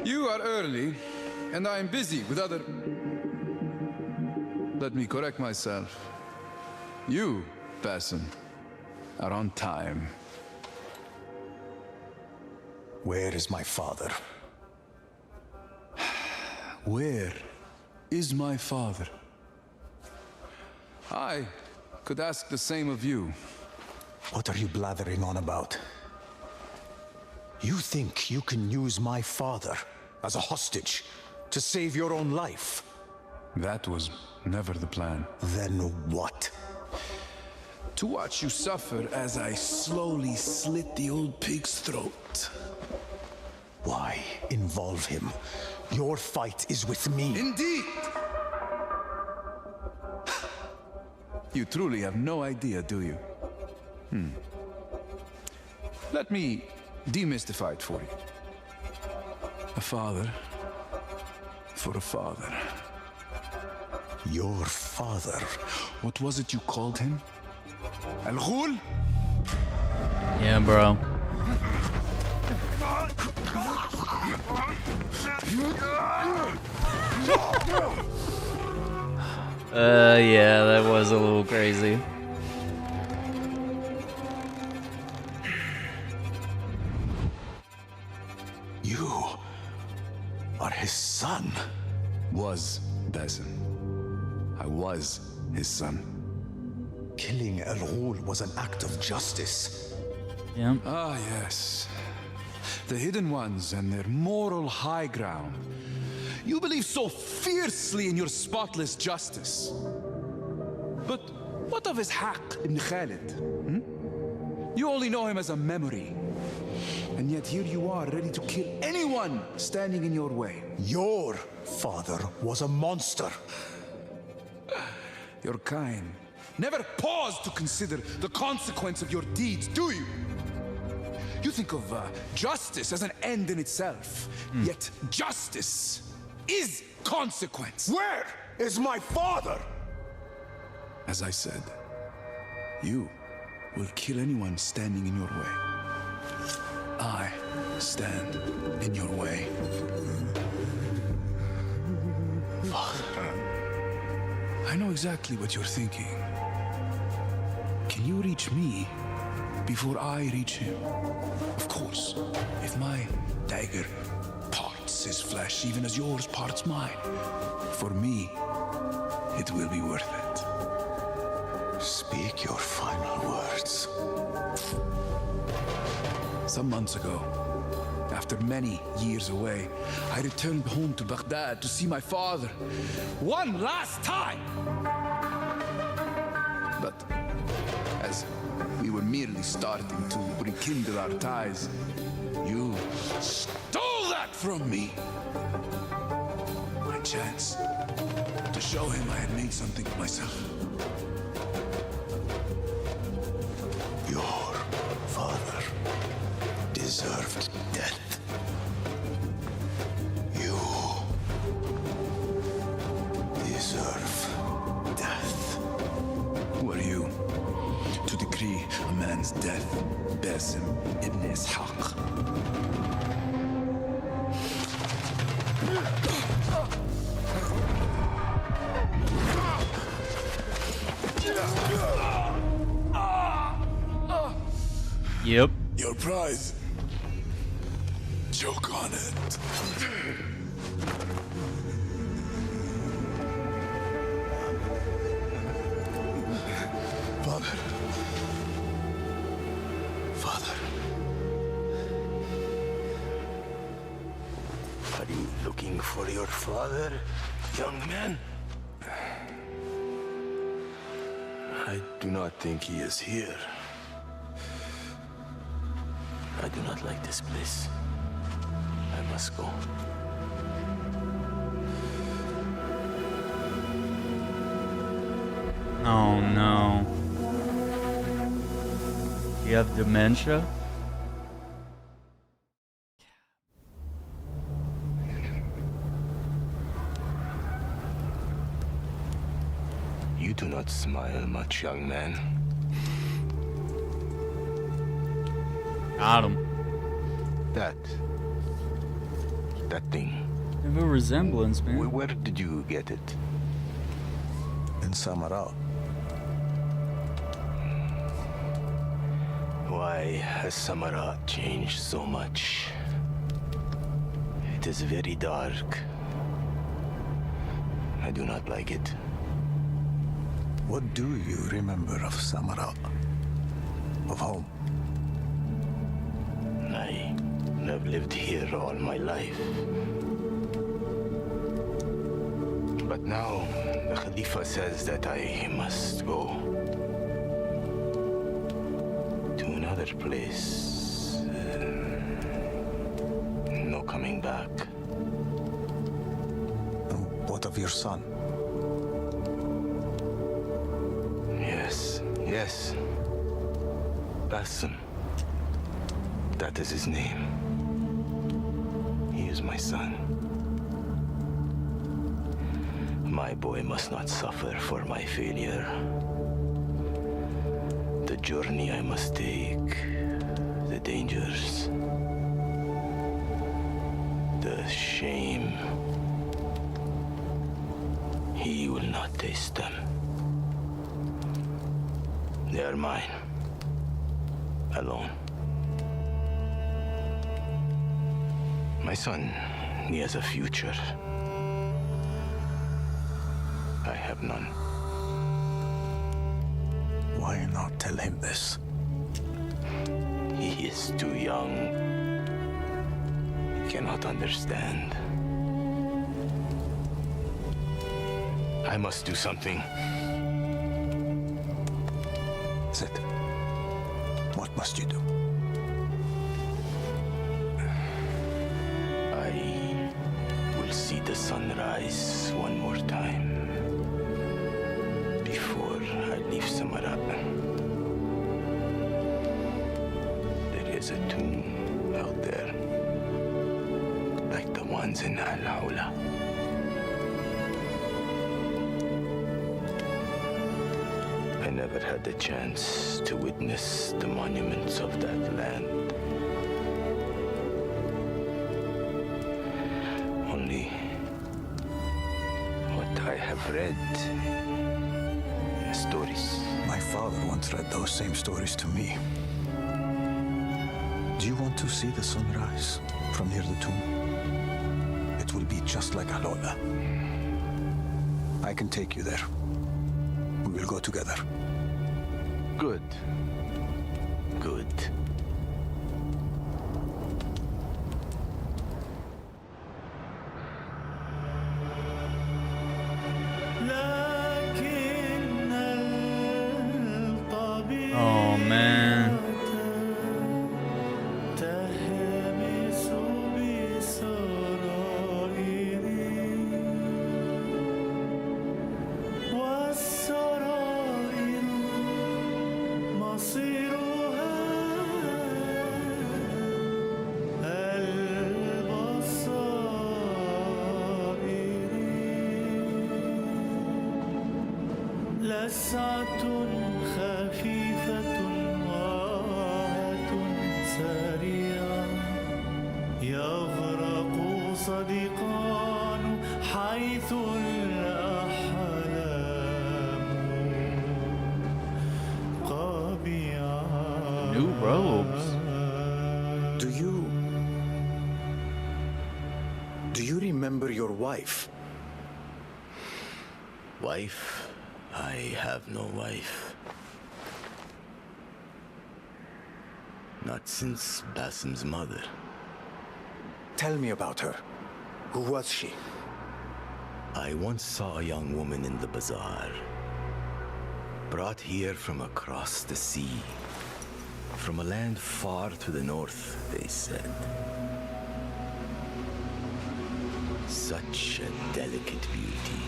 you are early, and I am busy with other... Let me correct myself. You, Basim, are on time. Where is my father? Where is my father? I could ask the same of you. What are you blathering on about? You think you can use my father as a hostage to save your own life? That was never the plan. Then what? To watch you suffer as I slowly slit the old pig's throat. Why involve him? Your fight is with me. Indeed! You truly have no idea, do you? Let me demystify it for you. A father for a father. Your father? What was it you called him? Al-Ghul? Yeah, bro. Yeah, that was a little crazy. You are his son. Was, Basim. I was his son. Killing Al-Ghul was an act of justice. Yeah. Ah, yes. The Hidden Ones and their moral high ground. You believe so fiercely in your spotless justice. But what of his Haqq ibn Khalid? You only know him as a memory. And yet here you are, ready to kill anyone standing in your way. Your father was a monster. Your kind never pause to consider the consequence of your deeds, do you? You think of justice as an end in itself, yet justice is consequence. Where is my father? As I said, you will kill anyone standing in your way. I stand in your way. Father. I know exactly what you're thinking. Can you reach me before I reach him? Of course, if my dagger parts his flesh even as yours parts mine, for me, it will be worth it. Speak your final words. Some months ago, after many years away, I returned home to Baghdad to see my father one last time. But as we were merely starting to rekindle our ties, you stole that from me. My chance to show him I had made something of myself. Your father deserved death. You deserve death. Who are you to decree a man's death, Basim ibn Ishaq? Yep. Your prize. Choke on it. Father. Father. Are you looking for your father, young man? I do not think he is here. I do not like this place. I must go. Oh no. You have dementia? You do not smile much, young man. Got him. That thing. They have a resemblance, man. Where did you get it? In Samara. Why has Samara changed so much? It is very dark. I do not like it. What do you remember of Samara? Of home? I have lived here all my life. But now, the Khalifa says that I must go to another place. No coming back. What of your son? Yes. Basim. That is his name. He is my son. My boy must not suffer for my failure. The journey I must take, the dangers, the shame. He will not taste them. They are mine. Alone. My son, he has a future. I have none. Why not tell him this? He is too young. He cannot understand. I must do something. Sit. What must you do? I will see the sunrise one more time I leave Samara. There is a tomb out there, like the ones in Al-Hawla. I never had the chance to witness the monuments of that land. Only what I have read in the stories. My father once read those same stories to me. Do you want to see the sunrise from near the tomb? It will be just like Alola. I can take you there. We will go together. Good. Good. Oh man. لسعة خفيفة واهة سريعة يغرق صديقان حيث الأحلام قبيعة. New robes. Do you remember your wife? Wife? I have no wife. Not since Basim's mother. Tell me about her. Who was she? I once saw a young woman in the bazaar, brought here from across the sea, from a land far to the north, they said. Such a delicate beauty.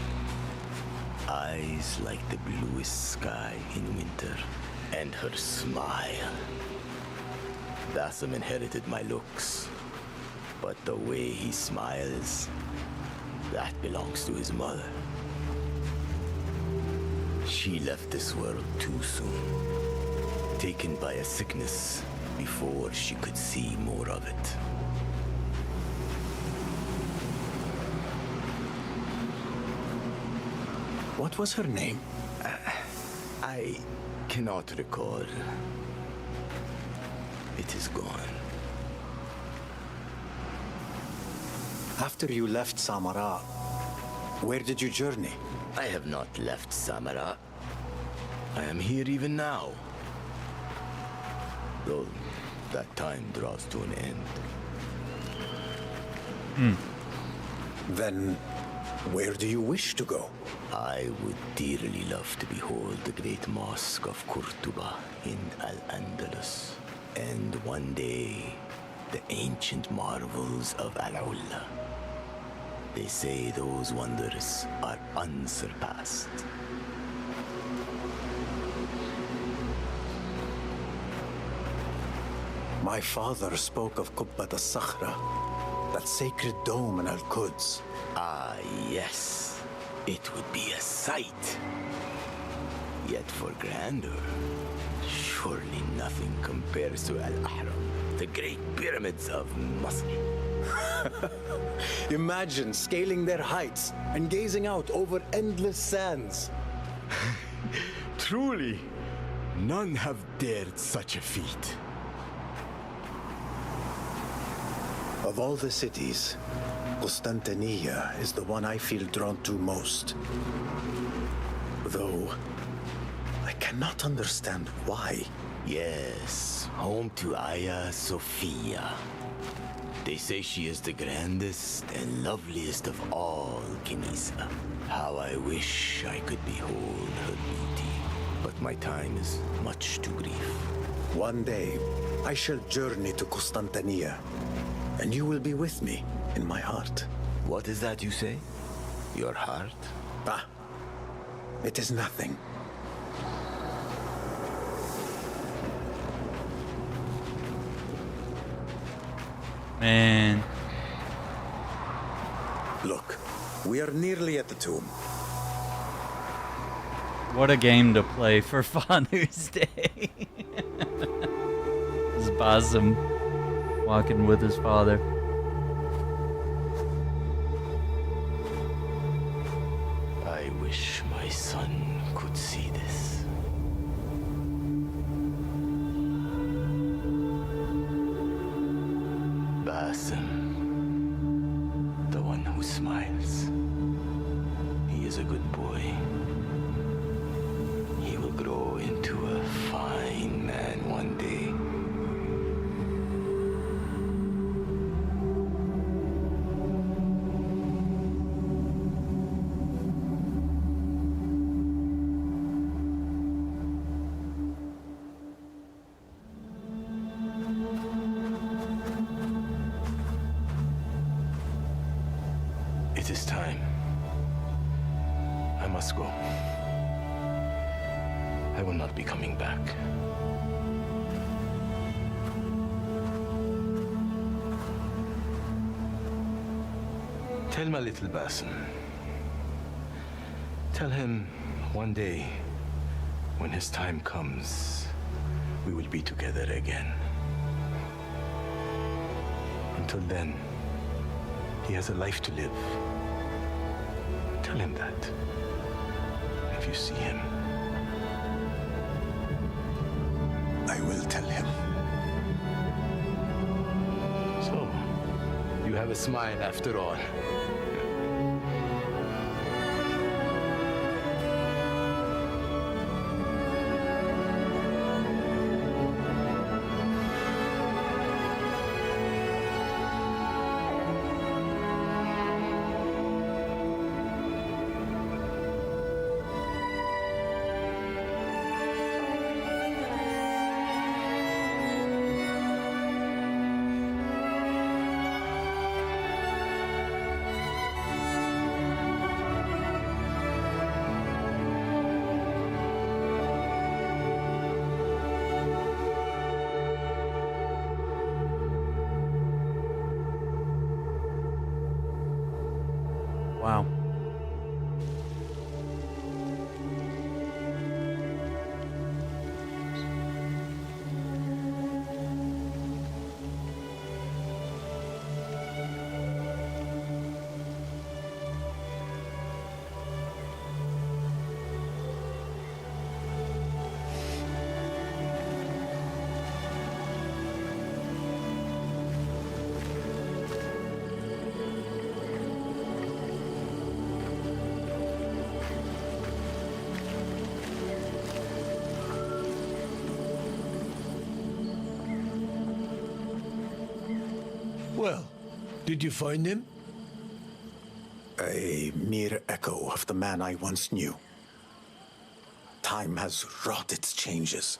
Eyes like the bluest sky in winter, and her smile. Basim inherited my looks, but the way he smiles, that belongs to his mother. She left this world too soon, taken by a sickness before she could see more of it. What was her name? I cannot recall. It is gone. After you left Samara, where did you journey? I have not left Samara. I am here even now. Though that time draws to an end. Then, where do you wish to go? I would dearly love to behold the great mosque of Qurtuba in Al-Andalus. And one day, the ancient marvels of Al-Ulla. They say those wonders are unsurpassed. My father spoke of Qubbat al-Sakhra, that sacred dome in Al-Quds. Ah, yes. It would be a sight. Yet for grandeur, surely nothing compares to Al-Ahram, the great pyramids of Masr. Imagine scaling their heights and gazing out over endless sands. Truly, none have dared such a feat. Of all the cities, Constantinople is the one I feel drawn to most. Though, I cannot understand why. Yes, home to Hagia Sophia. They say she is the grandest and loveliest of all Kenisa. How I wish I could behold her beauty. But my time is much too brief. One day, I shall journey to Constantinople, and you will be with me in my heart. What is that you say? Your heart? Ah, it is nothing. Man. Look, we are nearly at the tomb. What a game to play for Father's Day. This is Basim walking with his father. I wish my son could see this. Basim, the one who smiles. He is a good boy. He will grow into a fine man one day. It is time. I must go. I will not be coming back. Tell my little Basim. Tell him one day, when his time comes, we will be together again. Until then, he has a life to live. Tell him that. If you see him, I will tell him. so you have a smile after all. Wow. Well, did you find him? A mere echo of the man I once knew. Time has wrought its changes.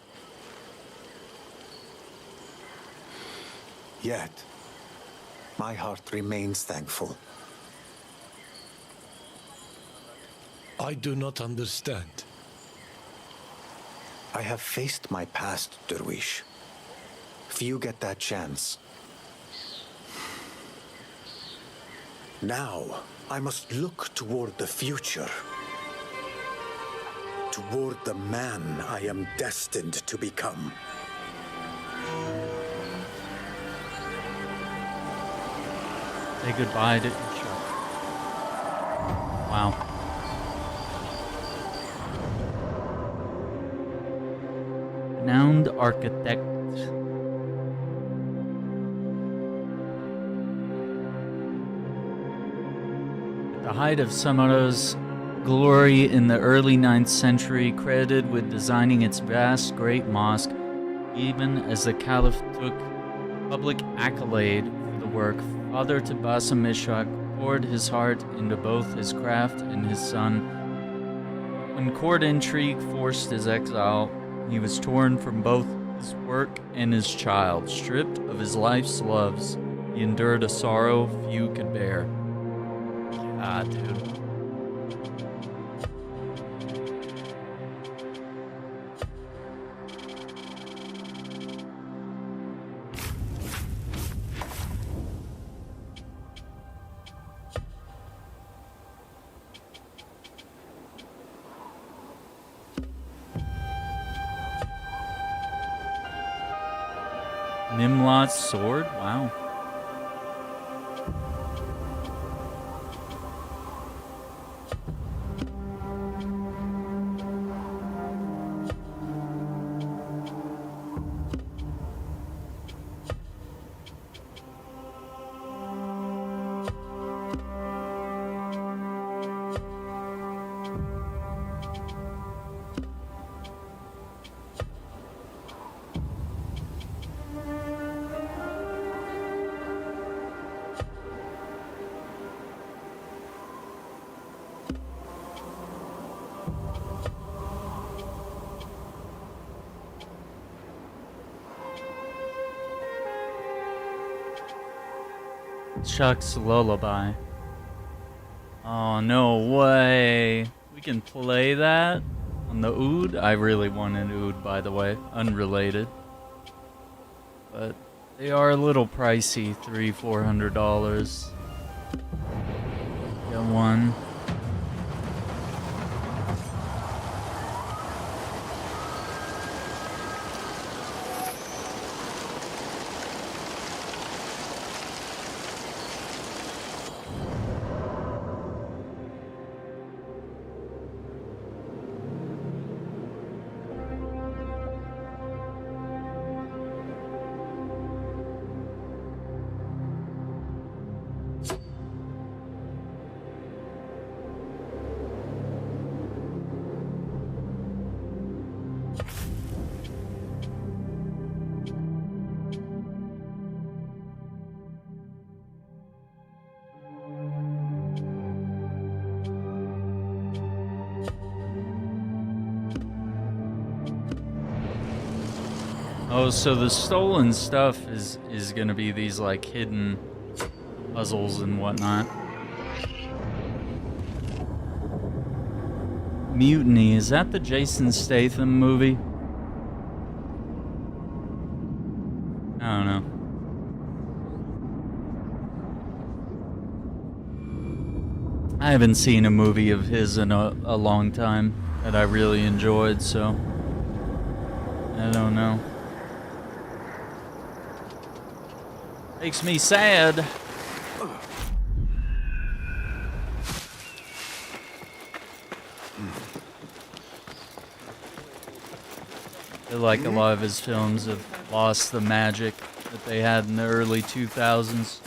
Yet, my heart remains thankful. I do not understand. I have faced my past, Derwish. Few get that chance. Now, I must look toward the future. Toward the man I am destined to become. Say goodbye to Chuck. Wow. Renowned architect. At the height of Samarra's glory in the early 9th century, credited with designing its vast great mosque, even as the Caliph took public accolade for the work, Father to Basim Ishaq poured his heart into both his craft and his son. When court intrigue forced his exile, he was torn from both his work and his child. Stripped of his life's loves, he endured a sorrow few could bear. Ah, dude. Nimlot's sword? Wow. Chuck's Lullaby. Oh, no way. We can play that on the Oud? I really want an Oud, by the way. Unrelated. But they are a little pricey. $300-400. Get one. Oh, so the stolen stuff is gonna be these like hidden puzzles and whatnot. Mutiny, is that the Jason Statham movie? I don't know. I haven't seen a movie of his in a long time that I really enjoyed, so I don't know. Makes me sad. I feel like a lot of his films have lost the magic that they had in the early 2000s.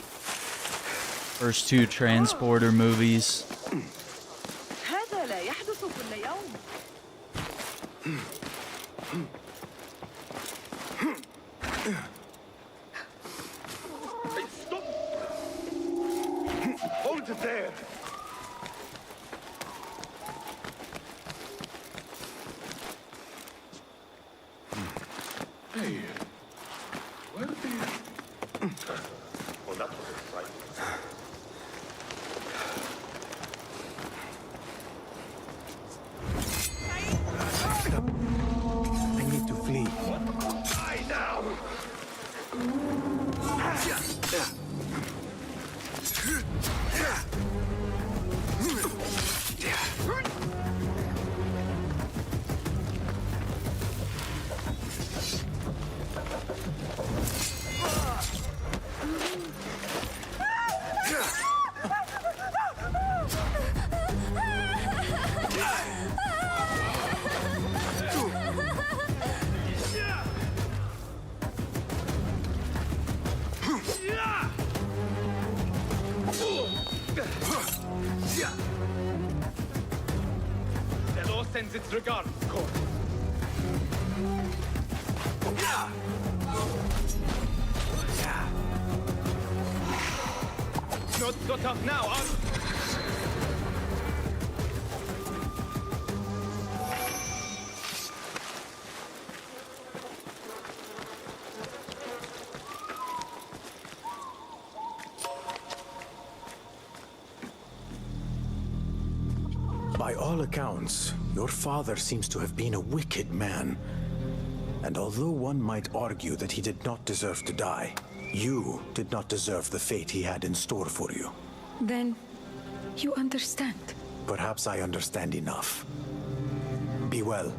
First two Transporter movies. Hold it there! Hey, where did you... Well, that was exciting. I need to flee. Die now! The law sends its regards, Karkh. Not got up now, By all accounts, your father seems to have been a wicked man. And although one might argue that he did not deserve to die, you did not deserve the fate he had in store for you. Then you understand. Perhaps I understand enough. Be well.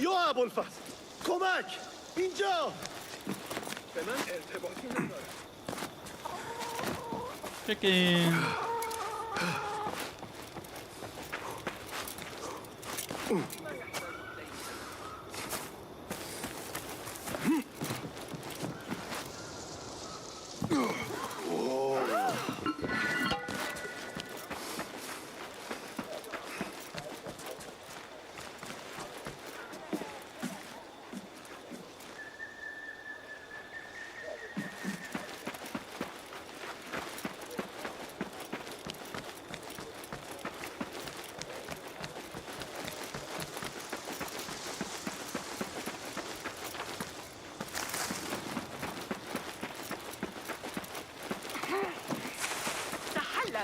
یا ابوالفضل کمک اینجا به من ارتباطی نداره Chicken.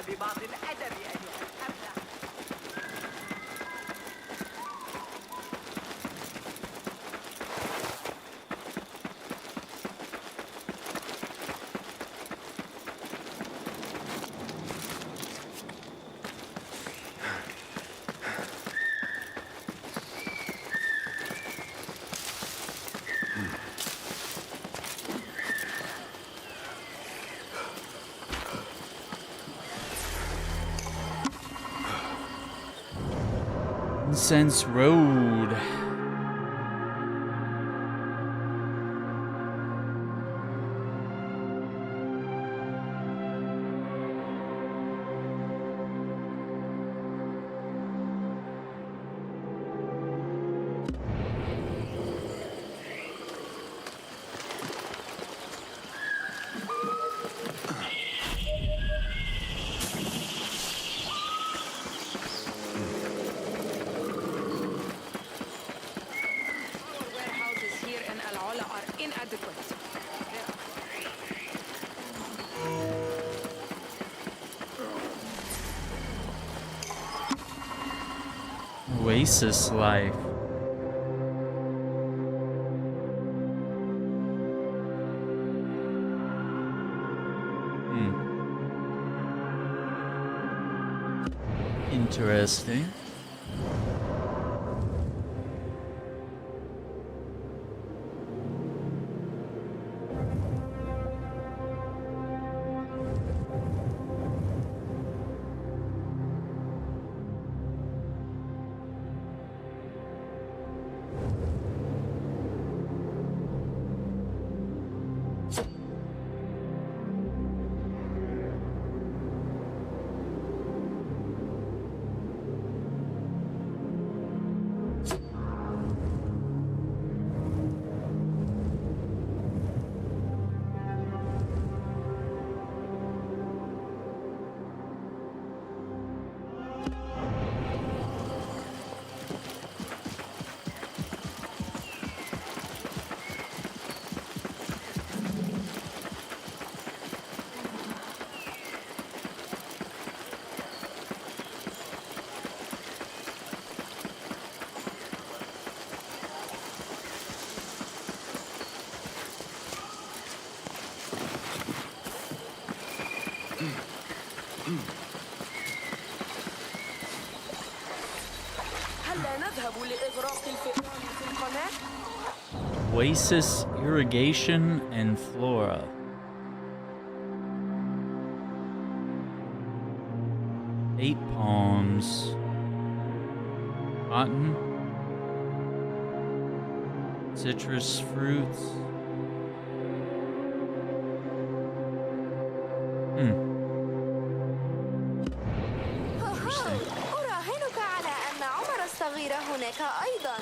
ببعض الأدب أيها الأبناء. Incense Road. Oasis life. Interesting. Oasis irrigation and flora. Eight palms. Cotton. Citrus fruits. أراهنك على أن عمر الصغير هناك أيضا.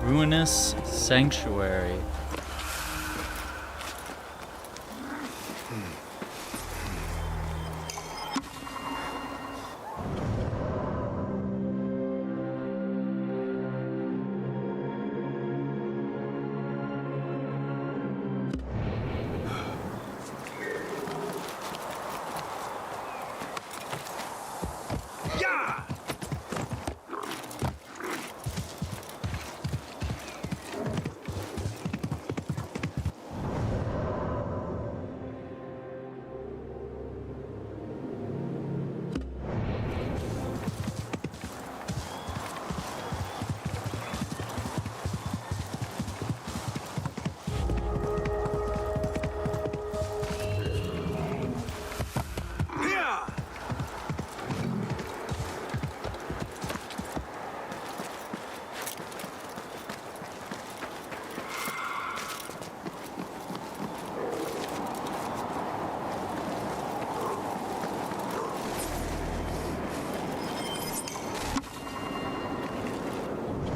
Ruinous Sanctuary.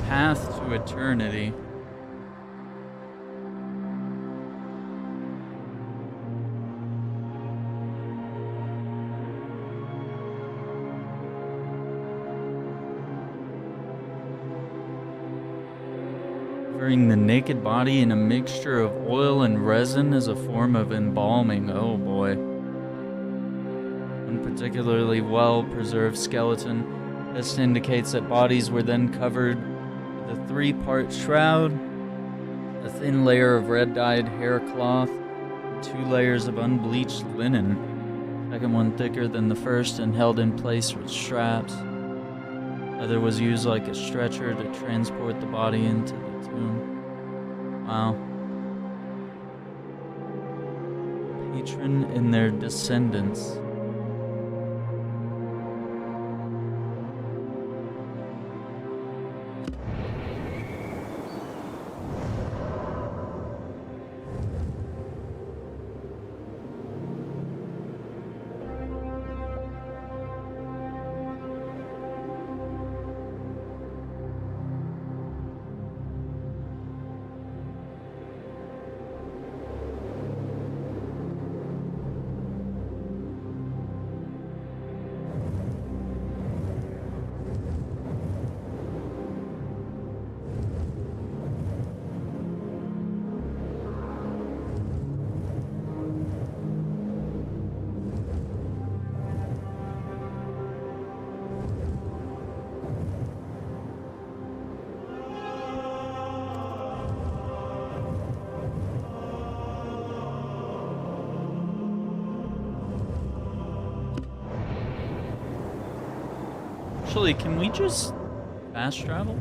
Path to Eternity. Covering the naked body in a mixture of oil and resin as a form of embalming. Oh boy. One particularly well-preserved skeleton. This indicates that bodies were then covered with a 3-part shroud, a thin layer of red-dyed hair cloth, and 2 layers of unbleached linen. Second one thicker than the first and held in place with straps. Other was used like a stretcher to transport the body into the tomb. Wow. Patron and their descendants. Actually, can we just fast travel?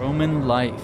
Roman life.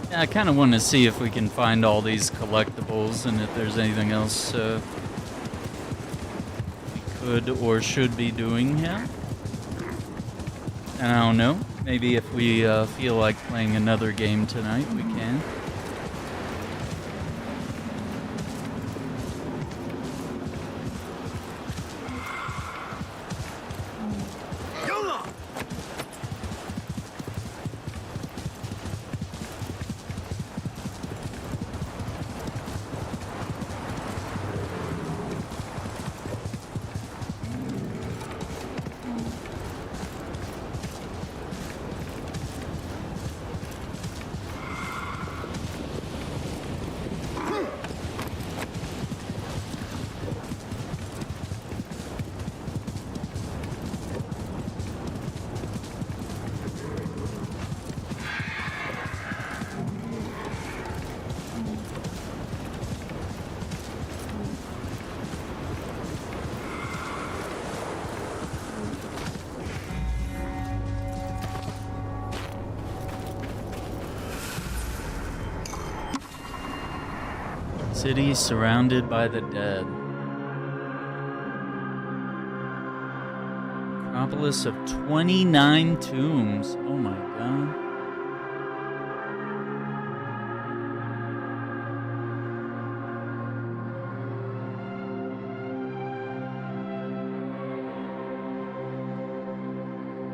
I kind of want to see if we can find all these collectibles and if there's anything else we could or should be doing here. And I don't know, maybe if we feel like playing another game tonight, we can. City surrounded by the dead. Acropolis of 29 tombs. Oh my god.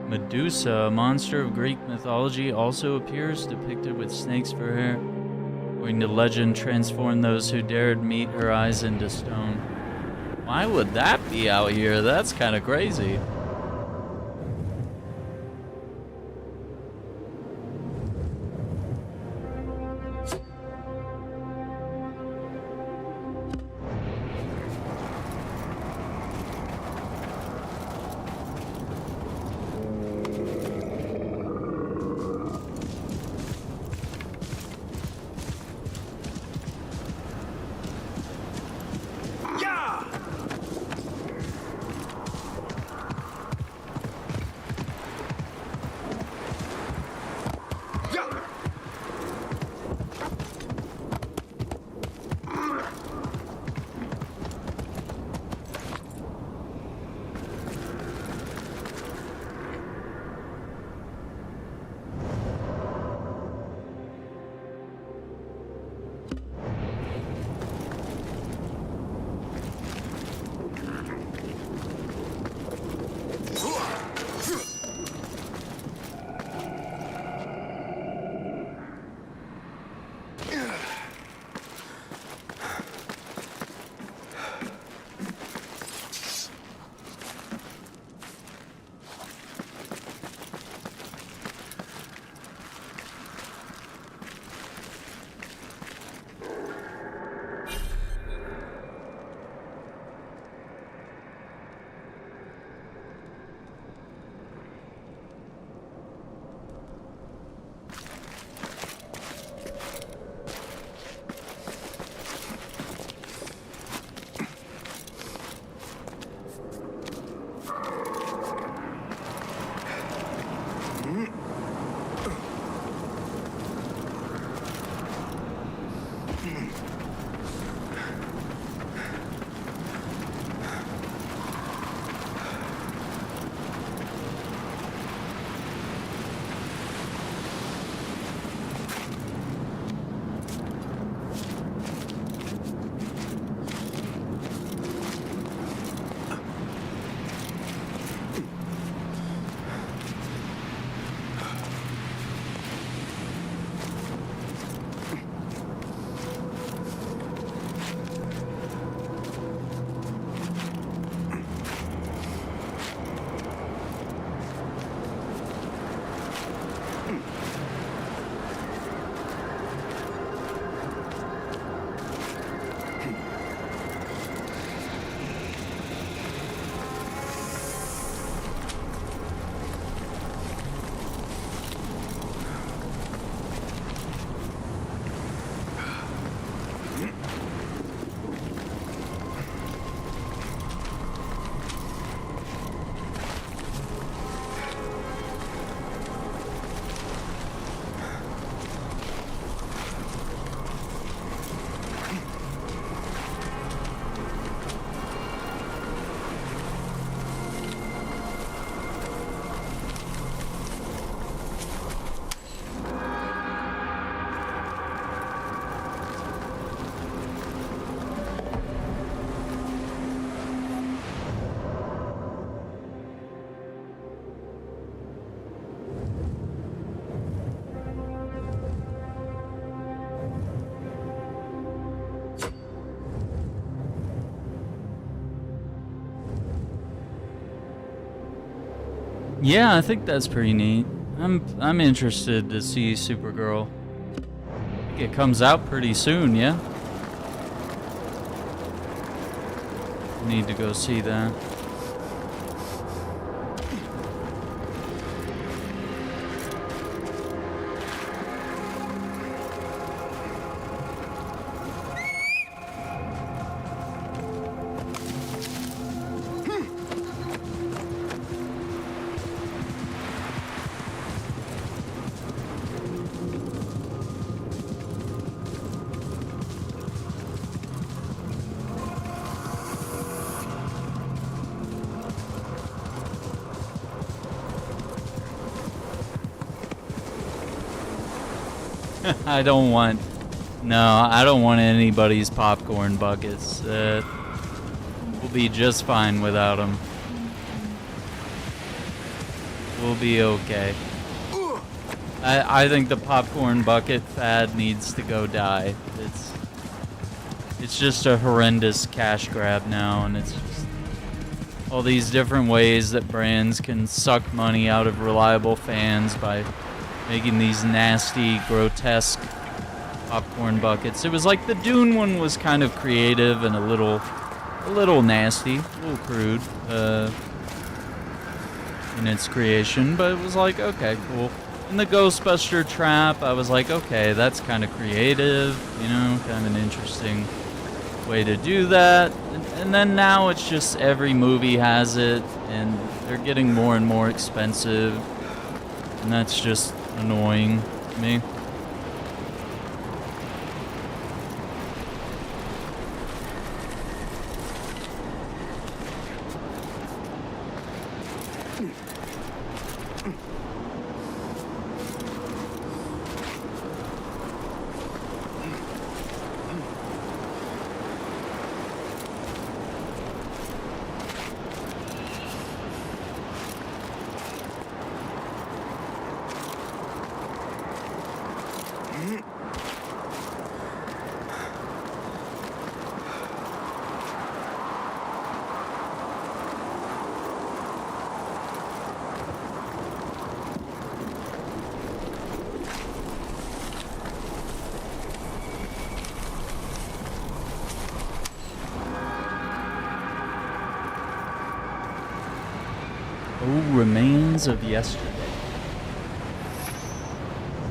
Medusa, a monster of Greek mythology, also appears depicted with snakes for hair. According to legend, transform those who dared meet her eyes into stone. Why would that be out here? That's kind of crazy. Yeah, I think that's pretty neat. I'm interested to see Supergirl. I think it comes out pretty soon, yeah? Need to go see that. I don't want anybody's popcorn buckets. We'll be just fine without them. We'll be okay. I think the popcorn bucket fad needs to go die. It's just a horrendous cash grab now, and it's just all these different ways that brands can suck money out of reliable fans by making these nasty, grotesque popcorn buckets. It was like the Dune one was kind of creative and a little nasty, a little crude in its creation, but it was like, okay, cool. And the Ghostbuster trap, I was like, okay, that's kind of creative, you know, kind of an interesting way to do that. And then now it's just every movie has it, and they're getting more and more expensive, and that's just annoying to me. Remains of yesterday.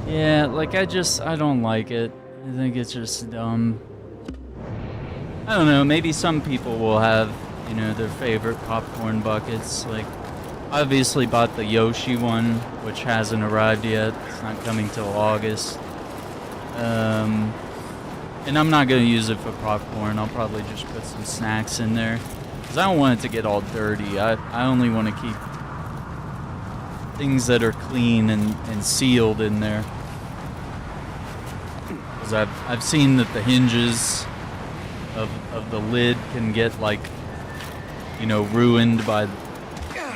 Yeah, like I don't like it. I think it's just dumb. I don't know, maybe some people will have, you know, their favorite popcorn buckets. Like, I obviously bought the Yoshi one, which hasn't arrived yet. It's not coming till August. And I'm not gonna use it for popcorn. I'll probably just put some snacks in there, because I don't want it to get all dirty. I only want to keep things that are clean and sealed in there. Because I've seen that the hinges of the lid can get, like, you know, ruined by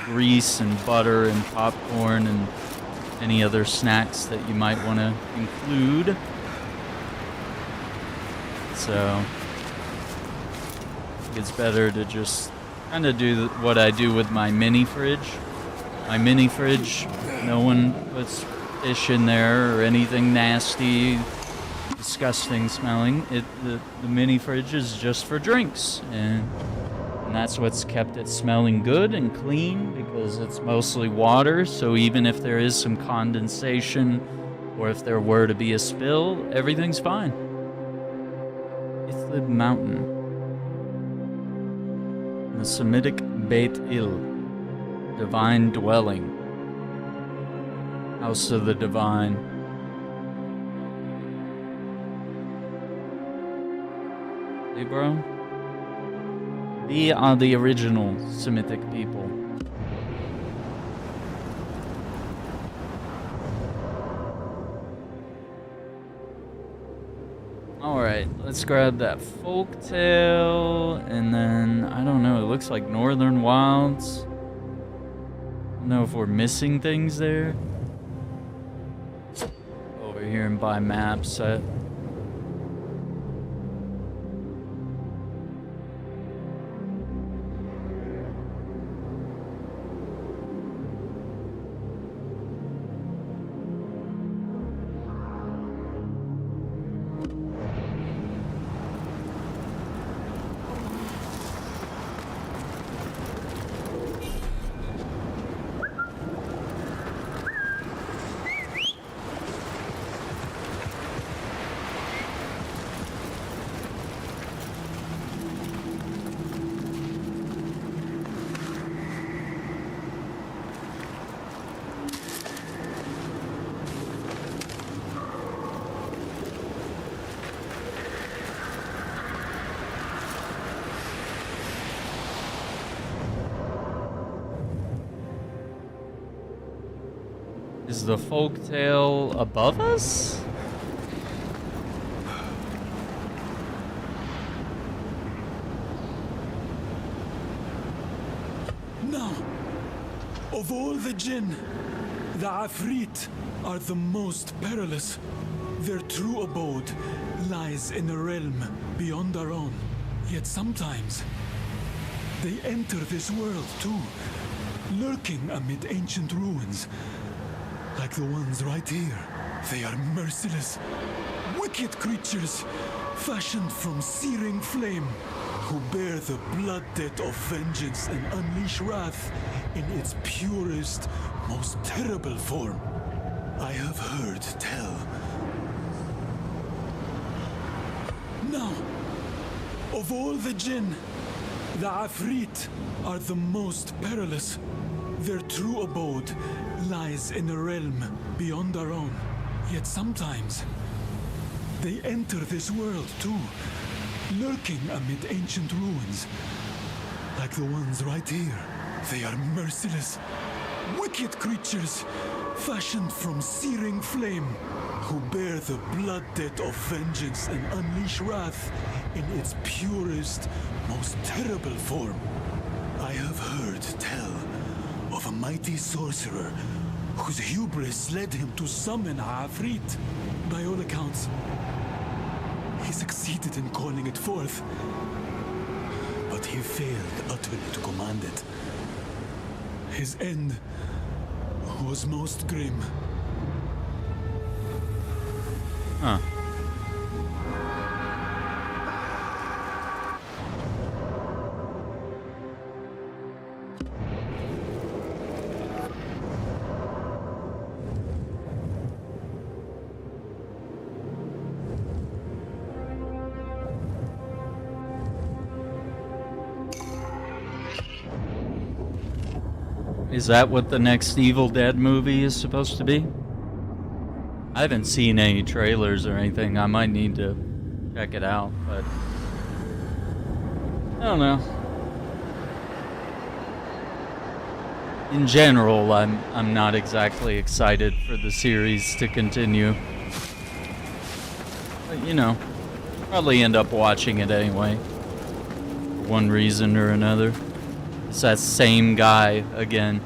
grease and butter and popcorn and any other snacks that you might want to include. So it's better to just kind of do what I do with my mini fridge. My mini fridge, no one puts fish in there or anything nasty, disgusting smelling. The mini fridge is just for drinks, and that's what's kept it smelling good and clean, because it's mostly water. So even if there is some condensation or if there were to be a spill, everything's fine. Ithlib Mountain, the Semitic Beit Il, Divine Dwelling, House of the Divine. Hey, bro. We are the original Semitic people. Alright, let's grab that folktale, and then, I don't know, it looks like Northern Wilds. I don't know if we're missing things there. Over here and buy maps. Is the folktale above us? Now, of all the jinn, the Afrit are the most perilous. Their true abode lies in a realm beyond our own. Yet sometimes, they enter this world too, lurking amid ancient ruins, like the ones right here. They are merciless, wicked creatures, fashioned from searing flame, who bear the blood debt of vengeance and unleash wrath in its purest, most terrible form. I have heard tell. Now, of all the jinn, the Afrit are the most perilous. Their true abode lies in a realm beyond our own. Yet sometimes, they enter this world too, lurking amid ancient ruins, like the ones right here. They are merciless, wicked creatures, fashioned from searing flame, who bear the blood debt of vengeance and unleash wrath in its purest, most terrible form. I have heard tell of a mighty sorcerer whose hubris led him to summon Afrit. By all accounts, he succeeded in calling it forth, but he failed utterly to command it. His end was most grim. Huh. Is that what the next Evil Dead movie is supposed to be? I haven't seen any trailers or anything. I might need to check it out, but I don't know. In general, I'm not exactly excited for the series to continue. But you know, probably end up watching it anyway. For one reason or another. It's that same guy again.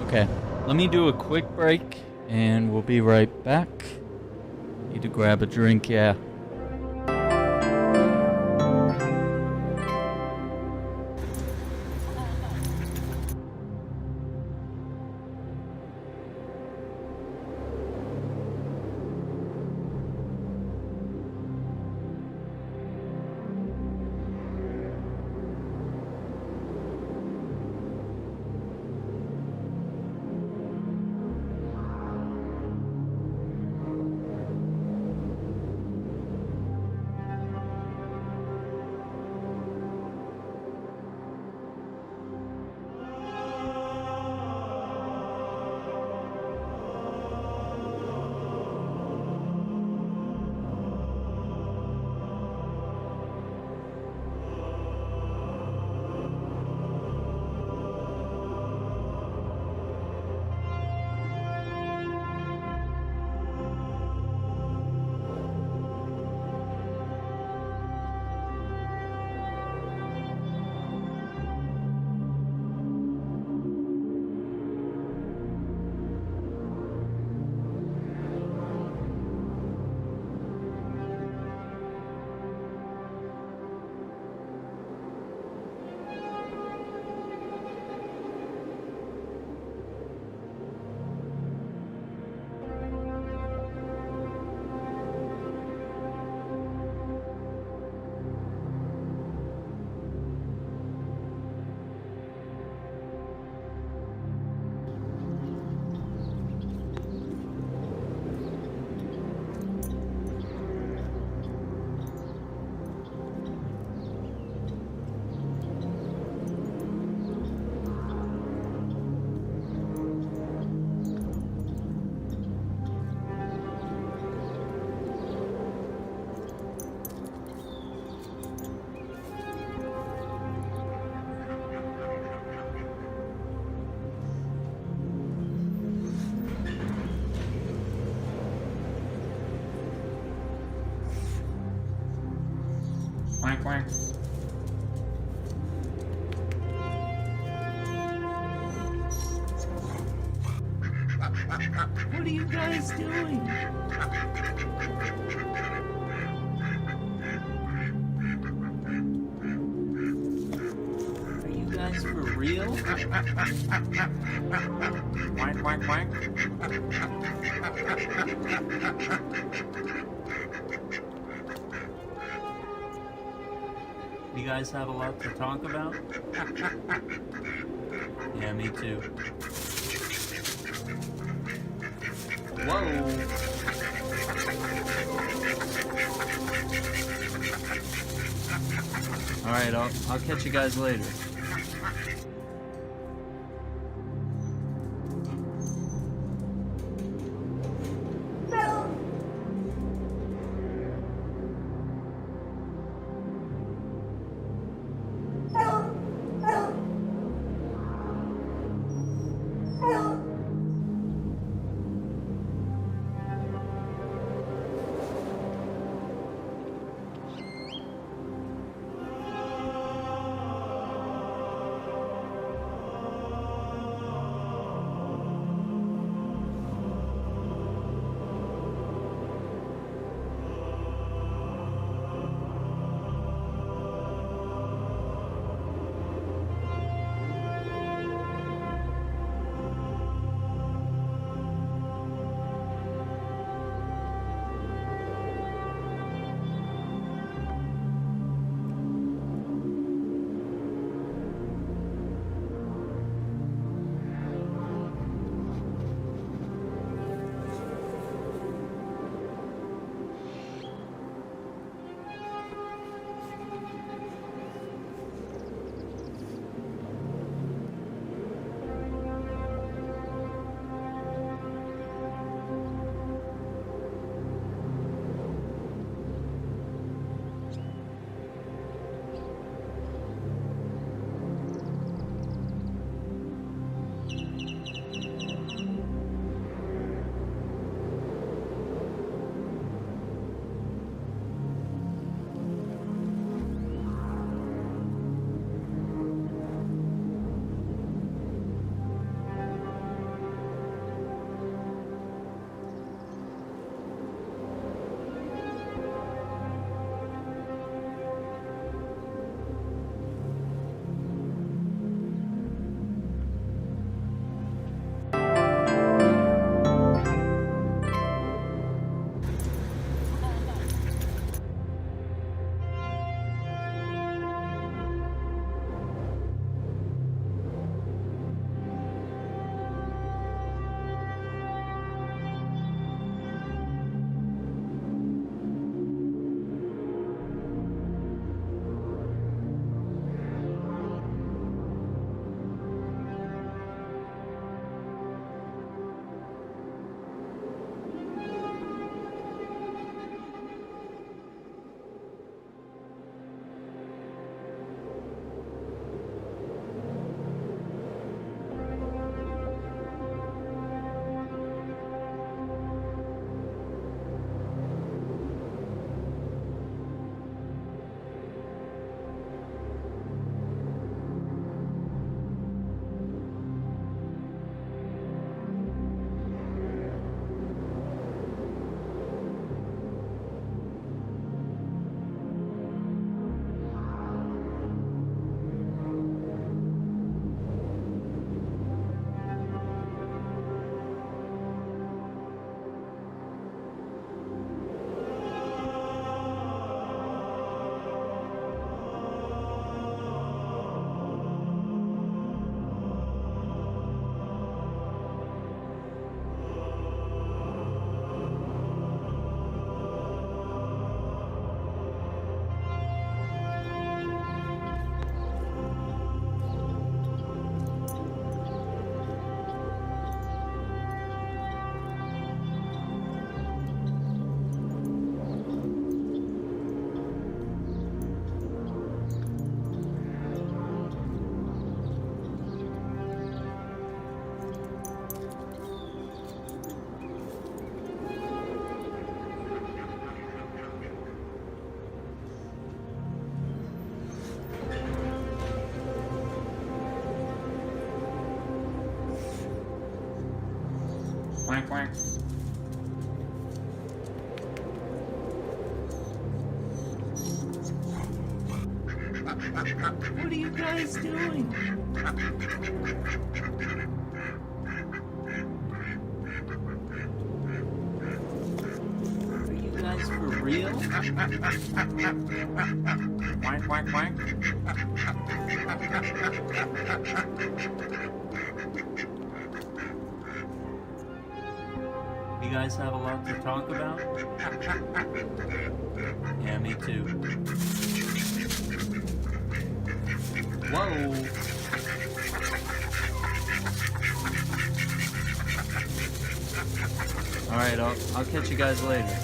Okay, let me do a quick break and we'll be right back. Need to grab a drink, yeah. Quack, quack. What are you guys doing? Are you guys for real? Quack, quack, quack. You guys have a lot to talk about? Yeah, me too. Whoa! Alright, I'll catch you guys later. Quack, quack. What are you guys doing? Are you guys for real? Quack, quack, quack. You guys have a lot to talk about? Yeah, me too. Whoa! Alright, I'll catch you guys later.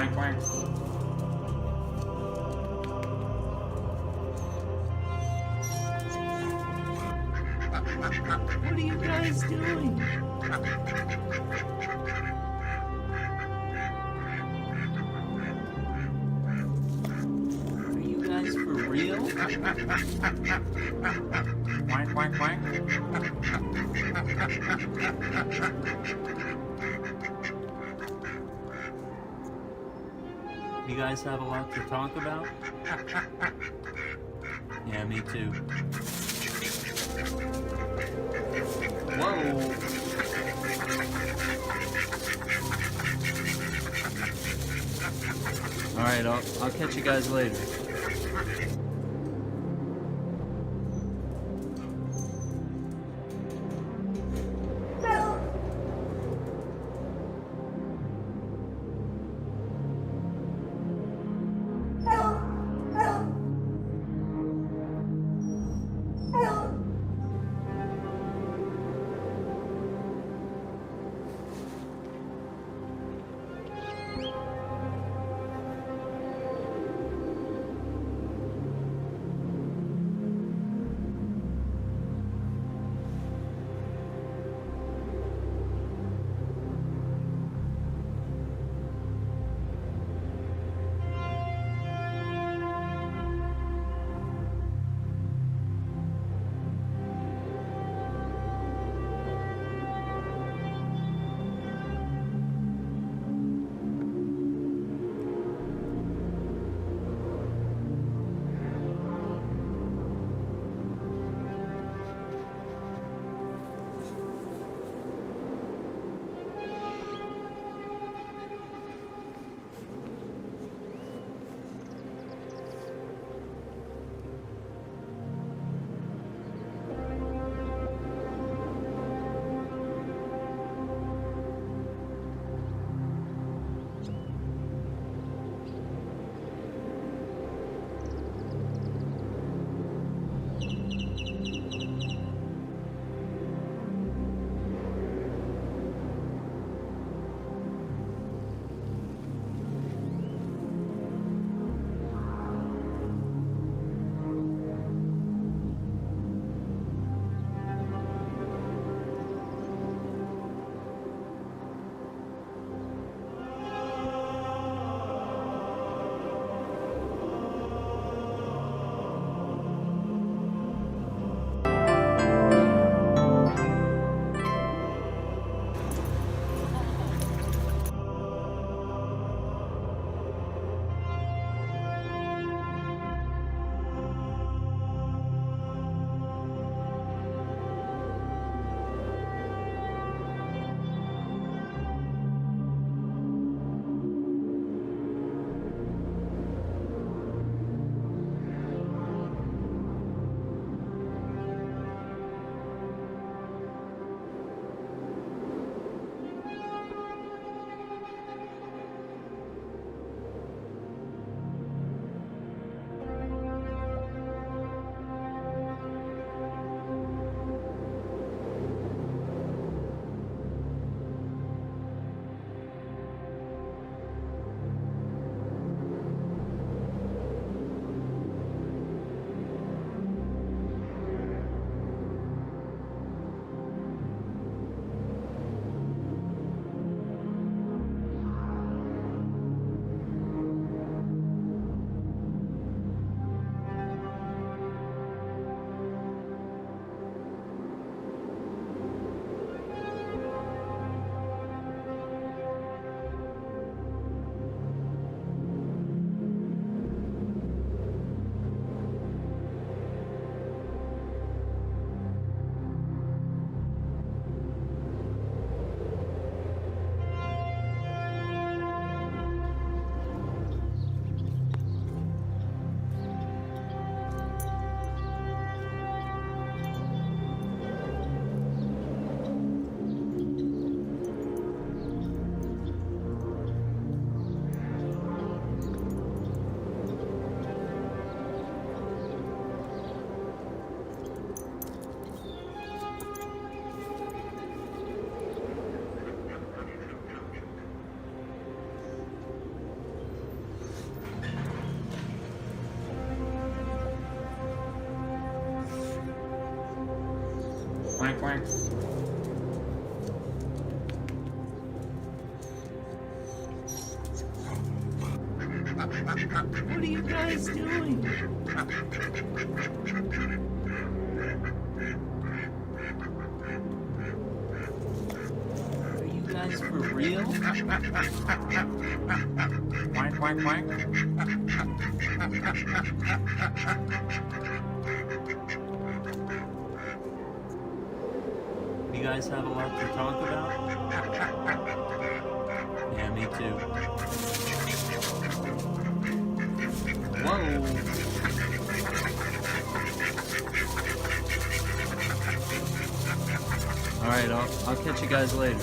Quack, quack. What are you guys doing? Are you guys for real? Quack, quack, quack. You guys have a lot to talk about? Yeah, me too. Whoa! Alright, I'll catch you guys later. quack. What are you guys doing? Are you guys for real? Quack, quack, quack. You guys have a lot to talk about? Yeah, me too. Whoa. Alright, I'll catch you guys later.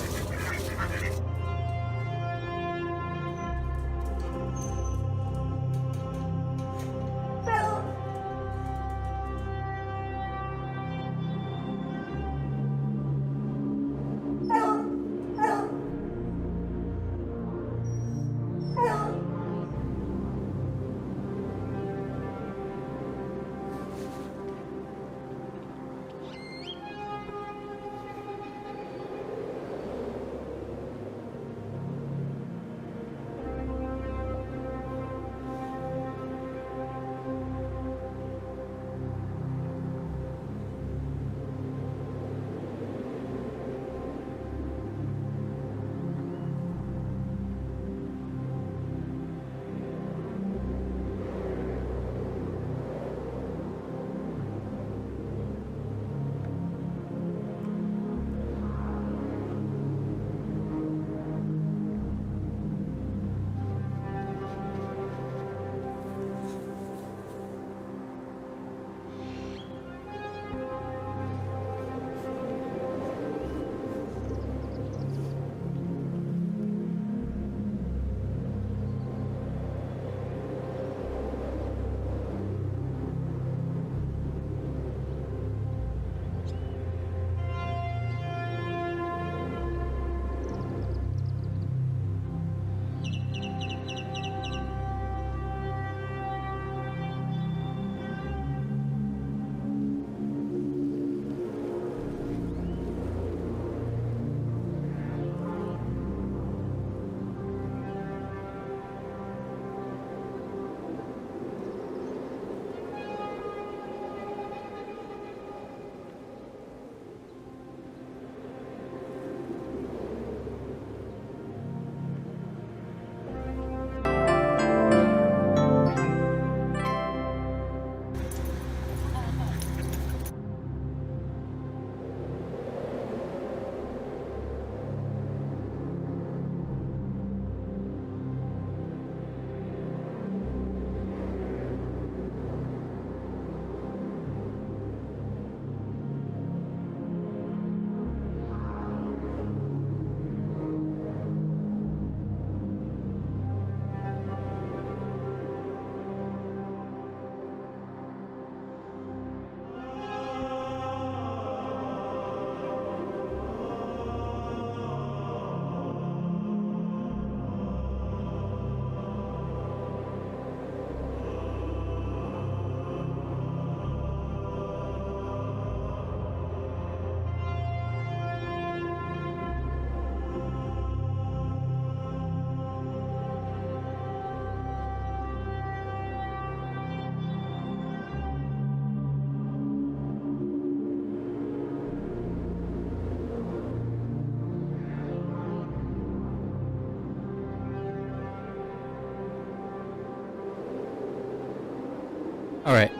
All right,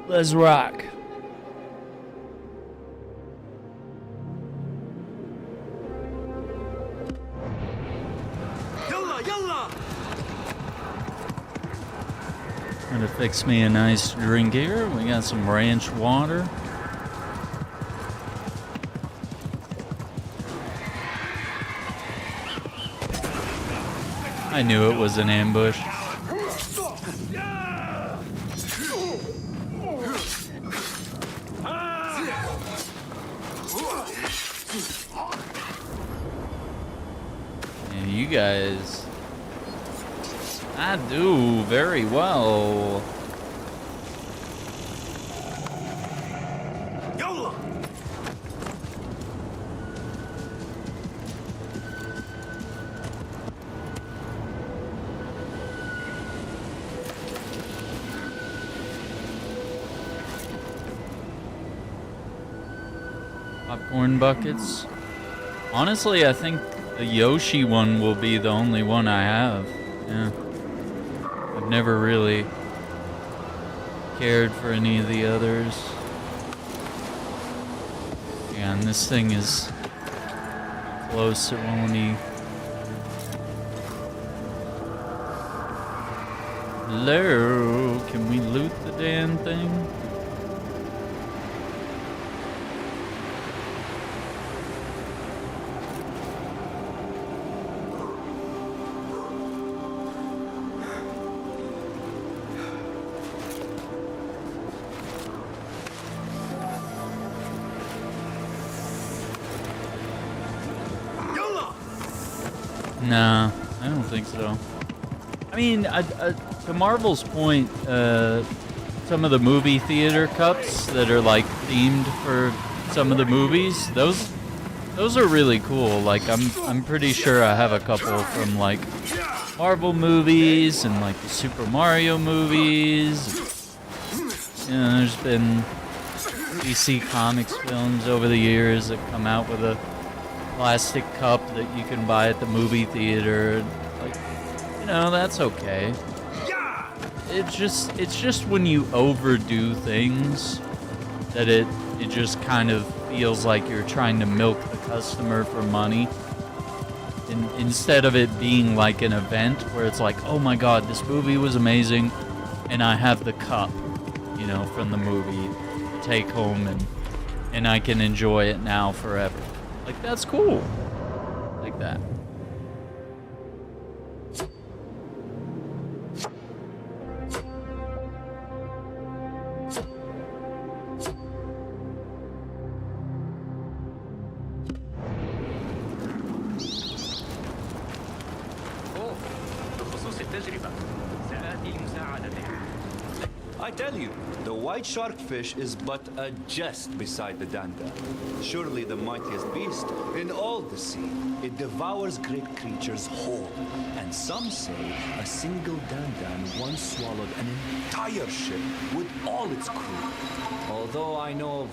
let's rock. Yalla, yalla! Gonna fix me a nice drink here. We got some ranch water. I knew it was an ambush. And you guys, I do very well. Popcorn buckets. Honestly, I think the Yoshi one will be the only one I have. Yeah. I've never really cared for any of the others. Yeah, and this thing is close, it won't even... Hello, can we loot the damn thing? Nah, I don't think so. I mean, to Marvel's point, some of the movie theater cups that are like themed for some of the movies, those are really cool. Like I'm pretty sure I have a couple from like Marvel movies and like the Super Mario movies. You know, there's been DC Comics films over the years that come out with a plastic cup that you can buy at the movie theater. Like, you know, that's okay. It's just when you overdo things that it just kind of feels like you're trying to milk the customer for money. Instead of it being like an event where it's like, oh my god, this movie was amazing and I have the cup, you know, from the movie to take home and I can enjoy it now forever. Like, that's cool. Like that. I tell you, the white sharkfish is but a jest beside the danda. Surely the mightiest beast in all the sea. It devours great creatures whole. And some say a single dandan once swallowed an entire ship with all its crew. Although I know of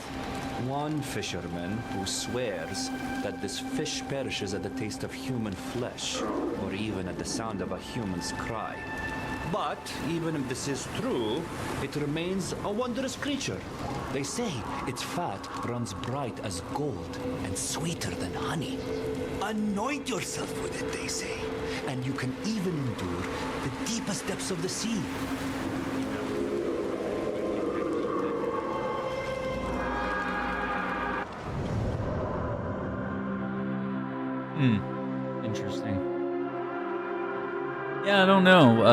one fisherman who swears that this fish perishes at the taste of human flesh, or even at the sound of a human's cry. But even if this is true, it remains a wondrous creature. They say its fat runs bright as gold and sweeter than honey. Anoint yourself with it, they say, and you can even endure the deepest depths of the sea. Interesting. Yeah, I don't know.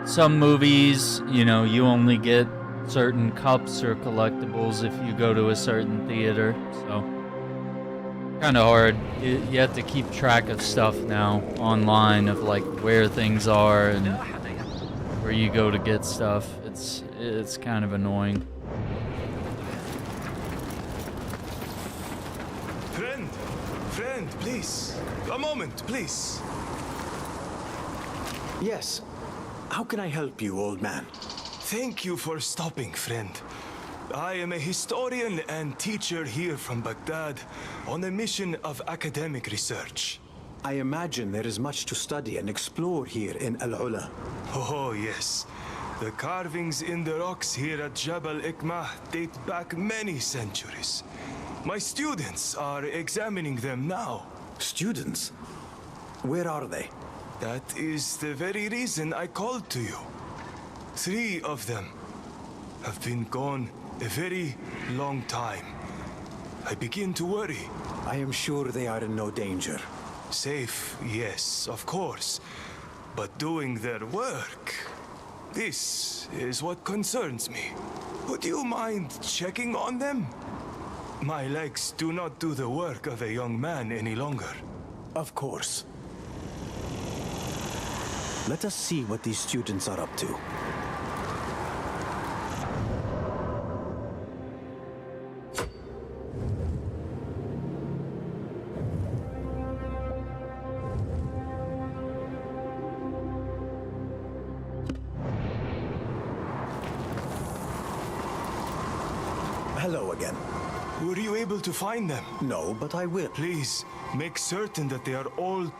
Some movies, you know, you only get certain cups or collectibles if you go to a certain theater, so kind of hard. You have to keep track of stuff now online of like where things are and where you go to get stuff. It's kind of annoying. Friend, please. A moment, please. Yes. How can I help you, old man? Thank you for stopping, friend. I am a historian and teacher here from Baghdad on a mission of academic research. I imagine there is much to study and explore here in Al-Ula. Oh, yes. The carvings in the rocks here at Jabal Ikmah date back many centuries. My students are examining them now. Students? Where are they? That is the very reason I called to you. 3 of them have been gone a very long time. I begin to worry. I am sure they are in no danger. Safe, yes, of course. But doing their work, this is what concerns me. Would you mind checking on them? My legs do not do the work of a young man any longer. Of course. Let us see what these students are up to. Hello again. Were you able to find them? No, but I will. Please, make certain that they are all...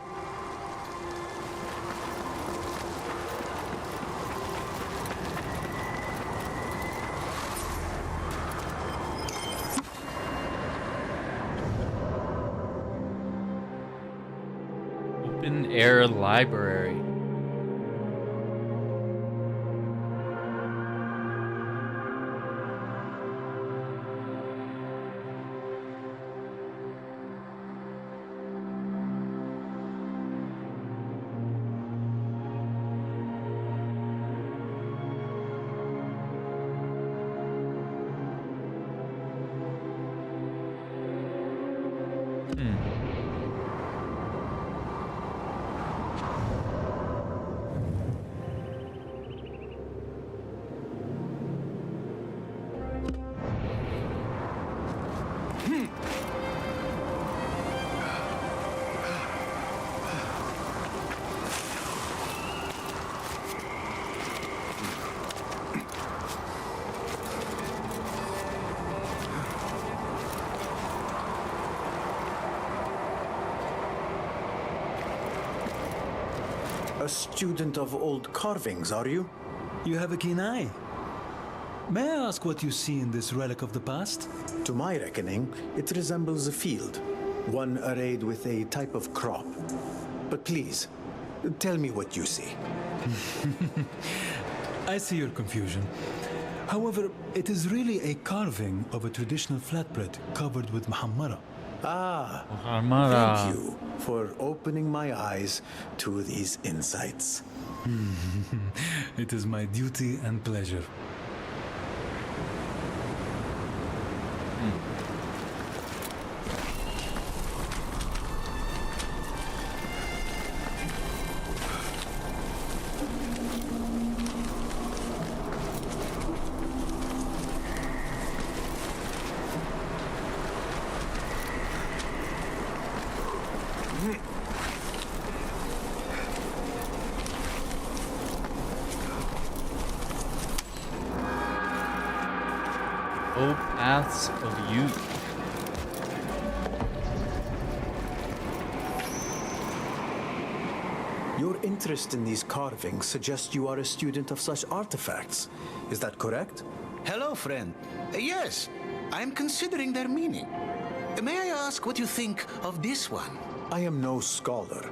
Open air library. A student of old carvings, are you? You have a keen eye. May I ask what you see in this relic of the past? To my reckoning, it resembles a field, one arrayed with a type of crop. But please, tell me what you see. I see your confusion. However, it is really a carving of a traditional flatbread covered with muhammara. Ah, thank you for opening my eyes to these insights. It is my duty and pleasure. Oh, paths of youth. Your interest in these carvings suggests you are a student of such artifacts. Is that correct? Hello, friend. Yes, I'm considering their meaning. May I ask what you think of this one? I am no scholar,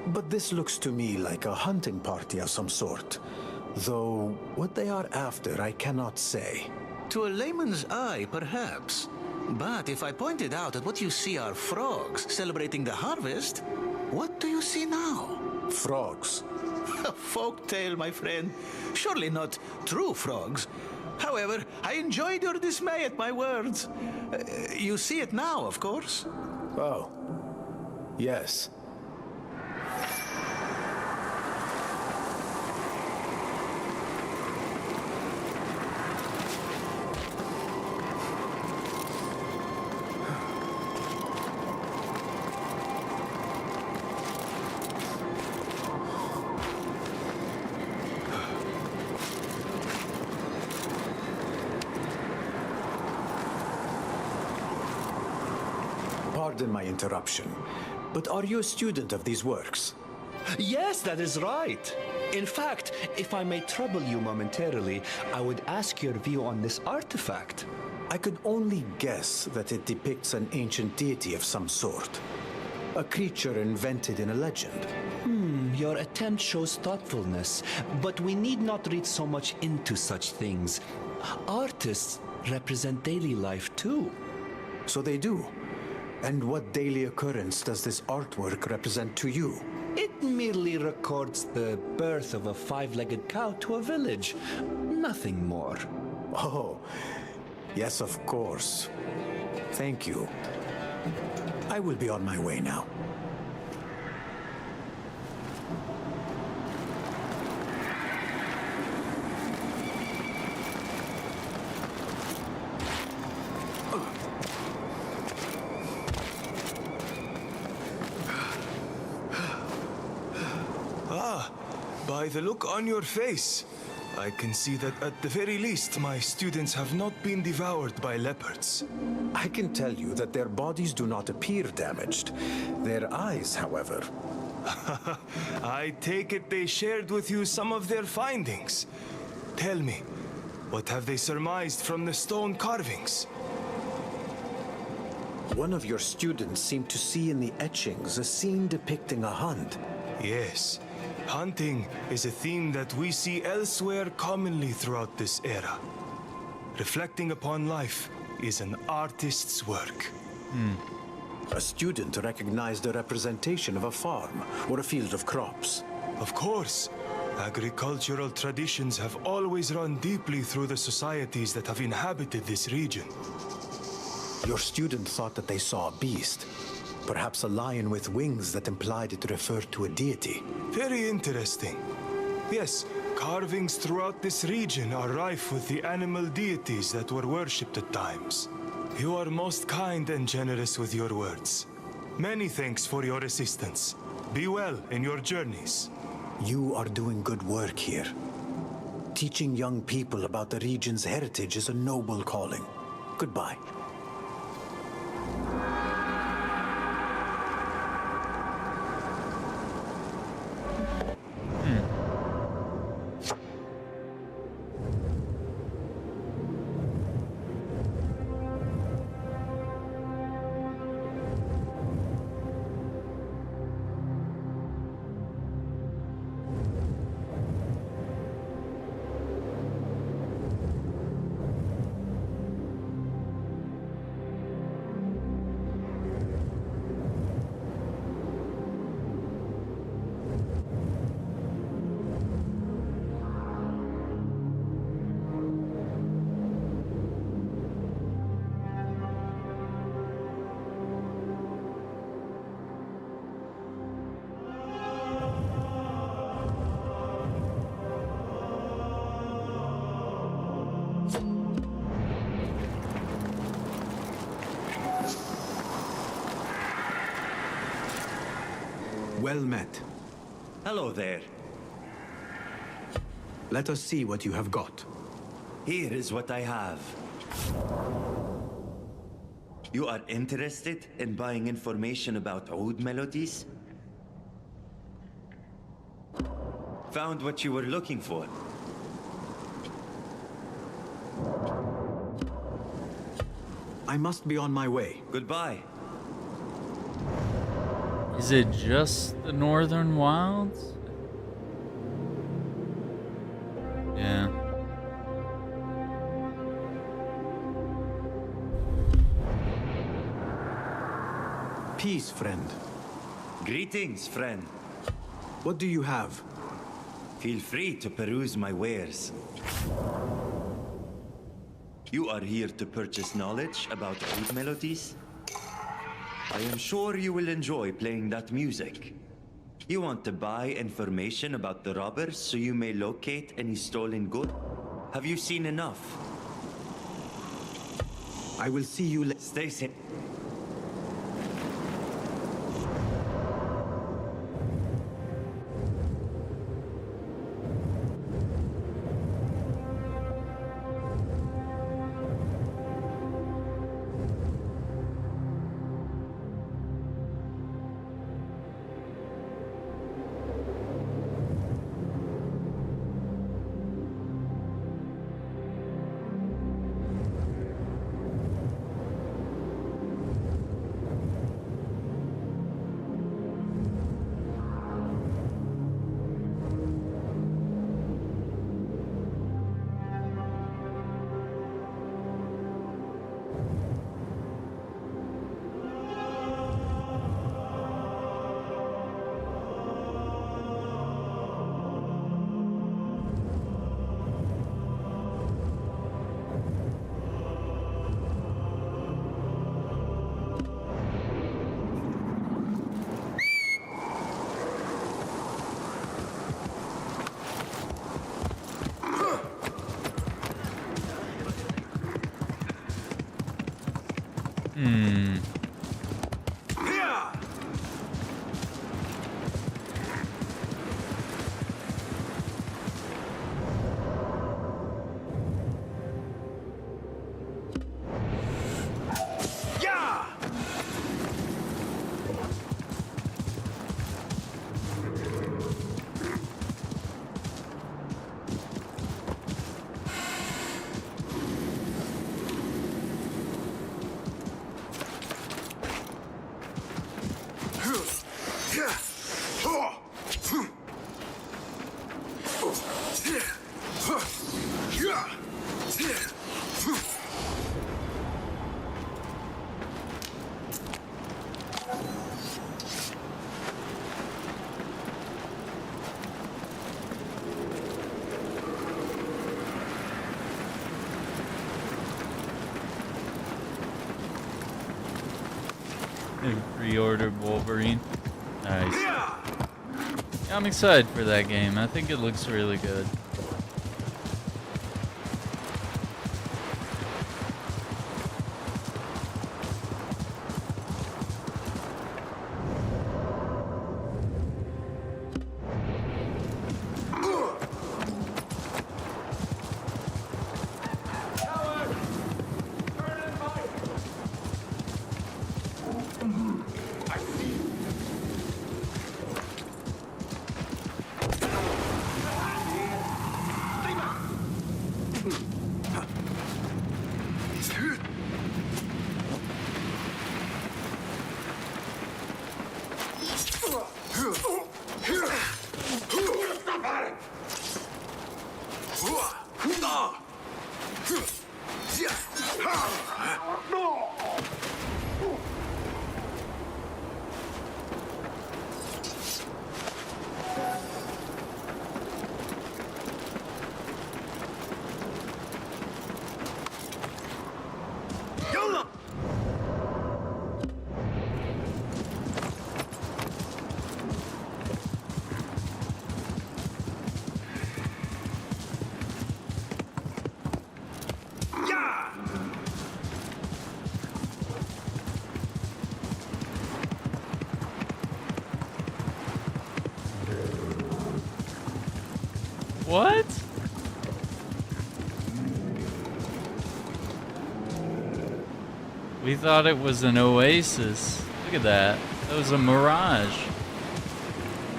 but this looks to me like a hunting party of some sort. Though what they are after, I cannot say. To a layman's eye, perhaps. But if I pointed out that what you see are frogs celebrating the harvest, what do you see now? Frogs. A folk tale, my friend. Surely not true frogs. However, I enjoyed your dismay at my words. You see it now, of course. Oh, yes. Pardon my interruption, but are you a student of these works? Yes, that is right. In fact, if I may trouble you momentarily, I would ask your view on this artifact. I could only guess that it depicts an ancient deity of some sort. A creature invented in a legend. Your attempt shows thoughtfulness, but we need not read so much into such things. Artists represent daily life too. So they do. And what daily occurrence does this artwork represent to you? It merely records the birth of a five-legged cow to a village. Nothing more. Oh, yes, of course. Thank you. I will be on my way now. By the look on your face, I can see that at the very least, my students have not been devoured by leopards. I can tell you that their bodies do not appear damaged. Their eyes, however. I take it they shared with you some of their findings. Tell me, what have they surmised from the stone carvings? One of your students seemed to see in the etchings a scene depicting a hunt. Yes. Hunting is a theme that we see elsewhere commonly throughout this era. Reflecting upon life is an artist's work. A student recognized a representation of a farm or a field of crops. Of course. Agricultural traditions have always run deeply through the societies that have inhabited this region. Your student thought that they saw a beast. Perhaps a lion with wings that implied it referred to a deity. Very interesting. Yes, carvings throughout this region are rife with the animal deities that were worshipped at times. You are most kind and generous with your words. Many thanks for your assistance. Be well in your journeys. You are doing good work here. Teaching young people about the region's heritage is a noble calling. Goodbye. Well met. Hello there. Let us see what you have got. Here is what I have. You are interested in buying information about oud melodies? Found what you were looking for. I must be on my way. Goodbye. Is it just the Northern Wilds? Yeah. Peace, friend. Greetings, friend. What do you have? Feel free to peruse my wares. You are here to purchase knowledge about oud melodies? I am sure you will enjoy playing that music. You want to buy information about the robbers so you may locate any stolen good? Have you seen enough? I will see you later. Stay safe. pre-ordered Wolverine. Nice. Yeah, I'm excited for that game. I think it looks really good. What? We thought it was an oasis. Look at that. That was a Mirage.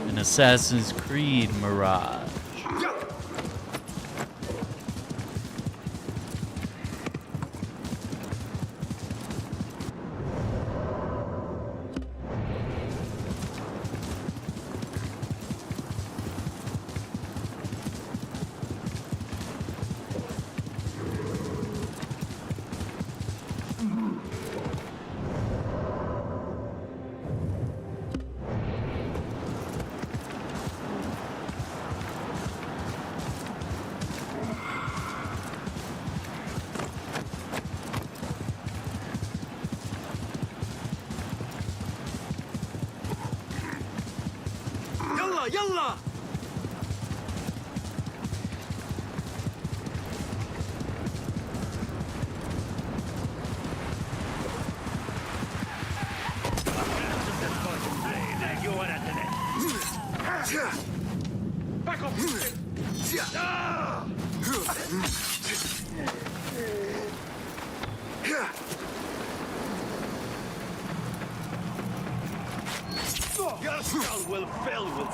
An Assassin's Creed Mirage. يلا Back off! Your skull will fill with...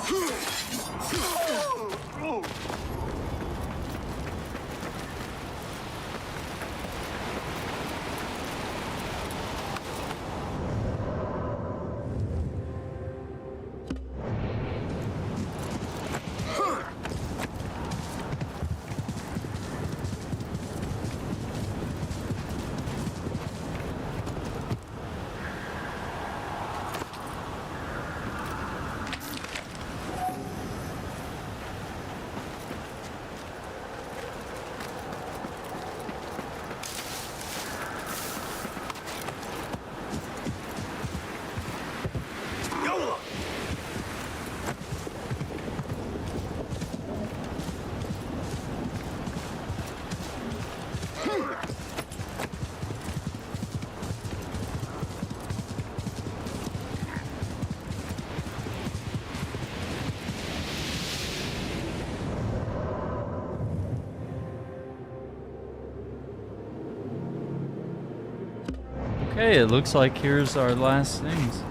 Okay, it looks like here's our last things.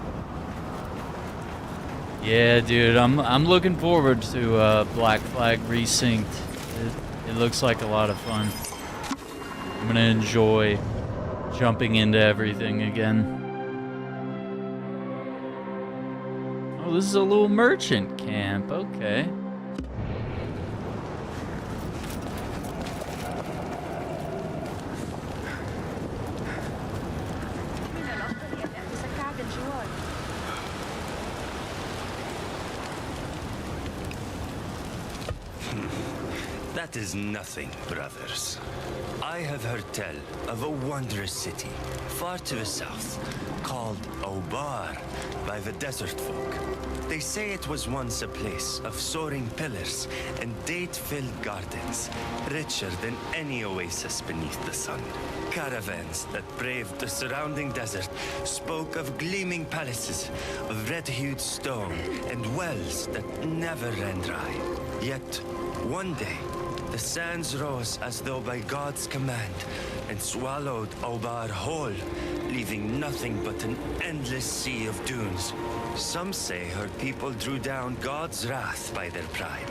Yeah, dude, I'm looking forward to Black Flag Resynced. It looks like a lot of fun. I'm gonna enjoy jumping into everything again. Oh, this is a little merchant camp. Okay. That is nothing, brothers. I have heard tell of a wondrous city far to the south called Obar by the desert folk. They say it was once a place of soaring pillars and date-filled gardens, richer than any oasis beneath the sun. Caravans that braved the surrounding desert spoke of gleaming palaces of red-hued stone and wells that never ran dry. Yet, one day, the sands rose as though by God's command and swallowed Obar whole, leaving nothing but an endless sea of dunes. Some say her people drew down God's wrath by their pride.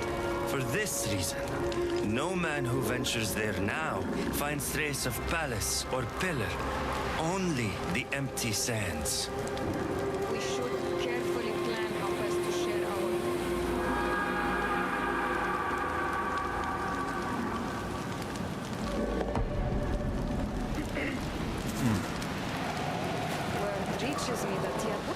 For this reason, no man who ventures there now finds trace of palace or pillar, only the empty sands. We should carefully plan how best to share our... Word reaches me that Tiago...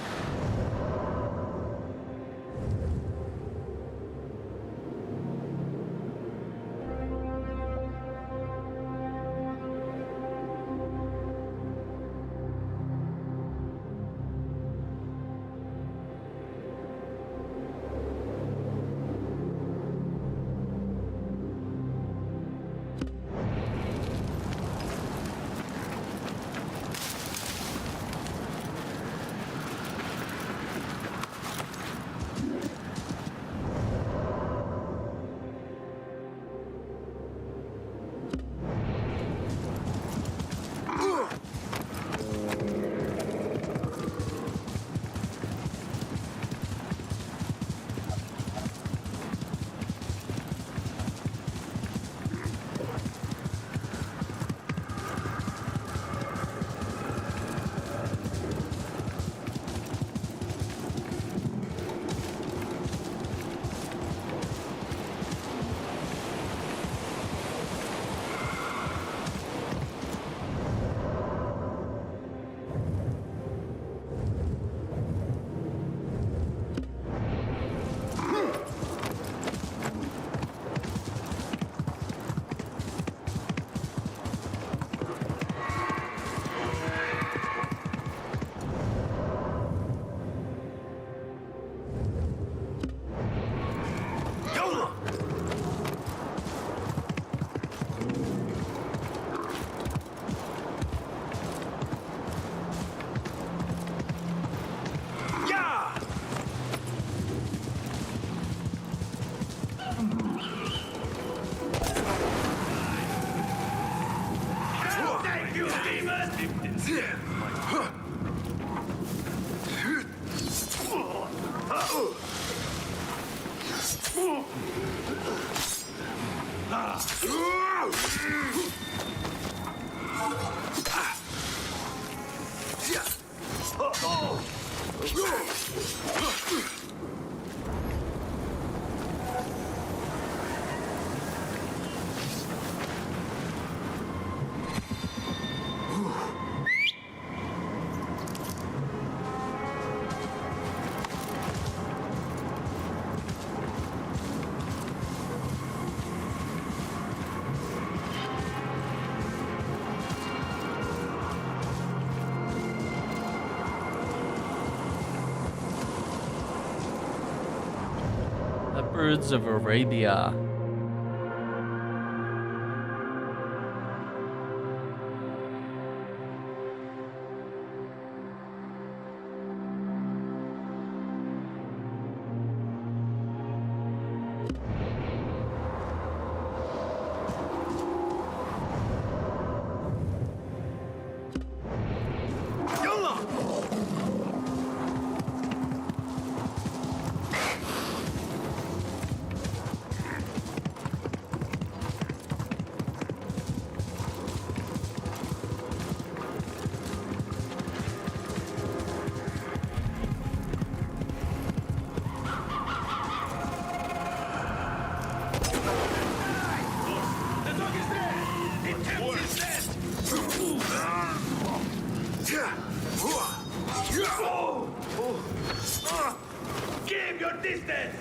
Leopards of Arabia. Keep your distance!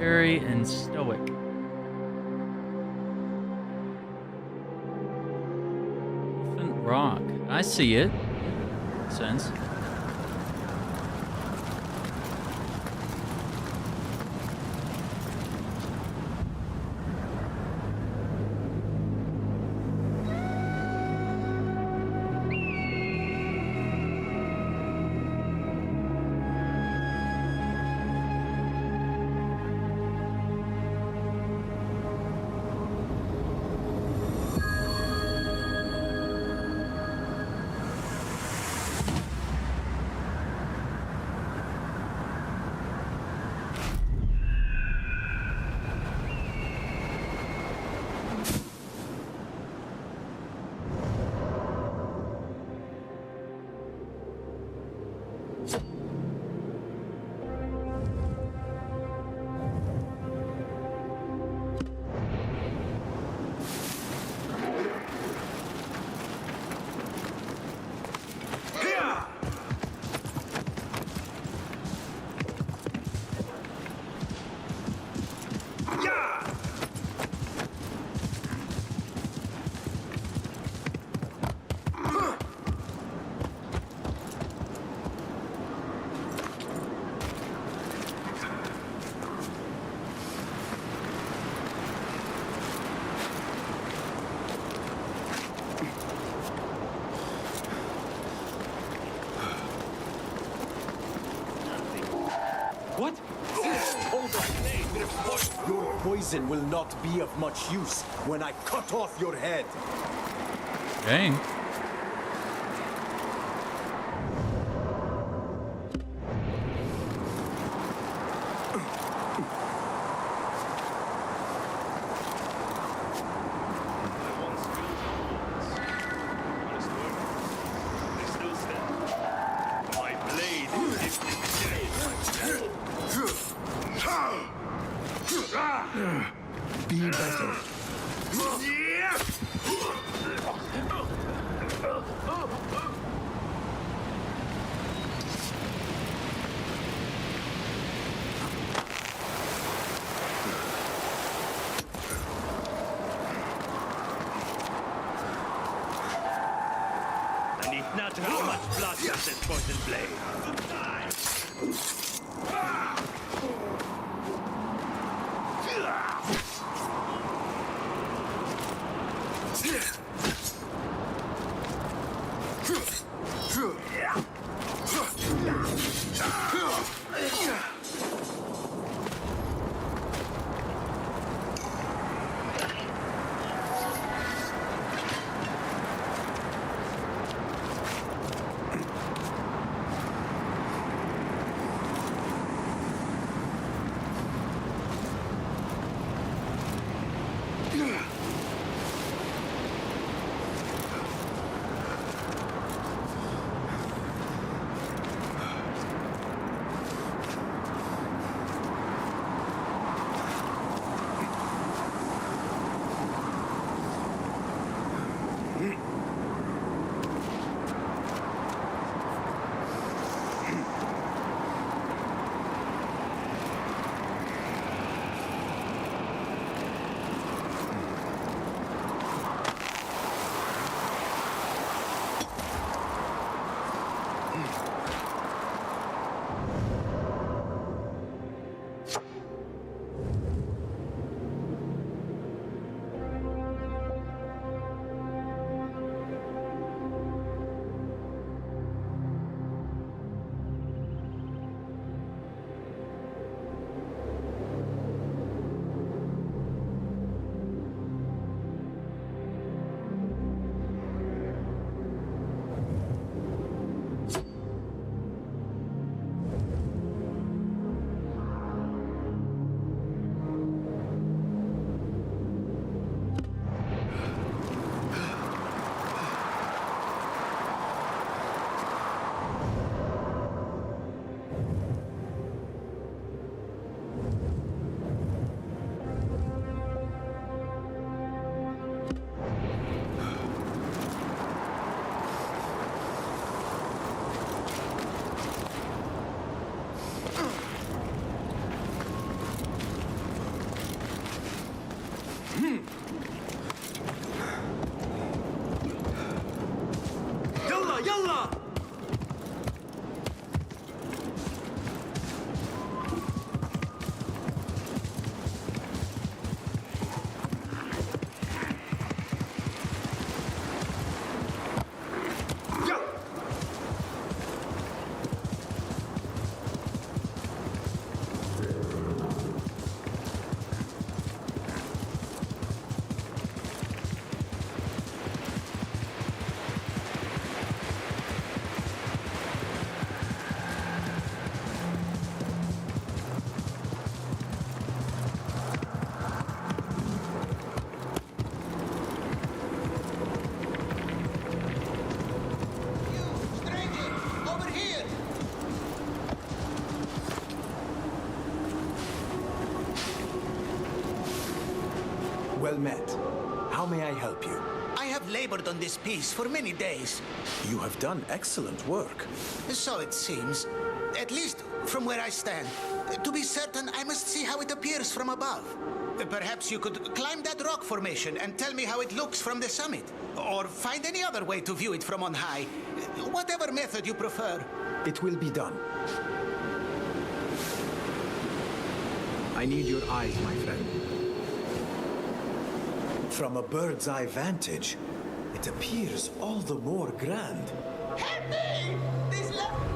Solitary and stoic. Elephant Rock. I see it. Makes sense. What? Hold on. Your poison will not be of much use when I cut off your head. Dang. Be better. I need not how much blood does this poison blade. Yalla, yalla! Well met. How may I help you? I have labored on this piece for many days. You have done excellent work. So it seems. At least from where I stand. To be certain, I must see how it appears from above. Perhaps you could climb that rock formation and tell me how it looks from the summit. Or find any other way to view it from on high. Whatever method you prefer. It will be done. I need your eyes, my friend. From a bird's eye vantage, it appears all the more grand. Help me! This left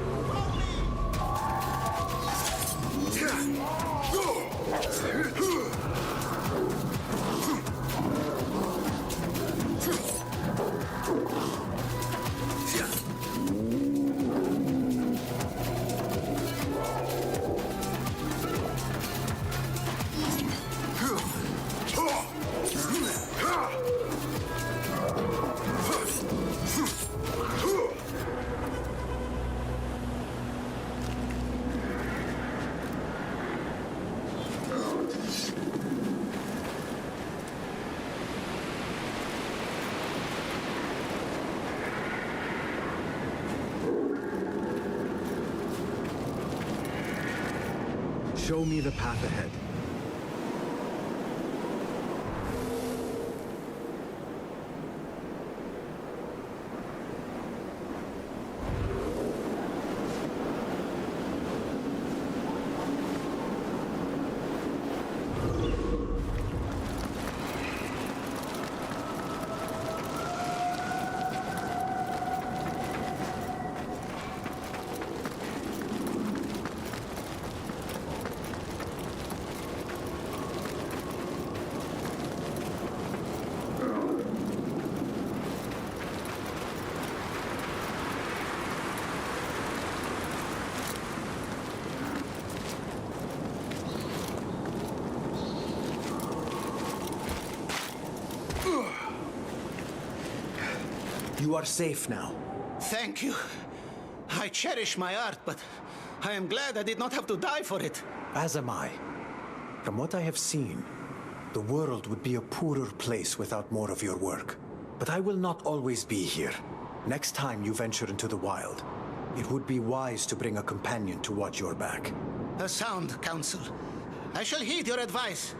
Show me the path ahead. You are safe now. Thank you. I cherish my art, but I am glad I did not have to die for it. As am I. From what I have seen, the world would be a poorer place without more of your work. But I will not always be here. Next time you venture into the wild, it would be wise to bring a companion to watch your back. A sound counsel. I shall heed your advice.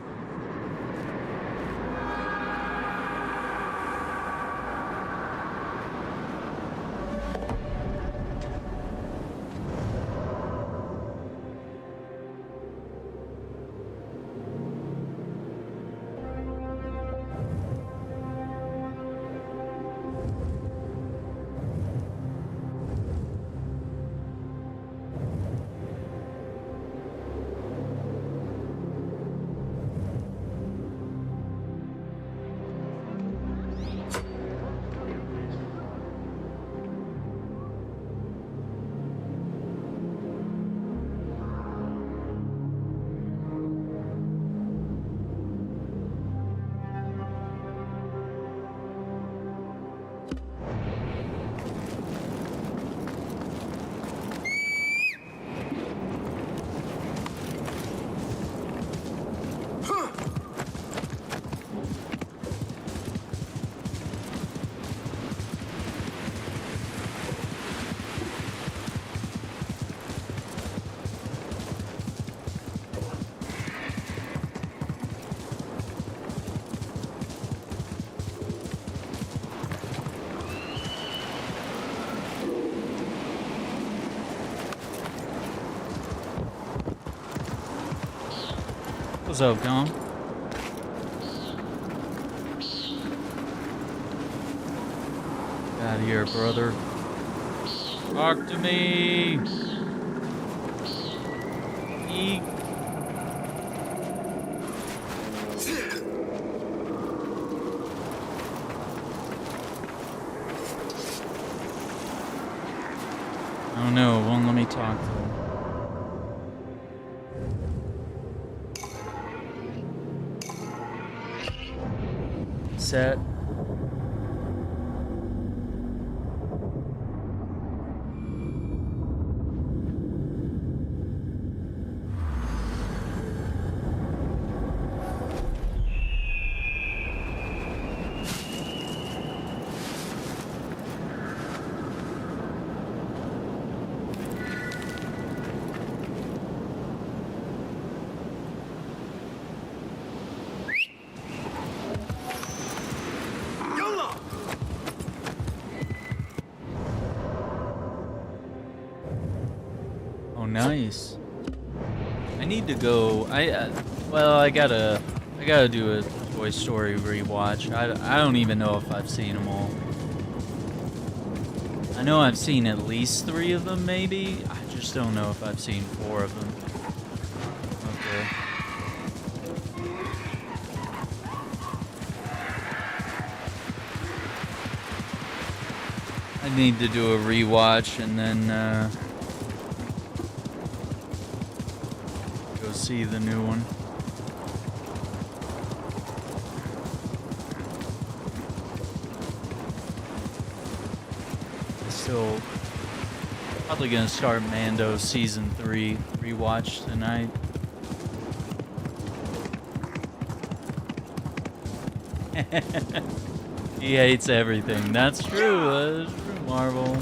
What's up, Tom? Get out of here, brother. Talk to me. Eek. Oh no, it won't let me talk to him. Set. Nice. I need to go. Well, I gotta do a Toy Story rewatch. I don't even know if I've seen them all. I know I've seen at least 3 of them, maybe. I just don't know if I've seen 4 of them. Okay. I need to do a rewatch and then see the new one. Still probably gonna start Mando season 3 rewatch tonight. He hates everything. That's true. That's true, Marvel.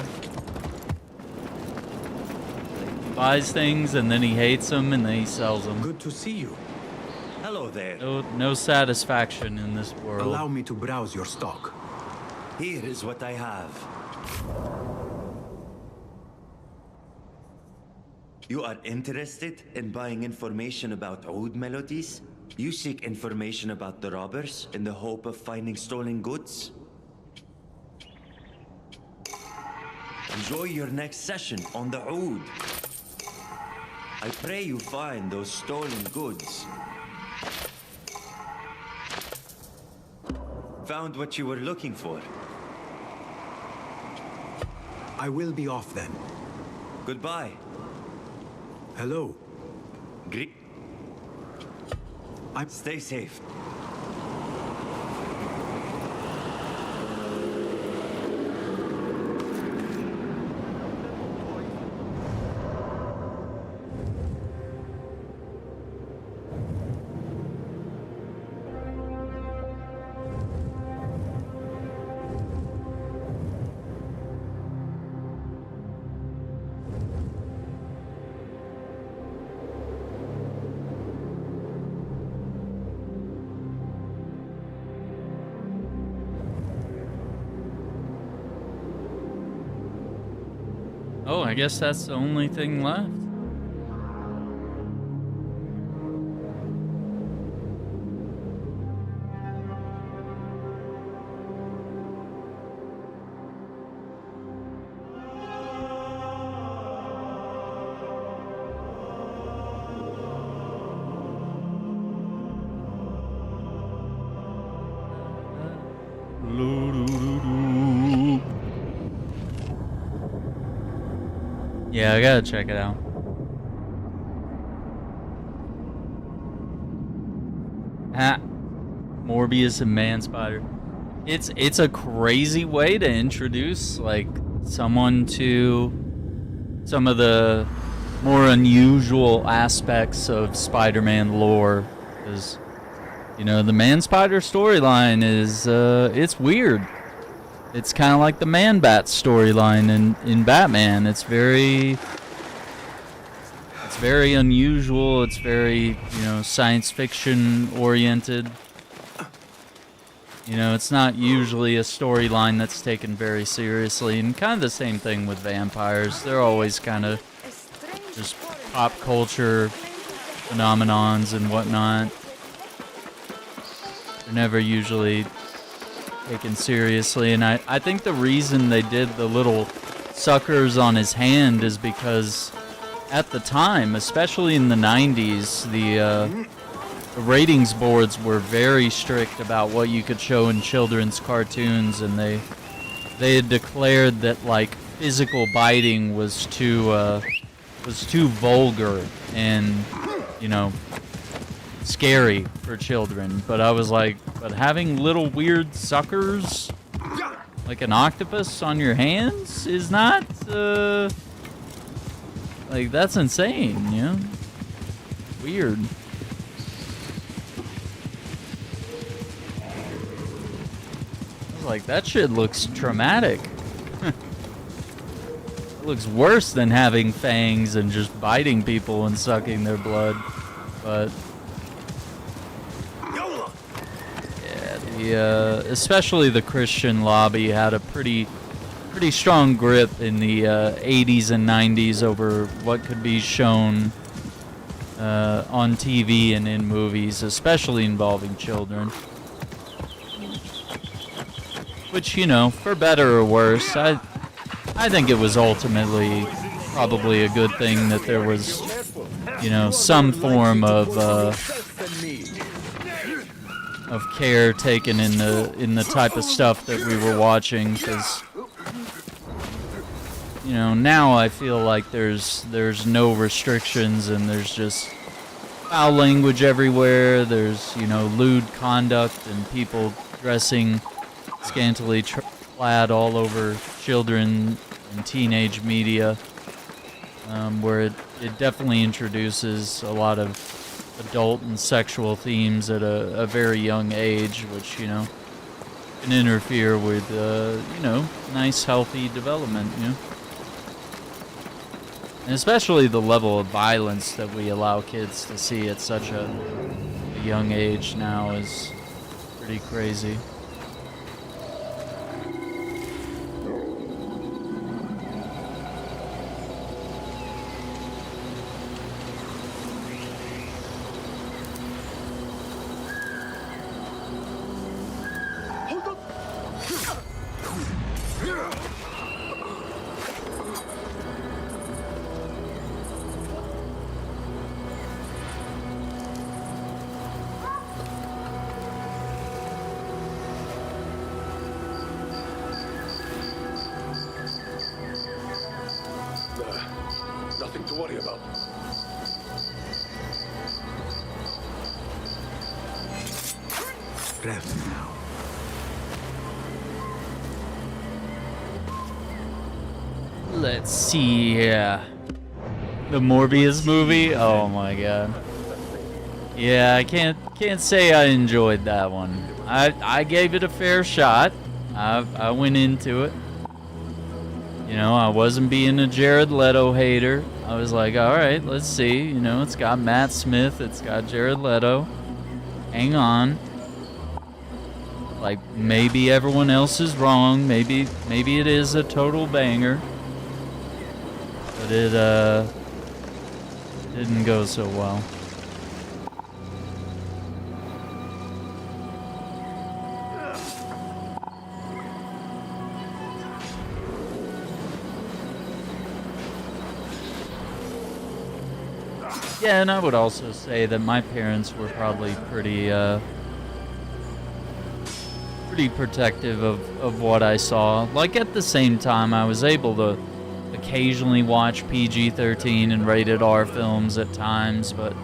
Buys things and then he hates them and then he sells them. Good to see you. Hello there. No satisfaction in this world. Allow me to browse your stock. Here is what I have. You are interested in buying information about oud melodies? You seek information about the robbers in the hope of finding stolen goods? Enjoy your next session on the oud. I pray you find those stolen goods. Found what you were looking for. I will be off then. Goodbye. Hello. Stay safe. Oh, I guess that's the only thing left. Yeah, I gotta check it out. Morbius and Man-Spider. It's a crazy way to introduce like someone to some of the more unusual aspects of Spider-Man lore, because you know the Man-Spider storyline is it's weird. It's kind of like the Man-Bat storyline in Batman. It's very unusual. It's very, science fiction oriented. It's not usually a storyline that's taken very seriously, and kind of the same thing with vampires. They're always kind of just pop culture phenomenons and whatnot. never usually taken seriously. And I think the reason they did the little suckers on his hand is because at the time, especially in the 90s, the ratings boards were very strict about what you could show in children's cartoons, and they had declared that like physical biting was too vulgar and, you know, scary for children. But I was like, but having little weird suckers like an octopus on your hands is not like, that's insane, you know? Weird. I was like, that shit looks traumatic. It looks worse than having fangs and just biting people and sucking their blood. But yeah, especially the Christian lobby had a pretty strong grip in the 80s and 90s over what could be shown on TV and in movies, especially involving children. Which, you know, for better or worse, I think it was ultimately probably a good thing that there was, you know, some form of care taken in the type of stuff that we were watching, because, you know, now I feel like there's no restrictions and there's just foul language everywhere. There's, you know, lewd conduct and people dressing scantily clad all over children and teenage media, where it definitely introduces a lot of adult and sexual themes at a very young age, which, you know, can interfere with, you know, nice, healthy development, you know. And especially the level of violence that we allow kids to see at such a young age now is pretty crazy. Nothing to worry about. Breath now. Let's see here. The Morbius movie? Oh my god. Yeah, I can't say I enjoyed that one. I gave it a fair shot. I went into it. You know, I wasn't being a Jared Leto hater. I was like, alright, let's see. You know, it's got Matt Smith, it's got Jared Leto. Hang on. Like, maybe everyone else is wrong. Maybe it is a total banger. But it didn't go so well. Yeah, and I would also say that my parents were probably pretty protective of what I saw. Like, at the same time, I was able to occasionally watch PG-13 and rated R films at times, but,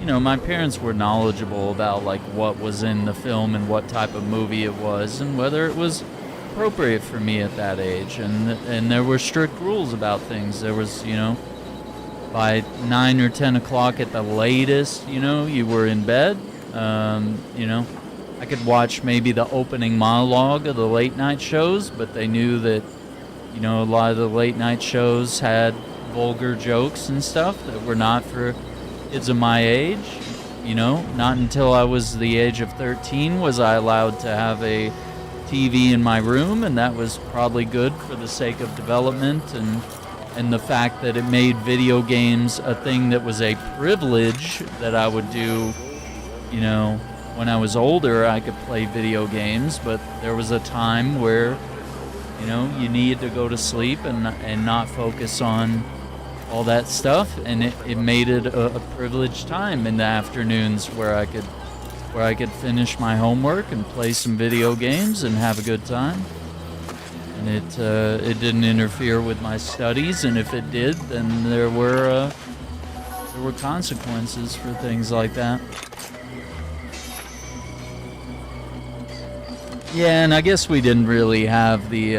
you know, my parents were knowledgeable about, like, what was in the film and what type of movie it was and whether it was appropriate for me at that age. And there were strict rules about things. There was, you know, by 9 or 10 o'clock at the latest, you know, you were in bed. You know, I could watch maybe the opening monologue of the late night shows, but they knew that, you know, a lot of the late night shows had vulgar jokes and stuff that were not for kids of my age. You know, not until I was the age of 13 was I allowed to have a TV in my room, and that was probably good for the sake of development and the fact that it made video games a thing that was a privilege that I would do, you know, when I was older, I could play video games, but there was a time where, you know, you needed to go to sleep and not focus on all that stuff, and it made it a privileged time in the afternoons where I could finish my homework and play some video games and have a good time. And it didn't interfere with my studies, and if it did, then there were consequences for things like that. Yeah, and I guess we didn't really have the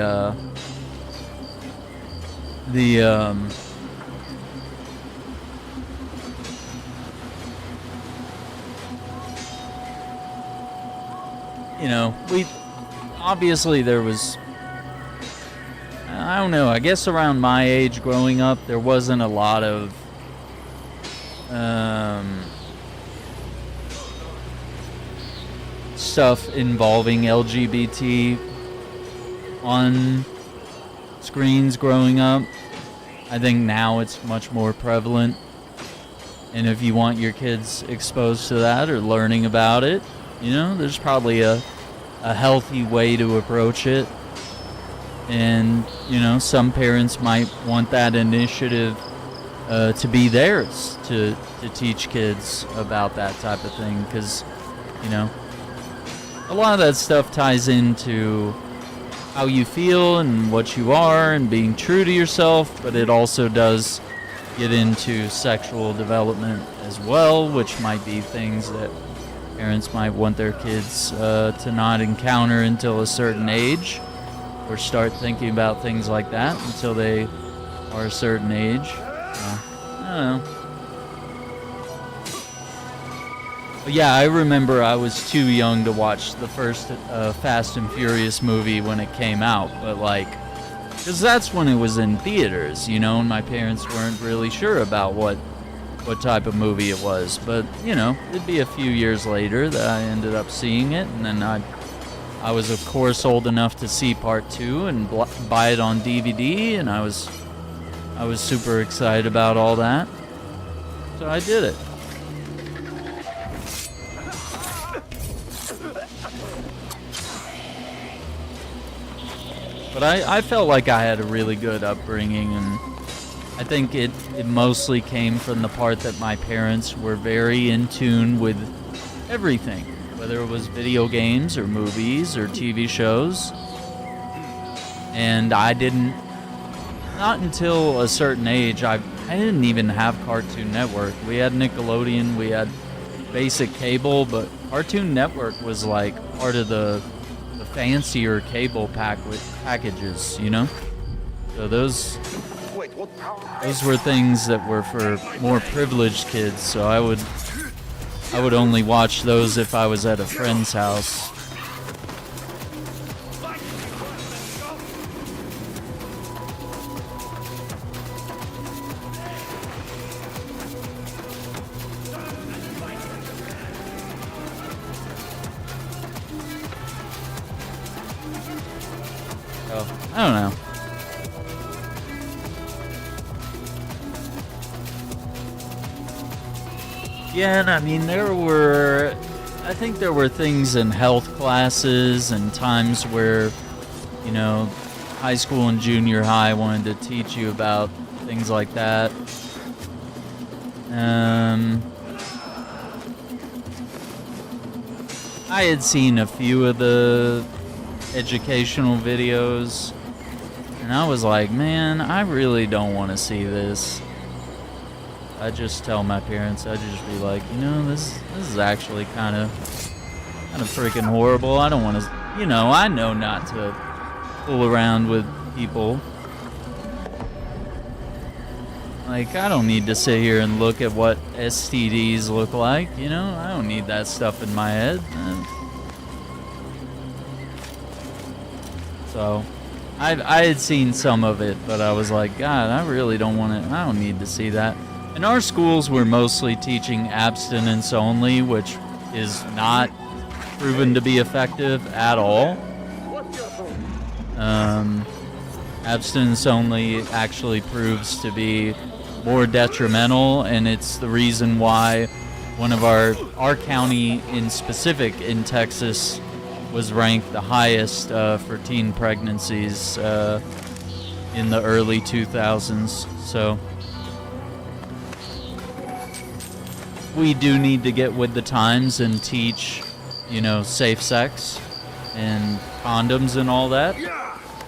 you know, obviously there was, I don't know, I guess around my age growing up, there wasn't a lot of stuff involving LGBT on screens growing up. I think now it's much more prevalent, and if you want your kids exposed to that or learning about it, you know, there's probably a healthy way to approach it. And, you know, some parents might want that initiative to be theirs, to teach kids about that type of thing, because, you know, a lot of that stuff ties into how you feel and what you are and being true to yourself, but it also does get into sexual development as well, which might be things that parents might want their kids to not encounter until a certain age, or start thinking about things like that until they are a certain age. I don't know. But yeah, I remember I was too young to watch the first Fast and Furious movie when it came out, but like, because that's when it was in theaters, you know, and my parents weren't really sure about what type of movie it was. But, you know, it'd be a few years later that I ended up seeing it, and then I was of course old enough to see part 2 and buy it on DVD, and I was super excited about all that. So I did it. But I felt like I had a really good upbringing, and I think it mostly came from the part that my parents were very in tune with everything, whether it was video games or movies or TV shows. And I didn't, not until a certain age, I didn't even have Cartoon Network. We had Nickelodeon, we had basic cable, but Cartoon Network was like part of the fancier cable packages, you know? So those were things that were for more privileged kids, so I would only watch those if I was at a friend's house. I don't know. Yeah, and I mean, I think there were things in health classes and times where, you know, high school and junior high wanted to teach you about things like that. I had seen a few of the educational videos, and I was like, man, I really don't want to see this. I just tell my parents, I'd just be like, you know, this is actually kind of freaking horrible. I don't want to, you know, I know not to fool around with people. Like, I don't need to sit here and look at what STDs look like, you know? I don't need that stuff in my head. So, I had seen some of it, but I was like, God, I really don't want to, I don't need to see that. And our schools were mostly teaching abstinence only, which is not proven to be effective at all. Abstinence only actually proves to be more detrimental, and it's the reason why one of our county in specific in Texas was ranked the highest for teen pregnancies in the early 2000s. So we do need to get with the times and teach, you know, safe sex and condoms and all that.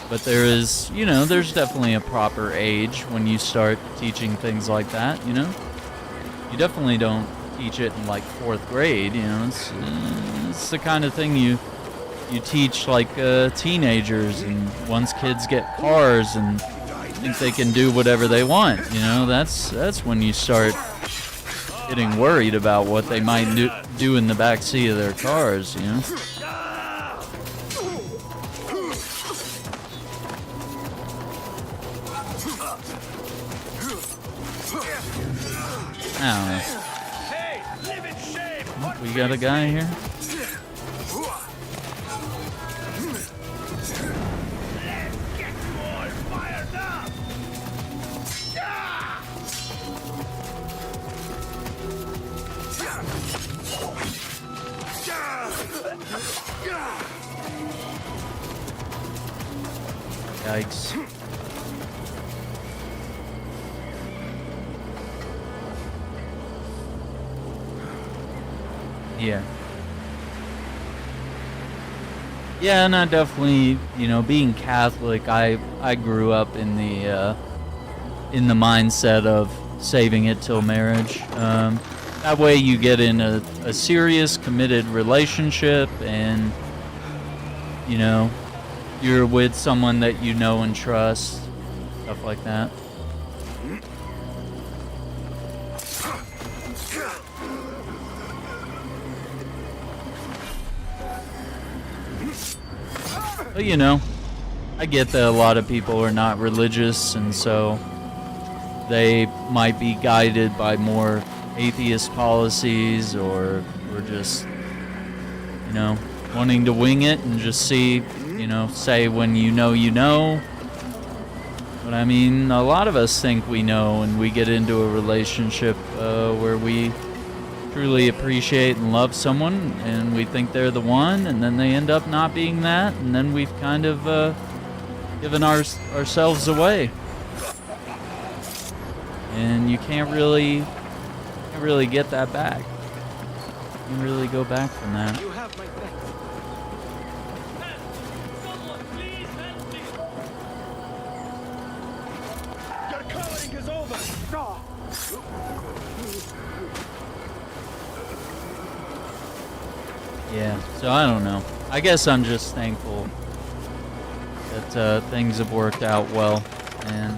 But there is, you know, there's definitely a proper age when you start teaching things like that, you know? You definitely don't teach it in like 4th grade, you know? It's the kind of thing you teach like teenagers, and once kids get cars and think they can do whatever they want, you know, that's when you start getting worried about what they might do in the backseat of their cars, you know? I don't know. Oh, we got a guy here. Yikes. Yeah. Yeah, and I definitely, you know, being Catholic, I grew up in the mindset of saving it till marriage. That way you get in a serious, committed relationship, and, you know, you're with someone that you know and trust, stuff like that. But, you know, I get that a lot of people are not religious, and so they might be guided by more atheist policies, or just, you know, wanting to wing it and just see, you know, say when you know. But I mean, a lot of us think we know, and we get into a relationship where we truly appreciate and love someone, and we think they're the one, and then they end up not being that, and then we've kind of given ourselves away. And you can't really get that back. You can't really go back from that. You have my thanks. Someone please help me. Your cowering is over. No. Yeah, so I don't know. I guess I'm just thankful that things have worked out well, and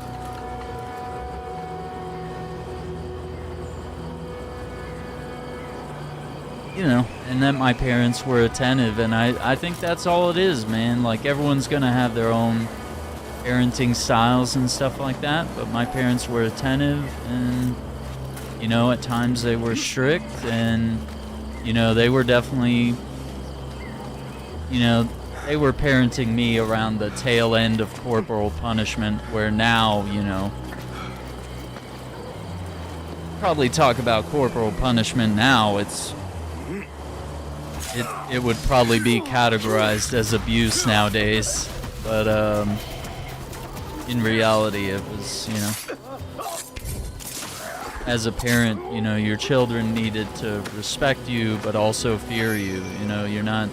you know, and that my parents were attentive, and I think that's all it is, man. Like, everyone's gonna have their own parenting styles and stuff like that, but my parents were attentive, and, you know, at times they were strict, and, you know, they were definitely, you know, they were parenting me around the tail end of corporal punishment, where now, you know, probably talk about corporal punishment now, it would probably be categorized as abuse nowadays, but in reality it was, you know, as a parent, you know, your children needed to respect you but also fear you. You know, you're not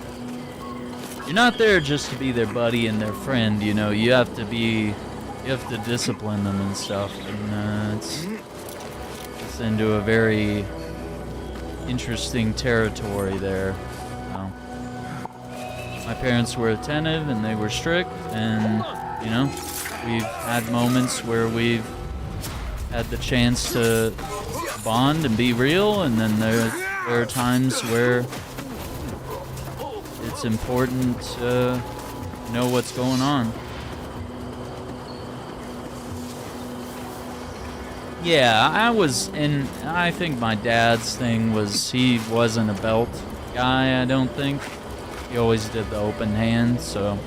there just to be their buddy and their friend, you know. You have to discipline them and stuff, and it's into a very interesting territory there. My parents were attentive and they were strict, and, you know, we've had moments where we've had the chance to bond and be real, and then there are times where it's important to know what's going on. Yeah, I think my dad's thing was, he wasn't a belt guy, I don't think. He always did the open hand, so.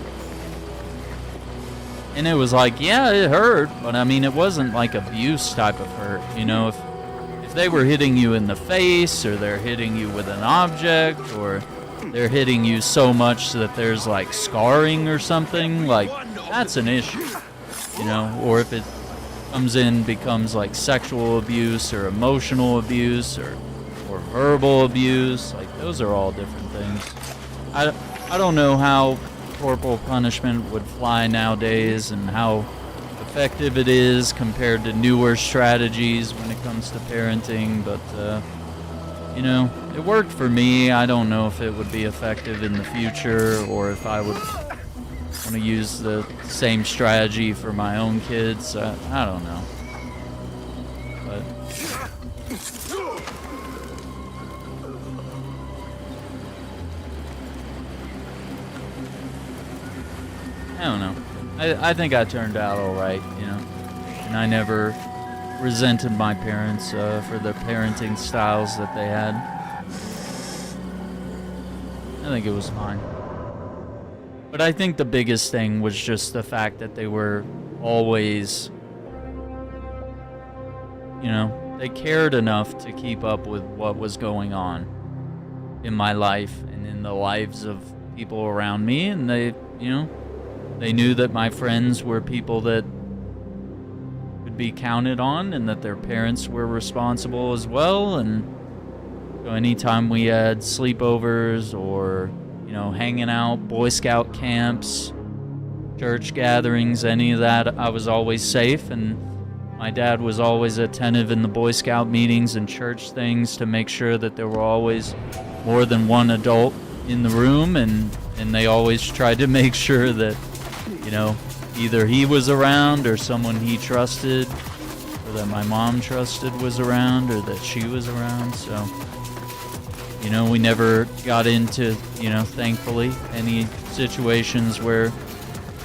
And it was like, yeah, it hurt, but I mean, it wasn't like abuse type of hurt. You know, if they were hitting you in the face, or they're hitting you with an object, or they're hitting you so much that there's like scarring or something, like that's an issue, you know. Or if it comes in, becomes like sexual abuse or emotional abuse or verbal abuse, like those are all different things. I don't know how corporal punishment would fly nowadays and how effective it is compared to newer strategies when it comes to parenting, but you know, it worked for me. I don't know if it would be effective in the future, or if I would want to use the same strategy for my own kids. I don't know. But I don't know. I think I turned out all right, you know, and I never resented my parents for the parenting styles that they had. I think it was fine. But I think the biggest thing was just the fact that they were always, you know, they cared enough to keep up with what was going on in my life and in the lives of people around me, and they, you know, they knew that my friends were people that could be counted on and that their parents were responsible as well. And so anytime we had sleepovers or, you know, hanging out, Boy Scout camps, church gatherings, any of that, I was always safe. And my dad was always attentive in the Boy Scout meetings and church things to make sure that there were always more than one adult in the room. And they always tried to make sure that, you know, either he was around or someone he trusted, or that my mom trusted was around, or that she was around. So, you know, we never got into, you know, thankfully, any situations where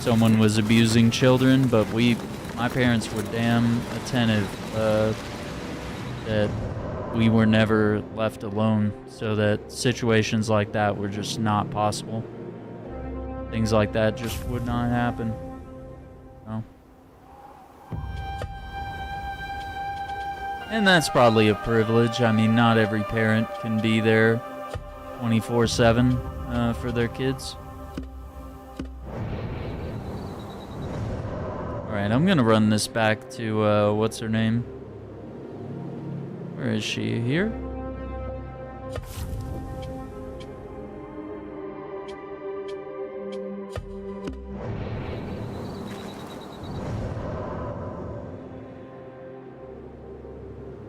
someone was abusing children, but my parents were damn attentive that we were never left alone, so that situations like that were just not possible. Things like that just would not happen. No. And that's probably a privilege. I mean, not every parent can be there 24/7 for their kids. Alright, I'm gonna run this back to, what's her name? Where is she? Here?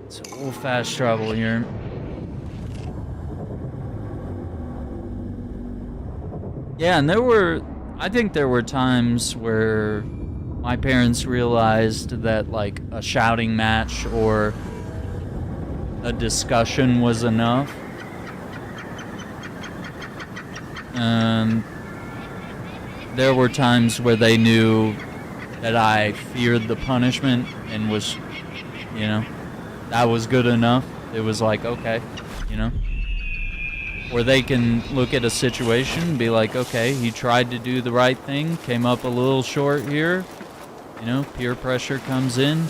It's a little fast travel here. Yeah, and I think there were times where my parents realized that like a shouting match or a discussion was enough. There were times where they knew that I feared the punishment and was, you know, that was good enough. It was like, okay, you know, where they can look at a situation and be like, okay, he tried to do the right thing, came up a little short here, you know, peer pressure comes in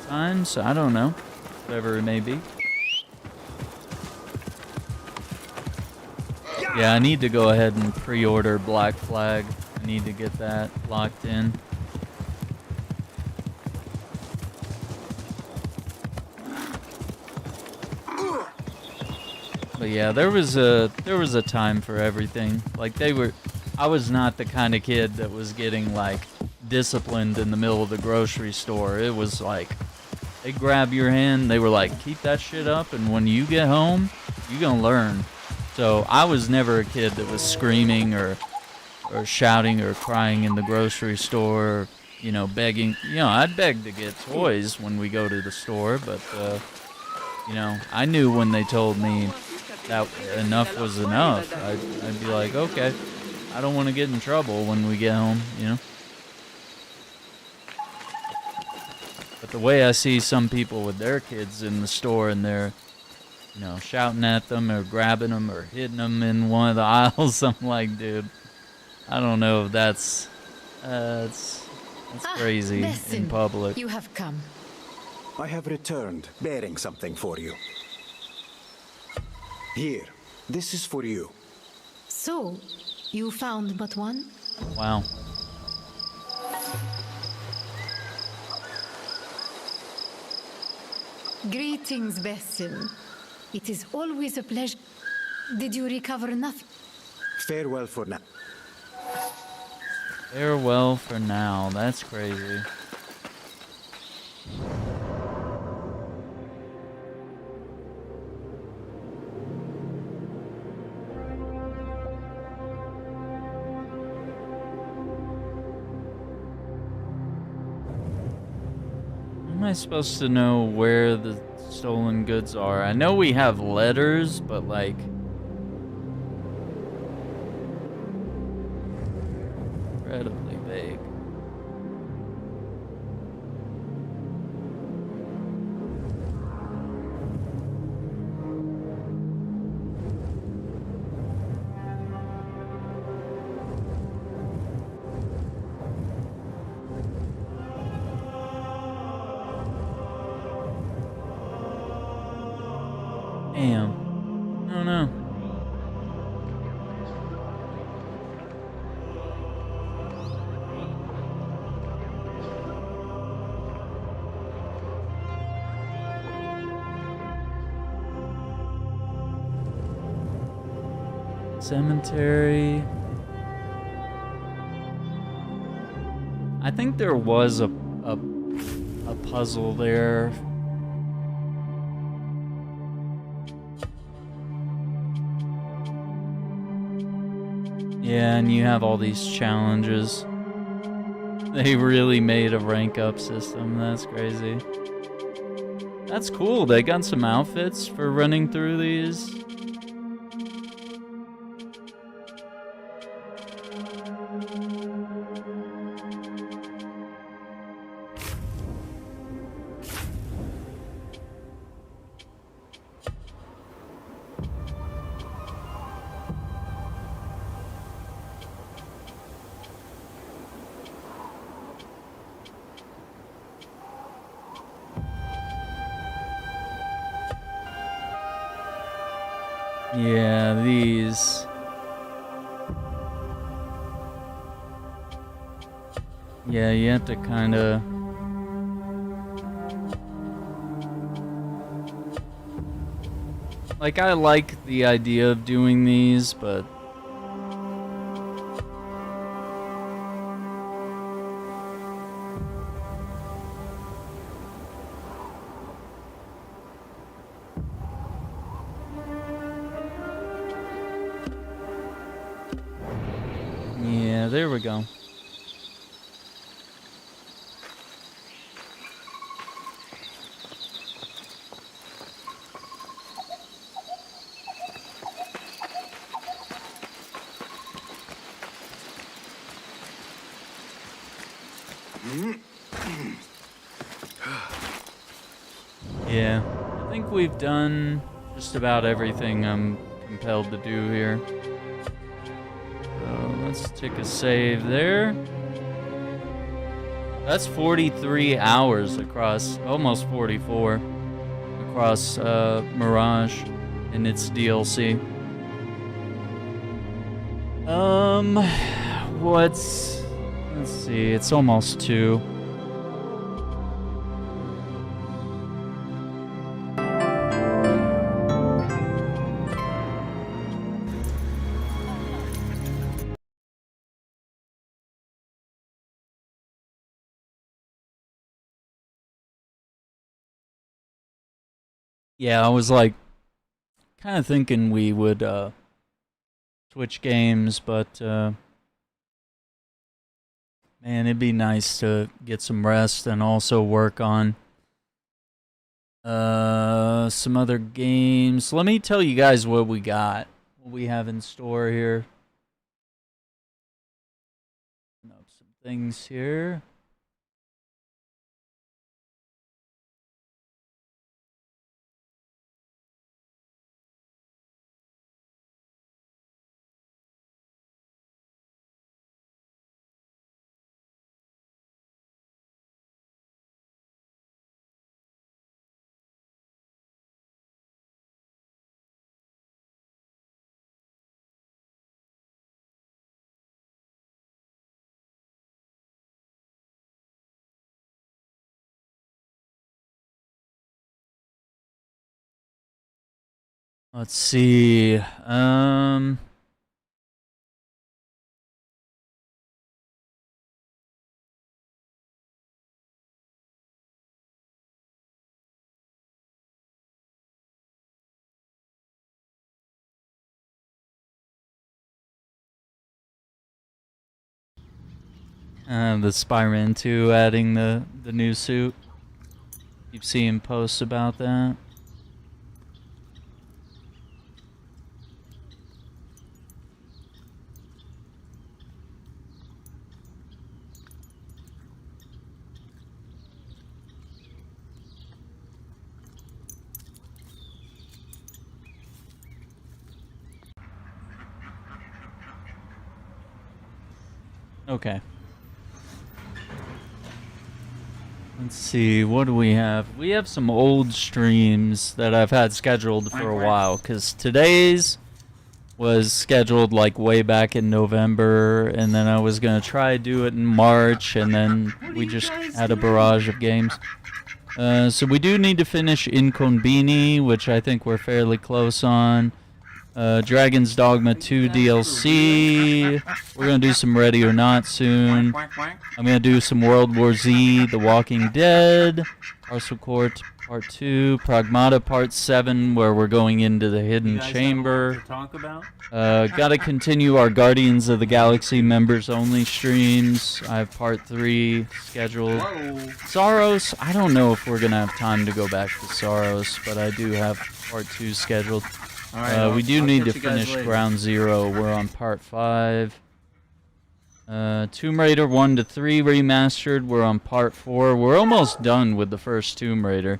times, I don't know, whatever it may be. Yeah, I need to go ahead and pre-order Black Flag. I need to get that locked in. But yeah, there was a time for everything. Like I was not the kind of kid that was getting like disciplined in the middle of the grocery store. It was like they grab your hand, they were like, keep that shit up, and when you get home, you gonna learn. So I was never a kid that was screaming or shouting or crying in the grocery store, or, you know, begging. You know, I'd beg to get toys when we go to the store, but you know, I knew when they told me that enough was enough, I'd be like, okay, I don't want to get in trouble when we get home, you know. But the way I see some people with their kids in the store and they're, you know, shouting at them or grabbing them or hitting them in one of the aisles, I'm like, dude, I don't know if that's crazy Basim, in public. You have come. I have returned, bearing something for you. Here, this is for you. So, you found but one? Wow. Greetings, Basim. It is always a pleasure. Did you recover nothing? Farewell for now. Farewell for now. That's crazy. Am I supposed to know where the stolen goods are? I know we have letters, but like... incredibly vague. Damn. Oh no. Cemetery. I think there was a puzzle there. Yeah, and you have all these challenges. They really made a rank up system. That's crazy. That's cool. They got some outfits for running through these. Yeah, these. Yeah, you have to kind of... like, I like the idea of doing these, but... yeah, there we go. Yeah, I think we've done just about everything I'm compelled to do here. So let's take a save there. That's 43 hours across, almost 44, across Mirage and its DLC. Let's see, it's almost 2. Yeah, I was like kind of thinking we would switch games, but man, it'd be nice to get some rest and also work on some other games. Let me tell you guys what we got, what we have in store here. Up some things here. Let's see. The Spider-Man 2 adding the new suit. Keep seeing posts about that. Okay. Let's see, what do we have? We have some old streams that I've had scheduled for a while, because today's was scheduled like way back in November, and then I was going to try to do it in March, and then we just had a barrage of games. So we do need to finish Inconbini, which I think we're fairly close on. Dragon's Dogma 2 DLC. We're going to do some Ready or Not soon. I'm going to do some World War Z, The Walking Dead, Parcel Court Part 2, Pragmata Part 7, where we're going into the Hidden Chamber. Got to continue our Guardians of the Galaxy members only streams. I have Part 3 scheduled. Saros, I don't know if we're going to have time to go back to Saros, but I do have Part 2 scheduled. We do need to finish Ground Zero. We're on Part 5. Tomb Raider 1 to 3 remastered. We're on Part 4. We're almost done with the first Tomb Raider.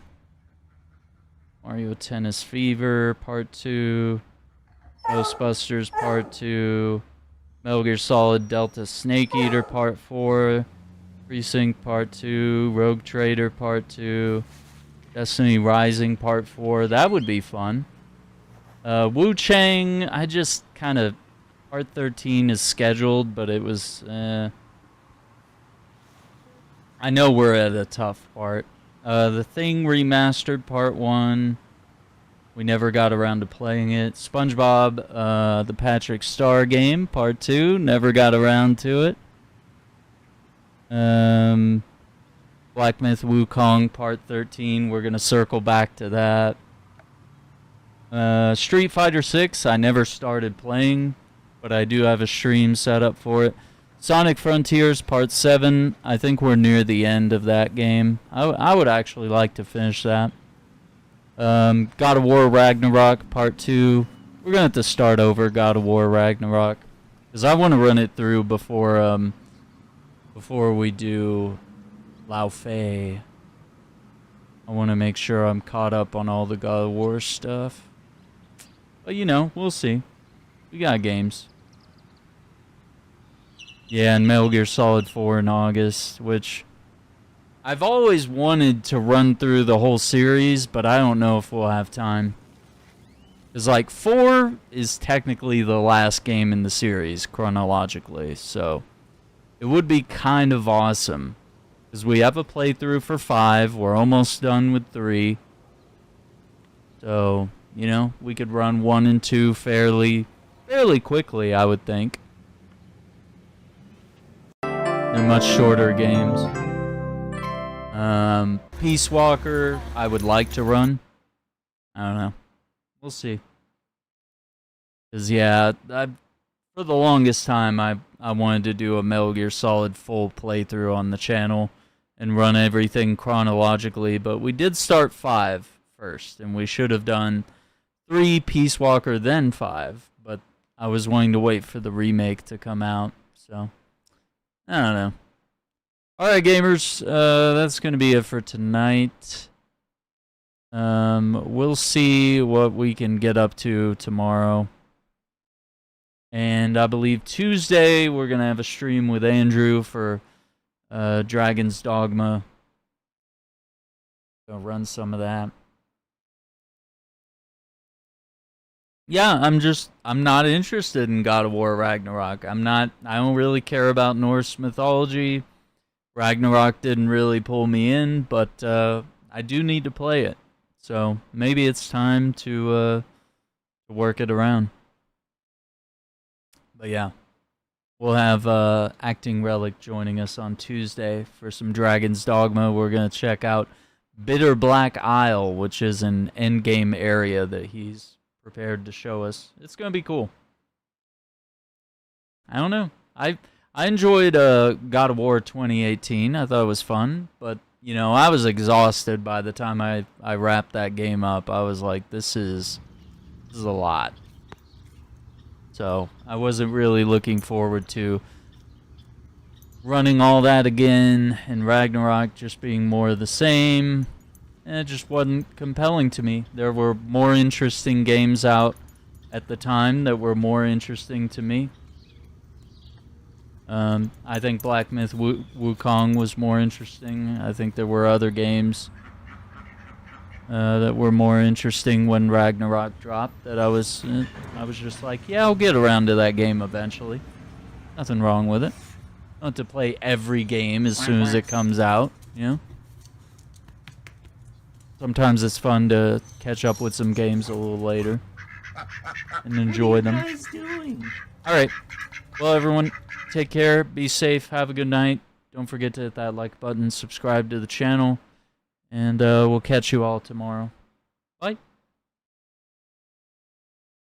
Mario Tennis Fever Part 2. Ghostbusters Part 2. Metal Gear Solid Delta Snake Eater Part 4. Precinct Part 2. Rogue Trader Part 2. Destiny Rising Part 4. That would be fun. Wu Chang, I just kind of... Part 13 is scheduled, but it was... I know we're at a tough part. The Thing Remastered Part 1. We never got around to playing it. SpongeBob, the Patrick Star game, Part 2. Never got around to it. Black Myth Wukong, Part 13. We're going to circle back to that. Street Fighter 6, I never started playing, but I do have a stream set up for it. Sonic Frontiers Part 7, I think we're near the end of that game. I would actually like to finish that. God of War Ragnarok Part 2. We're going to have to start over God of War Ragnarok, because I want to run it through before we do Lao Fei. I want to make sure I'm caught up on all the God of War stuff. But, you know, we'll see. We got games. Yeah, and Metal Gear Solid 4 in August, which I've always wanted to run through the whole series, but I don't know if we'll have time. Because, like, 4 is technically the last game in the series, chronologically, so it would be kind of awesome. Because we have a playthrough for 5, we're almost done with 3. So... You know, we could run 1 and 2 fairly quickly, I would think. They're much shorter games. Peace Walker, I would like to run. I don't know. We'll see. Because, yeah, for the longest time, I wanted to do a Metal Gear Solid full playthrough on the channel and run everything chronologically, but we did start 5 first, and we should have done 3 Peace Walker, then 5, but I was wanting to wait for the remake to come out, so I don't know. Alright, gamers, that's going to be it for tonight. We'll see what we can get up to tomorrow. And I believe Tuesday we're going to have a stream with Andrew for Dragon's Dogma. Gonna run some of that. Yeah, I'm not interested in God of War Ragnarok. I don't really care about Norse mythology. Ragnarok didn't really pull me in, but I do need to play it. So maybe it's time to to work it around. But yeah, we'll have Acting Relic joining us on Tuesday for some Dragon's Dogma. We're going to check out Bitter Black Isle, which is an endgame area that he's prepared to show us. It's going to be cool. I don't know. I enjoyed God of War 2018. I thought it was fun, but you know, I was exhausted by the time I wrapped that game up. I was like, this is a lot. So I wasn't really looking forward to running all that again, and Ragnarok just being more of the same. And it just wasn't compelling to me. There were more interesting games out at the time that were more interesting to me. I think Black Myth Wukong was more interesting. I think there were other games that were more interesting when Ragnarok dropped that I was just like, yeah, I'll get around to that game eventually. Nothing wrong with it. Not to play every game as soon as it comes out, you know? Sometimes it's fun to catch up with some games a little later and enjoy them. What are you guys doing? Alright. Well, everyone, take care. Be safe. Have a good night. Don't forget to hit that like button. Subscribe to the channel. And we'll catch you all tomorrow. Bye.